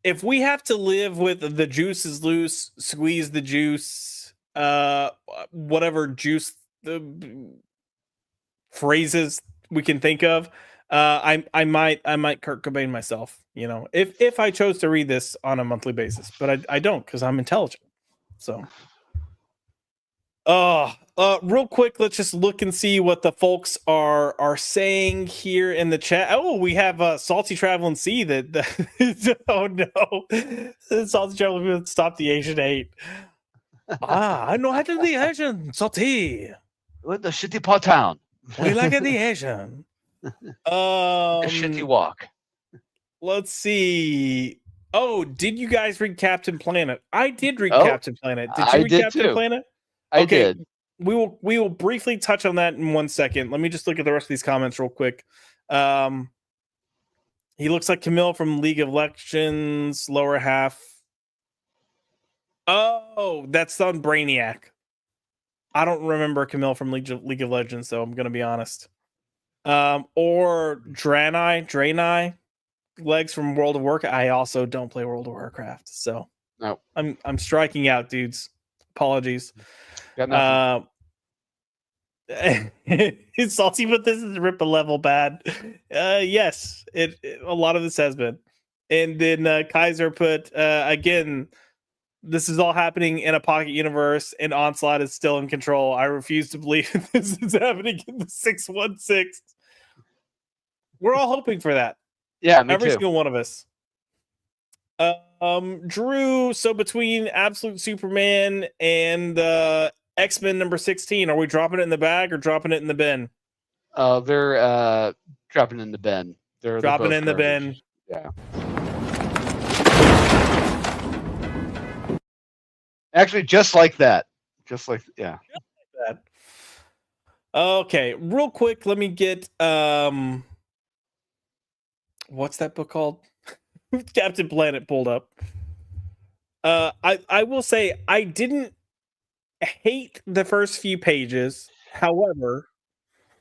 If we have to live with the juice is loose, squeeze the juice, whatever juice the phrases we can think of, I might Kurt Cobain myself, if I chose to read this on a monthly basis, but I don't because I'm intelligent. So, real quick, let's just look and see what the folks are saying here in the chat. Oh, we have Salty Traveling Sea that oh no, Salty Traveling stop the Asian hate. I know how to do the Asian Salty. With the shitty pot town. We like the Asian. A shitty walk. Let's see. Oh, did you guys read Captain Planet? I did read Captain Planet. Did you read Captain Planet? I did. We will briefly touch on that in 1 second. Let me just look at the rest of these comments real quick. He looks like Camille from League of Legends, lower half. Oh, that's on Brainiac. I don't remember Camille from League of Legends, so I'm gonna be honest. Or Draenei, legs from World of Warcraft. I also don't play World of Warcraft, so no. I'm striking out, dudes. Apologies. Got nothing. It's salty, but this is rip a level bad. Yes, it a lot of this has been. And then Kaiser put again, this is all happening in a pocket universe, and Onslaught is still in control. I refuse to believe this is happening in the 616. We're all hoping for that. Yeah, me every too. single one of us. Drew, so between Absolute Superman and X-Men number 16, are we dropping it in the bag or dropping it in the bin? They're dropping it in the bin. They're dropping it in the bin. Yeah. Actually, just like that. Yeah. Just like that. Okay, real quick, let me get what's that book called? Captain Planet pulled up. I will say I didn't hate the first few pages. However,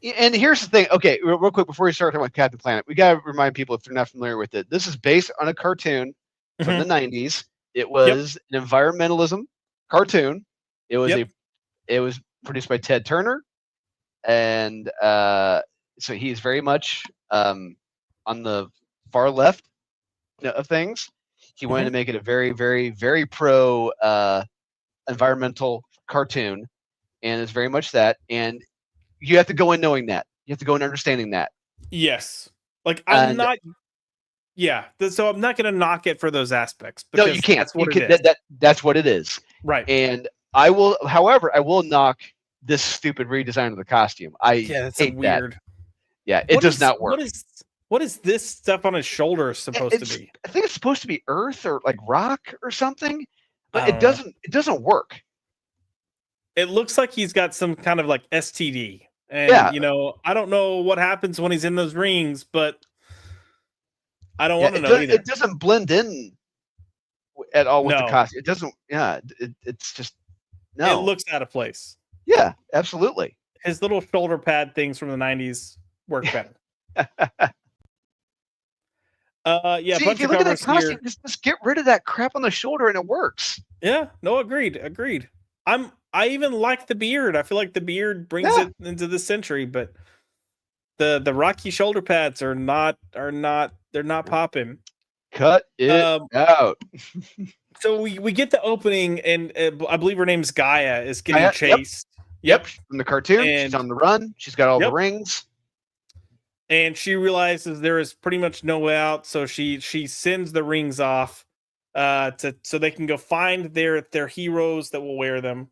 and here's the thing. Okay, real quick before we start talking about Captain Planet, we gotta remind people if they're not familiar with it. This is based on a cartoon from the 90s. It was an environmentalism cartoon. It was produced by Ted Turner, and so he's very much on the far left of things. He wanted to make it a very, very, very pro environmental cartoon, and it's very much that. And you have to go in knowing that. You have to go in understanding that. Yes. Like I'm not. Yeah. So I'm not going to knock it for those aspects. No, you can't. That's what it is. That's what it is. Right. And however, I will knock this stupid redesign of the costume. That's hate weird. That. Yeah, it does not work. What is this stuff on his shoulder supposed to be? I think it's supposed to be earth or like rock or something, but it doesn't work. It looks like he's got some kind of like STD. And I don't know what happens when he's in those rings, but I don't want to know either. It doesn't blend in at all with the costume. It doesn't. Yeah, it's just no. It looks out of place. Yeah, absolutely. His little shoulder pad things from the 90s work better. See, if you look at that costume, just get rid of that crap on the shoulder and it works. Yeah, no, agreed. I even like the beard. I feel like the beard brings it into this century, but the rocky shoulder pads are not popping. Cut it out. So we get the opening, and I believe her name's Gaia is getting chased. Yep. From the cartoon, she's on the run. She's got all the rings. And she realizes there is pretty much no way out, so she sends the rings off so they can go find their heroes that will wear them.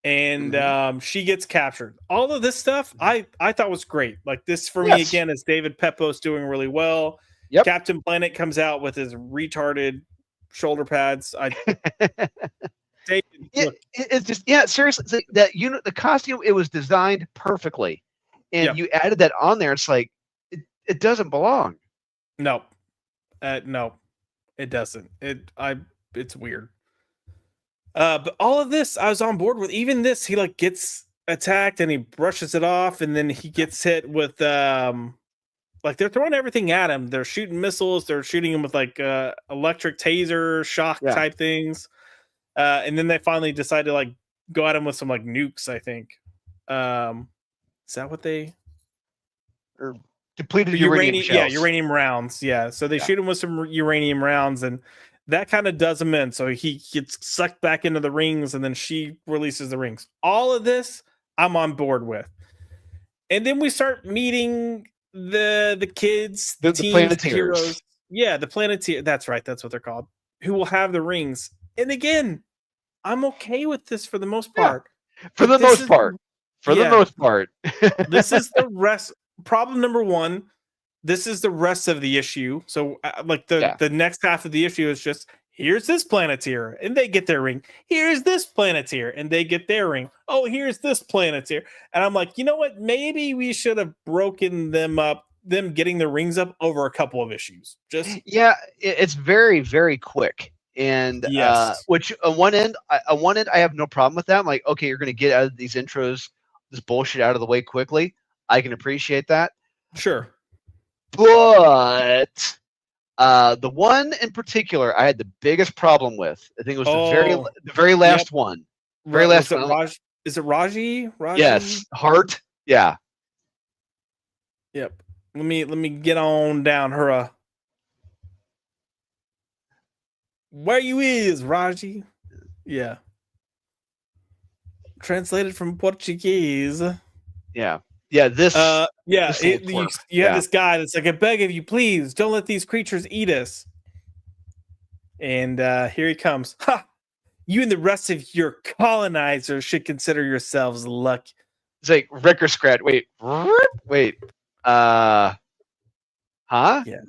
And she gets captured. All of this stuff I thought was great. Like this for me again is David Pepos doing really well. Yep. Captain Planet comes out with his retarded shoulder pads. It's just seriously that unit, the costume, it was designed perfectly, and you added that on there. It's like it doesn't belong. No, no, it doesn't. It's weird. But all of this I was on board with. Even this, he like gets attacked and he brushes it off, and then he gets hit with like they're throwing everything at him. They're shooting missiles. They're shooting him with like electric taser shock type things. And then they finally decide to like go at him with some like nukes. I think. Is that what they? Or depleted uranium shells. Yeah, uranium rounds. Yeah, so they shoot him with some uranium rounds, and that kind of does him in. So he gets sucked back into the rings, and then she releases the rings. All of this, I'm on board with. And then we start meeting the kids, the teams, Planeteers. The heroes. Yeah, the Planeteers. That's right. That's what they're called. Who will have the rings. And again, I'm okay with this for the most part. For the most part. This is the rest. Problem number one. This is the rest of the issue. So like the next half of the issue is just, here's this Planeteer and they get their ring. Here's this Planeteer and they get their ring. Oh, here's this Planeteer. And I'm like, you know what? Maybe we should have broken them up, them getting the rings up over a couple of issues. It's very, very quick. And which on one end, I have no problem with that. I'm like, okay, you're going to get out of these intros, this bullshit out of the way quickly. I can appreciate that. Sure. But the one in particular I had the biggest problem with, I think it was the very last one. Very last one. Is it Raji? Yes. Heart. Yeah. Yep. Let me get on down her. Where you is, Raji? Yeah. Translated from Portuguese. Yeah. Yeah, this. You have this guy that's like, I beg of you, please don't let these creatures eat us. And here he comes. Ha! You and the rest of your colonizers should consider yourselves lucky. It's like Rick or Scratch. Wait. Huh? Yeah.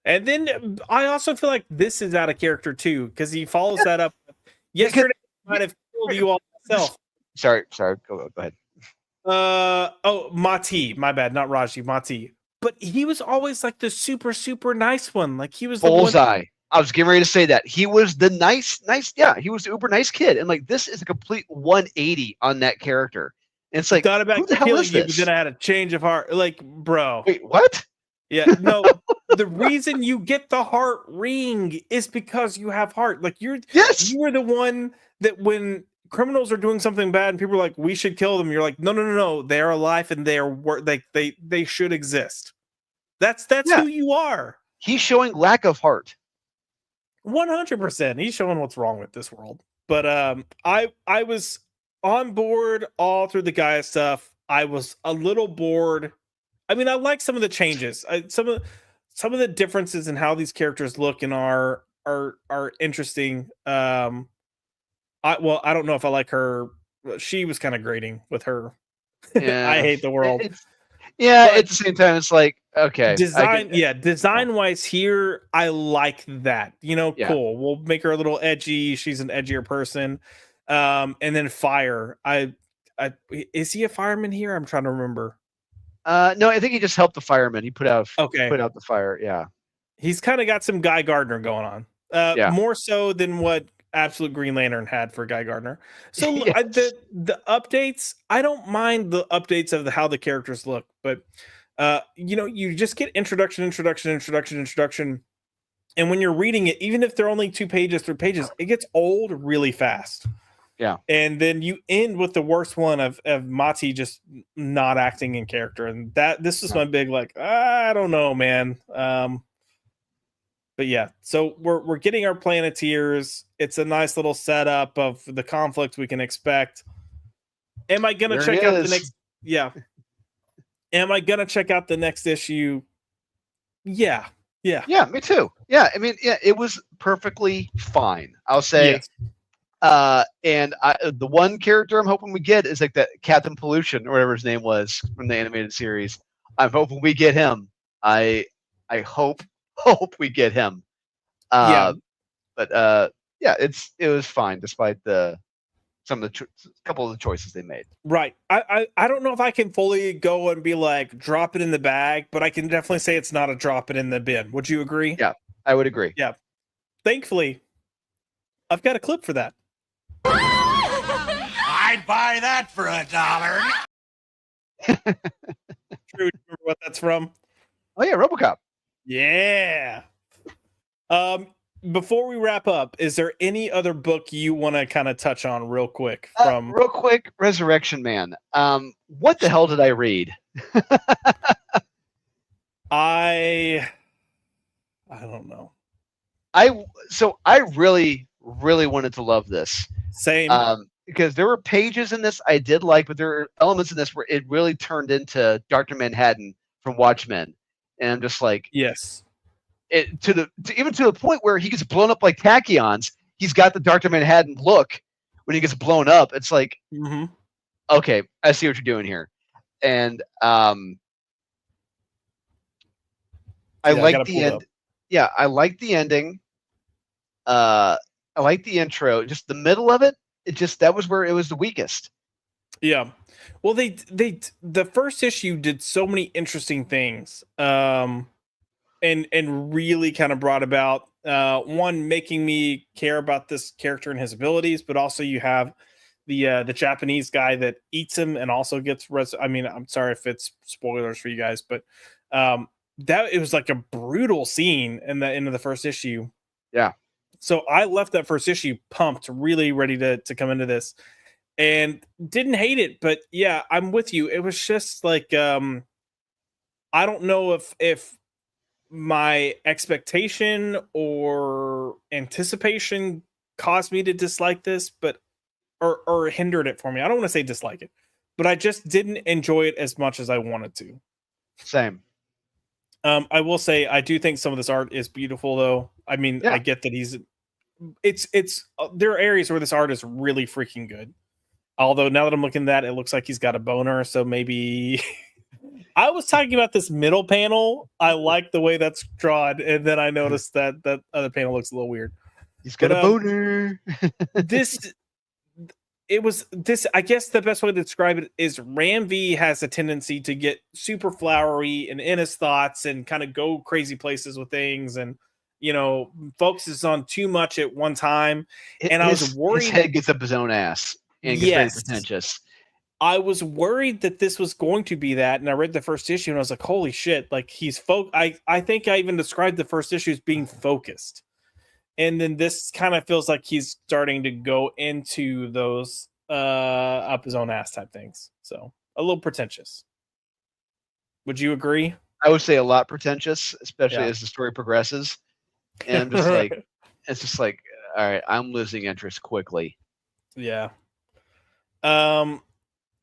And then I also feel like this is out of character too, because he follows that up. Yesterday, I might have killed you all myself. Sorry. Go ahead. Mati. My bad. Not Raji. Mati. But he was always like the super, super nice one. Like he was the Bullseye. I was getting ready to say that. He was the nice. Yeah, he was the uber nice kid. And like this is a complete 180 on that character. And it's like, thought about who the hell is you, this? but then I had a change of heart. Like, bro. Wait, what? Yeah, no. The reason you get the heart ring is because you have heart. Like you were the one that when criminals are doing something bad and people are like, we should kill them. You're like, no. They're alive and they should exist. That's Yeah. who you are. He's showing lack of heart. 100%. He's showing what's wrong with this world. But I was on board all through the Gaia stuff. I was a little bored. I mean, I like some of the changes. Some of the differences in how these characters look and are interesting. I don't know if I like her. She was kind of grating with her. Yeah. I hate the world. But at the same time, it's like, okay. Design wise here, I like that. Yeah. Cool. We'll make her a little edgy. She's an edgier person. And then Fire. Is he a fireman here? I'm trying to remember. No, I think he just helped the fireman. He put out Okay. the fire. Yeah. He's kind of got some Guy Gardner going on. More so than what Absolute Green Lantern had for Guy Gardner. So Yes. the updates, I don't mind the updates of how the characters look, but you just get introduction. And when you're reading it, even if they're only 2 pages, 3 pages, it gets old really fast. Yeah. And then you end with the worst one of Mati just not acting in character. And this is my big, like, I don't know, man. But yeah, so we're getting our Planeteers. It's a nice little setup of the conflict we can expect. Am I gonna check out the next? Yeah. Am I gonna check out the next issue? Yeah. Yeah, me too. Yeah, I mean, yeah, it was perfectly fine. I'll say. Yes. And the one character I'm hoping we get is like that Captain Pollution or whatever his name was from the animated series. I'm hoping we get him. I hope we get him. But yeah, it was fine despite couple of the choices they made. Right. I don't know if I can fully go and be like drop it in the bag, but I can definitely say it's not a drop it in the bin. Would you agree? Yeah, I would agree. Yeah. Thankfully, I've got a clip for that. I'd buy that for $1. True. Remember what that's from? Oh yeah, RoboCop. Yeah. Before we wrap up, is there any other book you want to kind of touch on real quick? Real quick, Resurrection Man. What the hell did I read? I don't know. I really wanted to love this. Same. Because there were pages in this I did like, but there are elements in this where it really turned into Dr. Manhattan from Watchmen, and I'm just like, yes. Even to the point where he gets blown up like tachyons. He's got the Dr. Manhattan look when he gets blown up. It's like, okay, I see what you're doing here, and I like the end. Yeah, I like the ending. I like the intro. Just the middle of it. That was where it was the weakest. Yeah. Well, the first issue did so many interesting things. And really kind of brought about one, making me care about this character and his abilities, but also you have the Japanese guy that eats him and also gets I mean, I'm sorry if it's spoilers for you guys, but that it was like a brutal scene in the end of the first issue. Yeah. So I left that first issue pumped, really ready to come into this, and didn't hate it. But yeah, I'm with you. It was just like I don't know if my expectation or anticipation caused me to dislike this, but or hindered it for me. I don't want to say dislike it, but I just didn't enjoy it as much as I wanted to. Same. I will say I do think some of this art is beautiful, though. I mean, I get that it's there are areas where this art is really freaking good. Although now that I'm looking at that, it looks like he's got a boner, so maybe I was talking about this middle panel. I like the way that's drawn, and then I noticed that other panel looks a little weird. He's got a boner. I guess the best way to describe it is Ram V has a tendency to get super flowery and in his thoughts and kind of go crazy places with things, and focuses on too much at one time. And I was worried his head gets up his own ass and gets very pretentious. I was worried that this was going to be that, and I read the first issue and I was like, holy shit, like he's I think I even described the first issue as being focused. and then this kind of feels like he's starting to go into those up his own ass type things. So a little pretentious. Would you agree? I would say a lot pretentious, especially Yeah. as the story progresses. And I'm just like, it's just like, all right, I'm losing interest quickly. Yeah.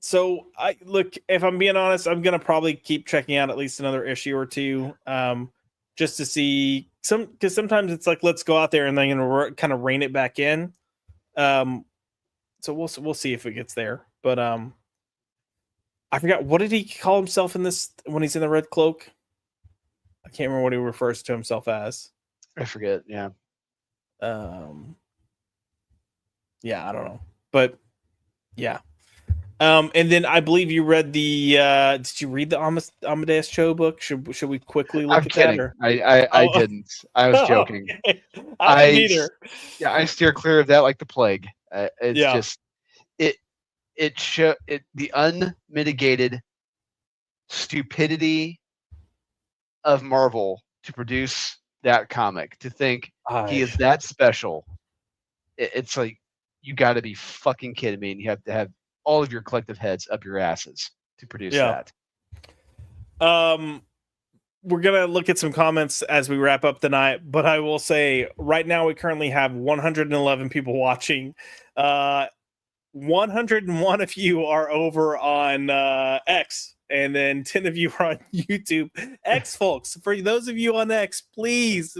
So I look, if I'm being honest, I'm gonna probably keep checking out at least another issue or two, just to see because sometimes it's like let's go out there and then kind of rein it back in. So we'll see if it gets there. But I forgot, what did he call himself in this when he's in the red cloak? I can't remember what he refers to himself as. I forget. Yeah. Yeah, I don't know, but yeah. And then I believe you read the. Did you read the Amadeus Cho book? Should we quickly look I'm at kidding. that? Or? I Oh. didn't. I was joking. Okay. I didn't either. Yeah, I steer clear of that like the plague. It's Yeah. just the unmitigated stupidity of Marvel to produce that comic. To think he is that special. It's like, you got to be fucking kidding me, and you have to have all of your collective heads up your asses to produce that. We're gonna look at some comments as we wrap up the night, but I will say right now we currently have 111 people watching. 101 of you are over on X, and then 10 of you are on YouTube. X folks, for those of you on X, please,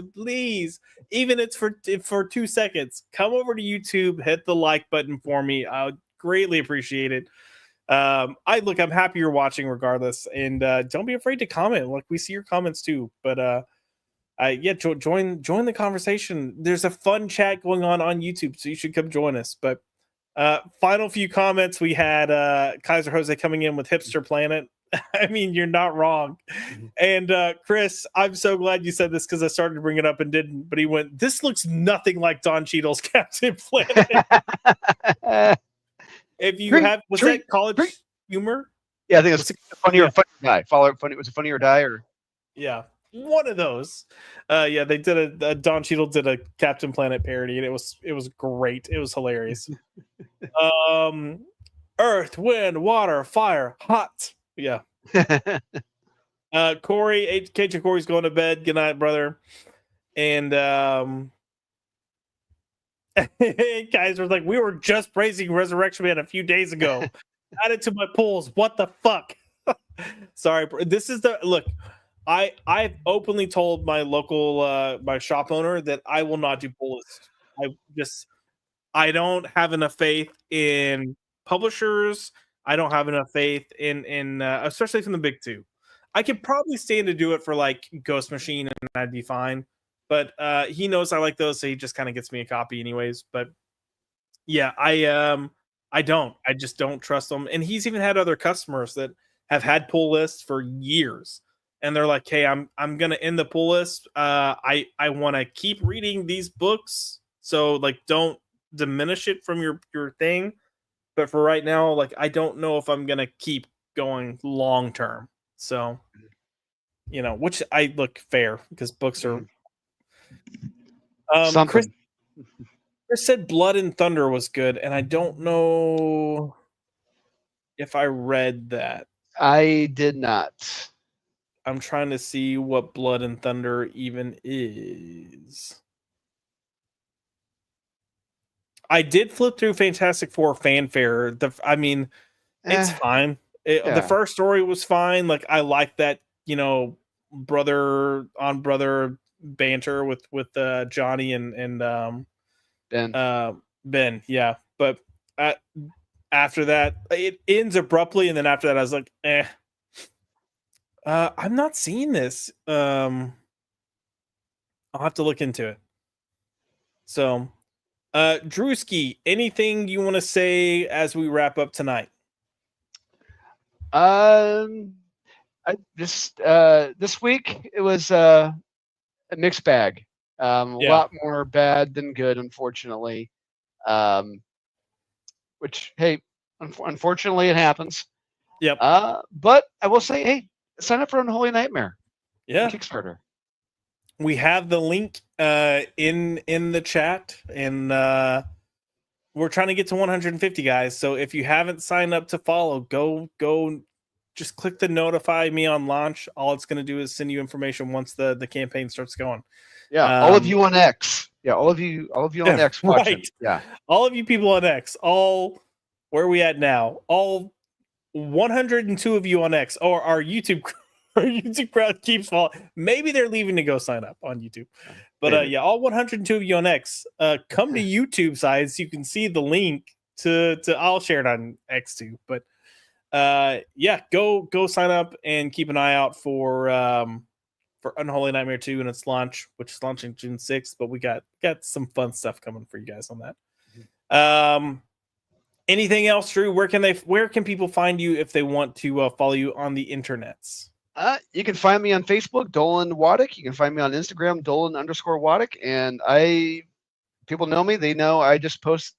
even it's for 2 seconds, come over to YouTube, hit the like button for me. I would greatly appreciate it. I'm happy you're watching regardless, and don't be afraid to comment. Like, we see your comments too, but join the conversation. There's a fun chat going on YouTube, so you should come join us. But final few comments, we had Kaiser Jose coming in with Hipster Planet. I mean, you're not wrong. And Chris, I'm so glad you said this because I started to bring it up and didn't, but he went, "This looks nothing like Don Cheadle's Captain Planet." If you was that college humor? Yeah, I think it's Funny or Die. Funny, was it Funny or Die? Or yeah, one of those. Yeah, they did Don Cheadle did a Captain Planet parody, and it was great. It was hilarious. Earth, wind, water, fire, hot. Yeah. Corey, KJ Corey's going to bed. Good night, brother. And guys were like, we were just praising Resurrection Man a few days ago. Add it to my polls. What the fuck? Sorry, this is the look. I've openly told my local my shop owner that I will not do pull lists. I don't have enough faith in publishers. I don't have enough faith in especially from the big two. I could probably stand to do it for like Ghost Machine and I'd be fine. But he knows I like those, so he just kind of gets me a copy anyways. But yeah, I just don't trust them. And he's even had other customers that have had pull lists for years, and they're like, "Hey, I'm gonna end the pull list. I want to keep reading these books, so like don't diminish it from your thing. But for right now, like I don't know if I'm gonna keep going long term. So, which I look fair because books are." Chris said Blood and Thunder was good, and I don't know if I read that. I did not. I'm trying to see what Blood and Thunder even is. I did flip through Fantastic Four fanfare. It's fine. The first story was fine. Like I like that, brother on brother banter with Johnny and Ben. Yeah, but after that, it ends abruptly, and then after that, I was like, I'm not seeing this. I'll have to look into it. So, Drewski, anything you want to say as we wrap up tonight? This week it was a mixed bag. A lot more bad than good, unfortunately. Which, hey, unfortunately, it happens. Yep. But I will say, hey, sign up for Unholy Nightmare. Yeah. Kickstarter. we have the link in the chat, and we're trying to get to 150 guys. So if you haven't signed up to follow, go just click the notify me on launch. All it's going to do is send you information once the campaign starts going. Yeah, all of you on X. Yeah, all of you on X watching. Right. Yeah. All of you people on X, where are we at now? All 102 of you on X, or our YouTube crowd keeps falling. Maybe they're leaving to go sign up on YouTube. But yeah, all 102 of you on X, come to YouTube sides. You can see the link to I'll share it on X too. But yeah, go sign up and keep an eye out for Unholy Nightmare 2 and its launch, which is launching June 6th. But we got some fun stuff coming for you guys on that. Anything else, Drew? Where can people find you if they want to follow you on the internets? You can find me on Facebook, Dolan Waddick. You can find me on Instagram, Dolan_Waddick. And people know me. They know I just post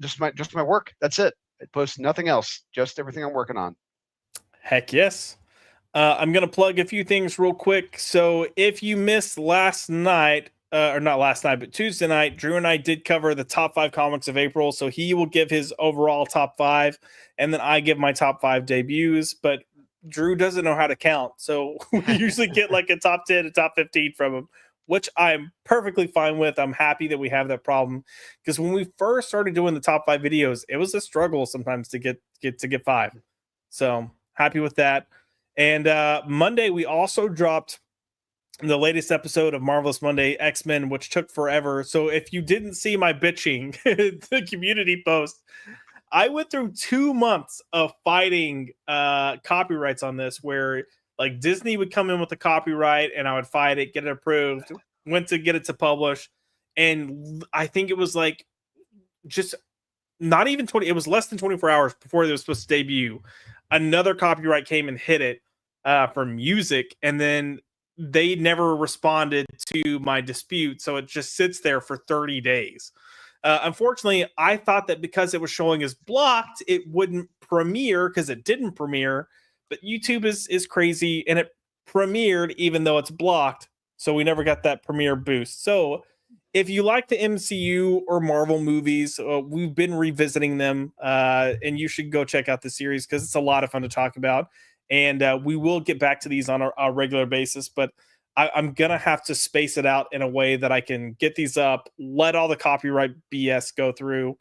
just my work. That's it. I post nothing else. Just everything I'm working on. Heck yes. I'm gonna plug a few things real quick. So if you missed last night, or not last night, but Tuesday night, Drew and I did cover the top 5 comics of April. So he will give his overall top 5, and then I give my top 5 debuts. But Drew doesn't know how to count, so we usually get like a top 10, a top 15 from him, which I'm perfectly fine with. I'm happy that we have that problem, because when we first started doing the top 5 videos, it was a struggle sometimes to get 5. So happy with that. And Monday we also dropped the latest episode of Marvelous Monday X-Men, which took forever. So if you didn't see my bitching, the community post, I went through 2 months of fighting copyrights on this, where like Disney would come in with the copyright and I would fight it, get it approved, went to get it to publish. And I think it was like just not even 20, it was less than 24 hours before it was supposed to debut. Another copyright came and hit it for music, and then they never responded to my dispute. So it just sits there for 30 days. Unfortunately, I thought that because it was showing as blocked, it wouldn't premiere, because it didn't premiere. But YouTube is crazy, and it premiered even though it's blocked. So we never got that premiere boost. So if you like the MCU or Marvel movies, we've been revisiting them, and you should go check out the series because it's a lot of fun to talk about. And we will get back to these on a regular basis, but I'm going to have to space it out in a way that I can get these up, let all the copyright BS go through,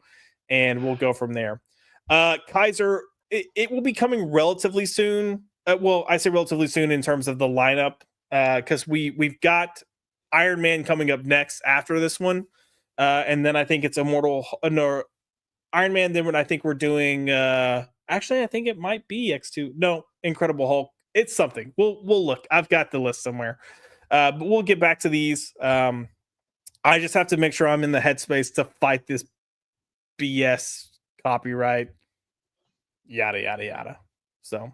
and we'll go from there. Kaiser, it will be coming relatively soon. Well, I say relatively soon in terms of the lineup, because we've got Iron Man coming up next after this one. And then I think it's Iron Man. Then when I think we're doing, actually, I think it might be X2. No, Incredible Hulk. It's something. We'll look. I've got the list somewhere. But we'll get back to these. I just have to make sure I'm in the headspace to fight this BS copyright. Yada, yada, yada. So,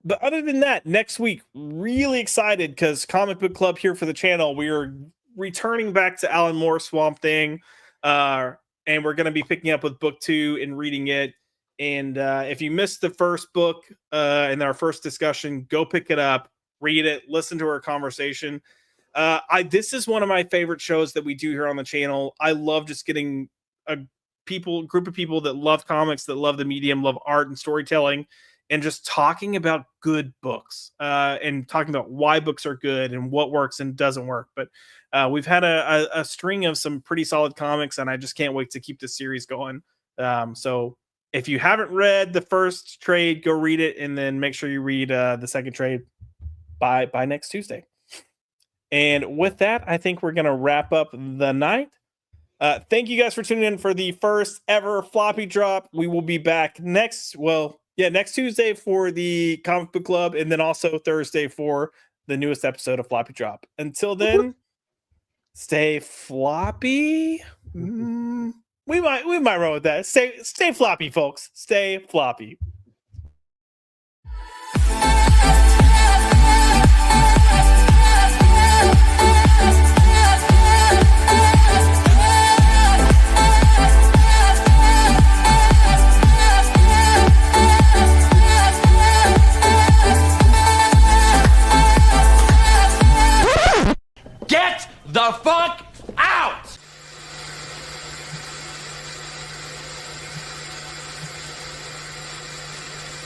but other than that, next week, really excited because Comic Book Club here for the channel. We are returning back to Alan Moore's Swamp Thing. And we're going to be picking up with book 2 and reading it. And if you missed the first book in our first discussion, go pick it up, read it, listen to our conversation. This is one of my favorite shows that we do here on the channel. I love just getting a group of people that love comics, that love the medium, love art and storytelling, and just talking about good books and talking about why books are good and what works and doesn't work. But we've had a string of some pretty solid comics, and I just can't wait to keep this series going. So if you haven't read the first trade, go read it, and then make sure you read the second trade by next Tuesday. And with that, I think we're going to wrap up the night. Thank you guys for tuning in for the first ever Floppy Drop. We will be back next Tuesday for the Comic Book Club, and then also Thursday for the newest episode of Floppy Drop. Until then, stay floppy. We might roll with that. Stay floppy, folks. Stay floppy. Get the fuck